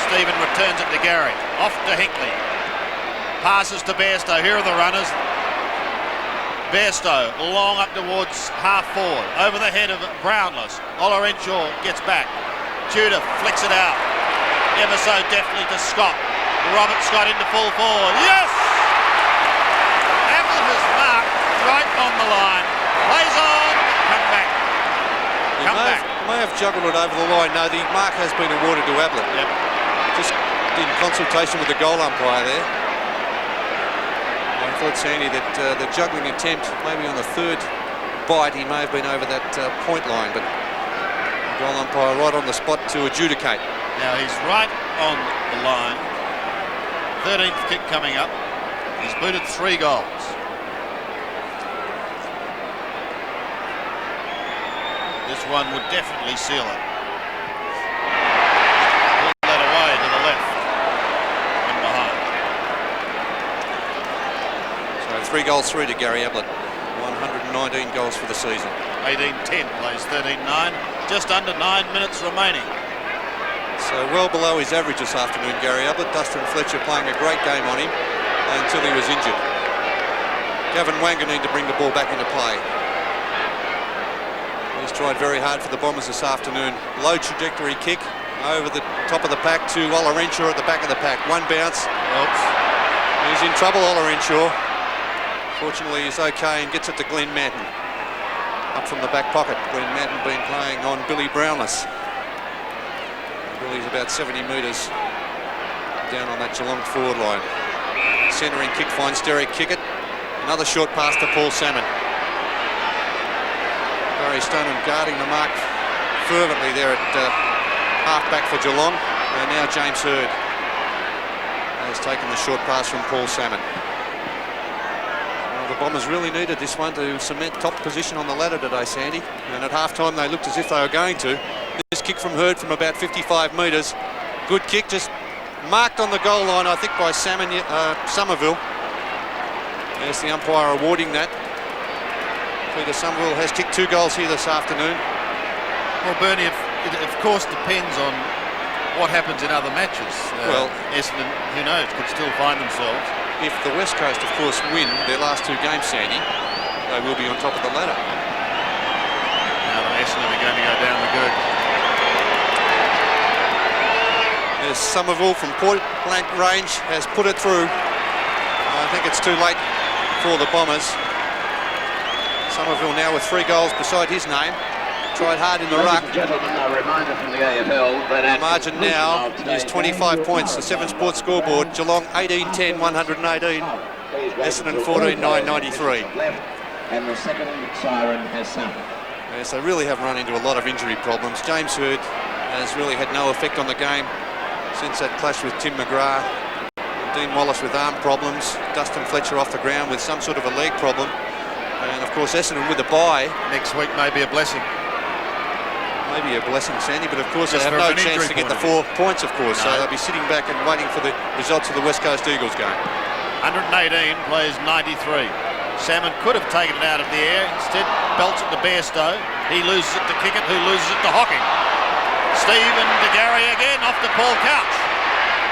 Stephen returns it to Gary. Off to Hinkley. Passes to Bairstow. Here are the runners. Bairstow long up towards half forward. Over the head of Brownless. Olorenshaw gets back. Tudor flicks it out. Ever so deftly to Scott. Robert Scott into full forward. Yes! Ablett has marked right on the line. Plays on. Come back. He may have juggled it over the line. No, the mark has been awarded to Ablett. Yep. Just in consultation with the goal umpire there. I thought, Sandy, that the juggling attempt, maybe on the third bite, he may have been over that point line, but the goal umpire right on the spot to adjudicate. Now he's right on the line. 13th kick coming up. He's booted 3 goals. This one would definitely seal it. Pull that away to the left and behind. So 3 goals through to Gary Ablett. 119 goals for the season. 18-10 plays 13-9. Just under 9 minutes remaining. So well below his average this afternoon, Gary Ablett. Dustin Fletcher playing a great game on him until he was injured. Gavin Wanganeen to bring the ball back into play. He's tried very hard for the Bombers this afternoon. Low trajectory kick over the top of the pack to Olorenshaw at the back of the pack. One bounce. Oops. He's in trouble, Olorenshaw. Fortunately, he's okay and gets it to Glenn Manton. Up from the back pocket. Glenn Manton been playing on Billy Brownless. Billy's about 70 metres down on that Geelong forward line. Centering kick finds Derek Kickett. Another short pass to Paul Salmon. Barry Stoneham guarding the mark fervently there at half-back for Geelong. And now James Hird has taken the short pass from Paul Salmon. Well, the Bombers really needed this one to cement top position on the ladder today, Sandy. And at half-time they looked as if they were going to. This kick from Hird from about 55 metres. Good kick, just marked on the goal line, I think, by Somerville. There's the umpire awarding that. Peter Somerville has kicked 2 goals here this afternoon. Well, Bernie, it of course depends on what happens in other matches. Well, Essendon, who knows, could still find themselves. If the West Coast, of course, win their last 2 games, Sandy, they will be on top of the ladder. Now the Essendon are going to go down the gurg. There's Somerville from point blank range has put it through. I think it's too late for the Bombers. Somerville now with 3 goals beside his name. Tried hard in the ruck. Gentlemen, a reminder from the AFL that the margin now is 25 points. The 7 Sports scoreboard. Geelong 18-10, 118. Essendon 14-9, 93. And the second siren has sounded. Yes, they really have run into a lot of injury problems. James Hird has really had no effect on the game since that clash with Tim McGrath. Dean Wallace with arm problems. Dustin Fletcher off the ground with some sort of a leg problem. And of course Essendon with a bye. Next week may be a blessing. Maybe a blessing, Sandy, but of course Just they have no chance to get the 4 points, of course. No. So they'll be sitting back and waiting for the results of the West Coast Eagles game. 118 plays 93. Salmon could have taken it out of the air. Instead, belts it to Bairstow. He loses it to Kickett, who loses it to Hocking. Stephen De Gary again off to Paul Couch.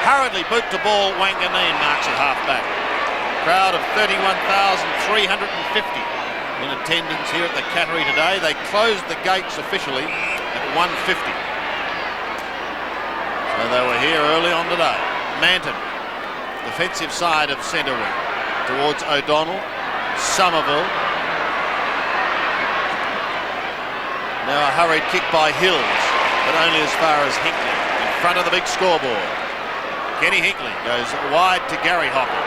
Hurriedly boot to ball. Wanganeen marks at half-back. Crowd of 31,350 in attendance here at the Cattery today. They closed the gates officially at 1:50. So they were here early on today. Manton, defensive side of centre wing, towards O'Donnell. Somerville. Now a hurried kick by Hills, but only as far as Hinkley, in front of the big scoreboard. Kenny Hinkley goes wide to Gary Hocking.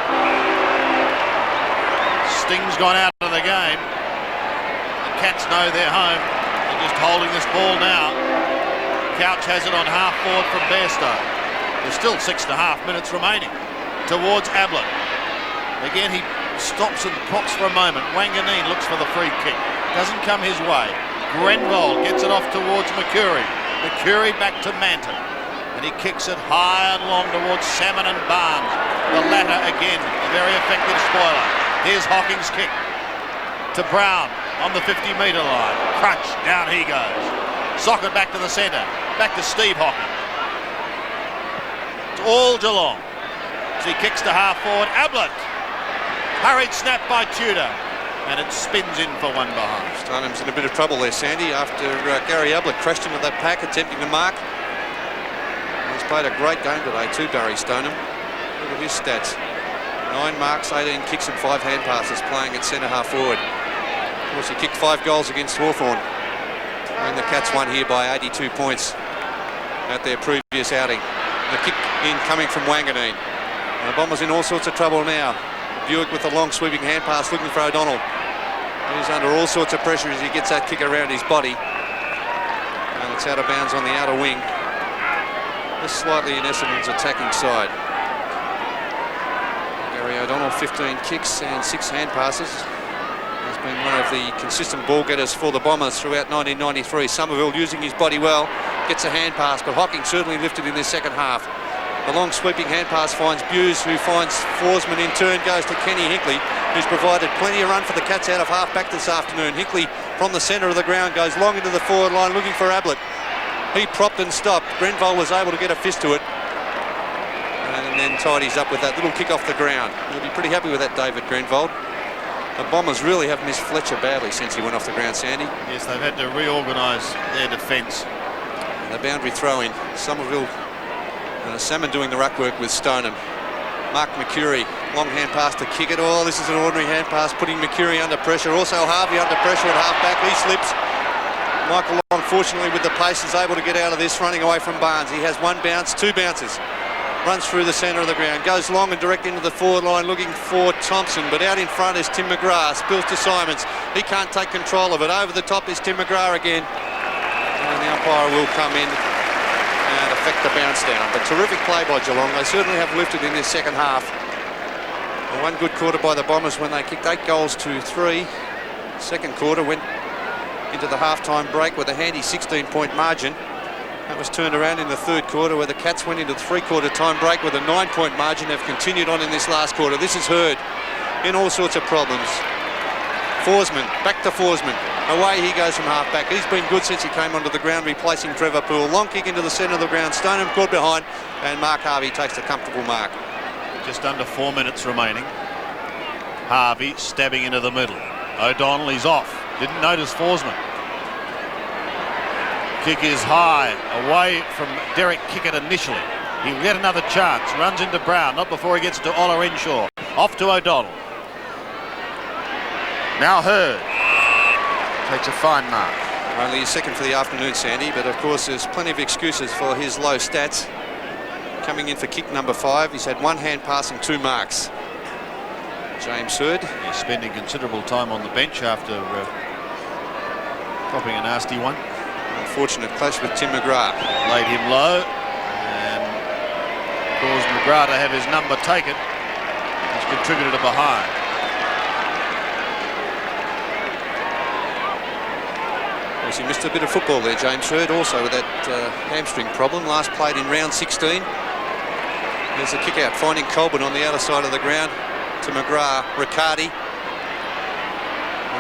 Sting's gone out of the game. The Cats know they're home. They're just holding this ball now. Couch has it on half forward from Bairstow. There's still 6.5 minutes remaining. Towards Ablett. Again, he stops and props for a moment. Wanganeen looks for the free kick. Doesn't come his way. Grenvold gets it off towards McCurry. McCurry back to Manton. And he kicks it high and long towards Salmon and Barnes. The latter again, a very effective spoiler. Here's Hocking's kick to Brown on the 50-metre line. Crunch, down he goes. Socket back to the centre. Back to Steve Hocking. It's all Geelong. So he kicks to half forward. Ablett. Hurried snap by Tudor. And it spins in for one behind. Stonham's in a bit of trouble there, Sandy, after Gary Ablett crashed into that pack attempting to mark. He's played a great game today too, Barry Stoneham. Look at his stats. 9 marks, 18 kicks and 5 hand passes, playing at centre half forward. Of course, he kicked 5 goals against Hawthorn. And the Cats won here by 82 points at their previous outing. The kick in coming from Wanganeen. And the Bombers in all sorts of trouble now. Buick with a long sweeping hand pass looking for O'Donnell. He's under all sorts of pressure as he gets that kick around his body. And it's out of bounds on the outer wing. Just slightly in Essendon's attacking side. Gary O'Donnell, 15 kicks and 6 hand passes. He's been one of the consistent ball getters for the Bombers throughout 1993. Somerville using his body well, gets a hand pass, but Hocking certainly lifted in this second half. The long sweeping hand pass finds Buse, who finds Forsman in turn, goes to Kenny Hinkley, who's provided plenty of run for the Cats out of half back this afternoon. Hinkley from the centre of the ground goes long into the forward line looking for Ablett. He propped and stopped. Grenville was able to get a fist to it. And then tidies up with that little kick off the ground. He'll be pretty happy with that, David Grenville. The Bombers really have missed Fletcher badly since he went off the ground, Sandy. Yes, they've had to reorganise their defence. The boundary throw-in. Somerville, Salmon doing the ruck work with Stoneham. Mark McCurry, long hand pass to kick it. Oh, this is an ordinary hand pass, putting McCurry under pressure. Also Harvey under pressure at half-back. He slips. Michael Long, fortunately, with the pace, is able to get out of this, running away from Barnes. He has one bounce, two bounces. Runs through the centre of the ground, goes long and direct into the forward line looking for Thompson, but out in front is Tim McGrath, spills to Simons. He can't take control of it. Over the top is Tim McGrath again. And the umpire will come in and affect the bounce down. But terrific play by Geelong. They certainly have lifted in this second half. And one good quarter by the Bombers when they kicked 8 goals to 3. Second quarter went into the half-time break with a handy 16-point margin. That was turned around in the third quarter where the Cats went into the three-quarter time break with a 9-point margin. Have continued on in this last quarter. This is Hurd in all sorts of problems. Forsman, back to Forsman. Away he goes from half-back. He's been good since he came onto the ground, replacing Trevor Poole. Long kick into the centre of the ground. Stoneham caught behind, and Mark Harvey takes a comfortable mark. Just under 4 minutes remaining. Harvey stabbing into the middle. O'Donnell, he's off. Didn't notice Forsman. Kick is high, away from Derek Kickett initially. He'll get another chance. Runs into Brown, not before he gets to Ola Renshaw. Off to O'Donnell. Now Hurd. Takes a fine mark. Only his second for the afternoon, Sandy, but of course there's plenty of excuses for his low stats. Coming in for kick number 5, he's had 1 hand pass and 2 marks. James Hurd. He's spending considerable time on the bench after dropping a nasty one. Unfortunate clash with Tim McGrath. Laid him low and caused McGrath to have his number taken. He's contributed a behind. He missed a bit of football there, James Hurd, also with that hamstring problem. Last played in round 16. There's a kick out, finding Colburn on the outer side of the ground to McGrath. Riccardi.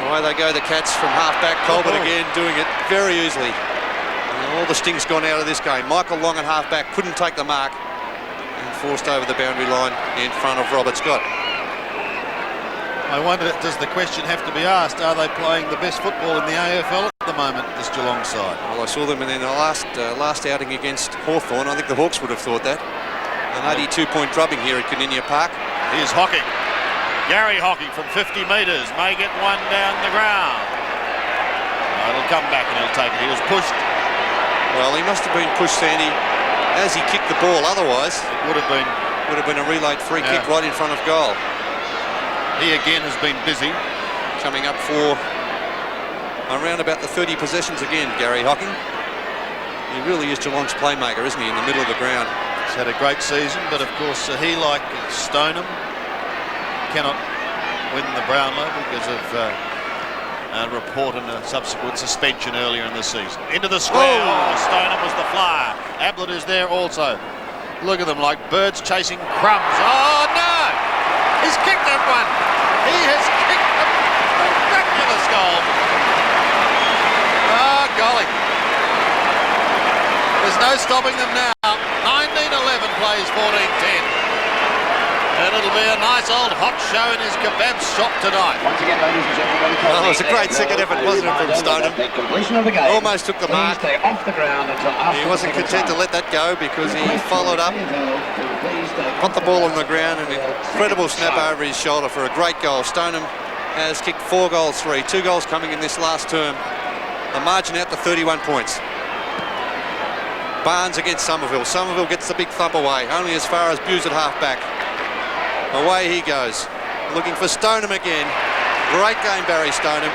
Away they go, the Cats from half-back. Colburn again doing it very easily. And all the sting's gone out of this game. Michael Long at half-back couldn't take the mark and forced over the boundary line in front of Robert Scott. I wonder, does the question have to be asked, are they playing the best football in the AFL at the moment, this Geelong side? Well, I saw them in the last outing against Hawthorn. I think the Hawks would have thought that. An 82-point drubbing here at Kardinia Park. Here's Hocking. Gary Hocking from 50 metres may get one down the ground. No, it'll come back and he'll take it. He was pushed. Well, he must have been pushed, Sandy, as he kicked the ball. Otherwise, it would have been a relayed free kick right in front of goal. He again has been busy. Coming up for around about the 30 possessions again, Gary Hocking. He really is Geelong's playmaker, isn't he, in the middle of the ground? He's had a great season, but of course he, like Stoneham, cannot win the Brownlow because of a report and a subsequent suspension earlier in the season. Into the square. Oh, Stoneham was the flyer. Ablett is there also. Look at them like birds chasing crumbs. Oh no! He's kicked that one. He has kicked a miraculous goal. Oh golly! There's no stopping them now. 19-11 plays 14-10. And it'll be a nice old hot show in his kebab shop tonight. Once again, ladies and gentlemen, well, it was a great second effort, wasn't it, from Stoneham? Almost took the mark. Off the ground until he wasn't content to let that go because he followed up, got the ball on the ground, and an incredible snap over his shoulder for a great goal. Stoneham has kicked 4 goals, 3. 2 goals coming in this last term. The margin out to 31 points. Barnes against Somerville. Somerville gets the big thump away, only as far as Buse at half-back. Away he goes, looking for Stoneham again. Great game, Barry Stoneham.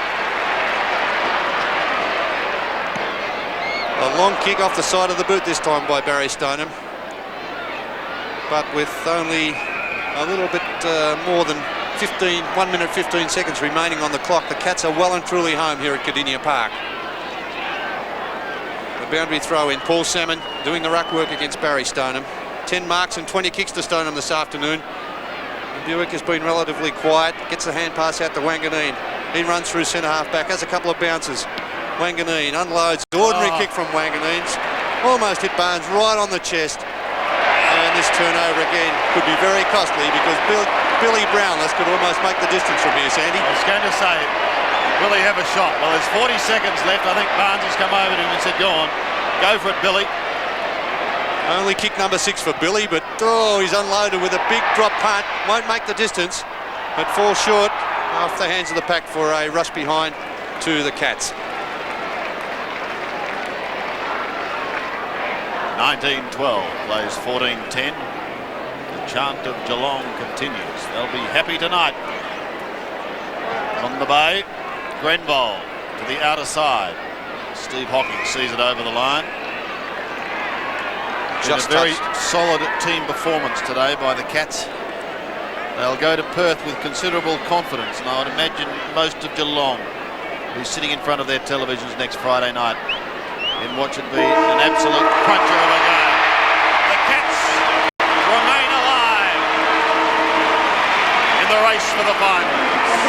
A long kick off the side of the boot this time by Barry Stoneham. But with only a little bit more than 1 minute 15 seconds remaining on the clock, the Cats are well and truly home here at Kardinia Park. The boundary throw in, Paul Salmon doing the ruck work against Barry Stoneham. 10 marks and 20 kicks to Stoneham this afternoon. Buick has been relatively quiet, gets the hand pass out to Wanganeen. He runs through centre half back, has a couple of bounces. Wanganeen unloads, ordinary kick from Wanganeen. almost hit Barnes right on the chest. And this turnover again could be very costly because Billy Brownless could almost make the distance from here, Sandy. I was going to say, will he have a shot? Well, there's 40 seconds left. I think Barnes has come over to him and said, go on, go for it, Billy. Only kick number 6 for Billy, but he's unloaded with a big drop punt. Won't make the distance, but falls short off the hands of the pack for a rush behind to the Cats. 19-12 plays 14-10. The chant of Geelong continues. They'll be happy tonight. On the bay, Grenville to the outer side. Steve Hocking sees it over the line. Just a very touched. solid team performance today by the Cats. They'll go to Perth with considerable confidence, and I would imagine most of Geelong will be sitting in front of their televisions next Friday night in what should be an absolute cruncher of a game. The Cats remain alive in the race for the finals.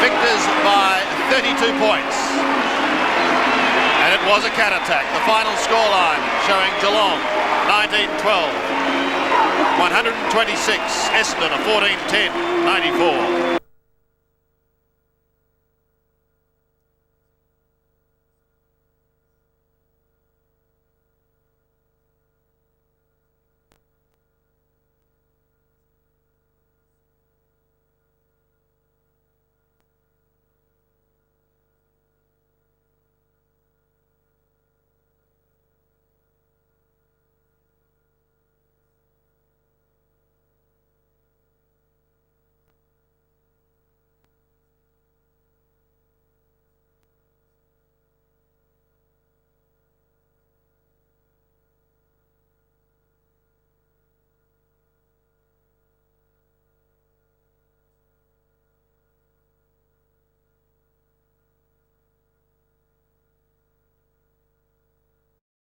Victors by 32 points. And it was a cat attack. The final scoreline showing Geelong 19-12, 126, Essendon a 14-10, 94.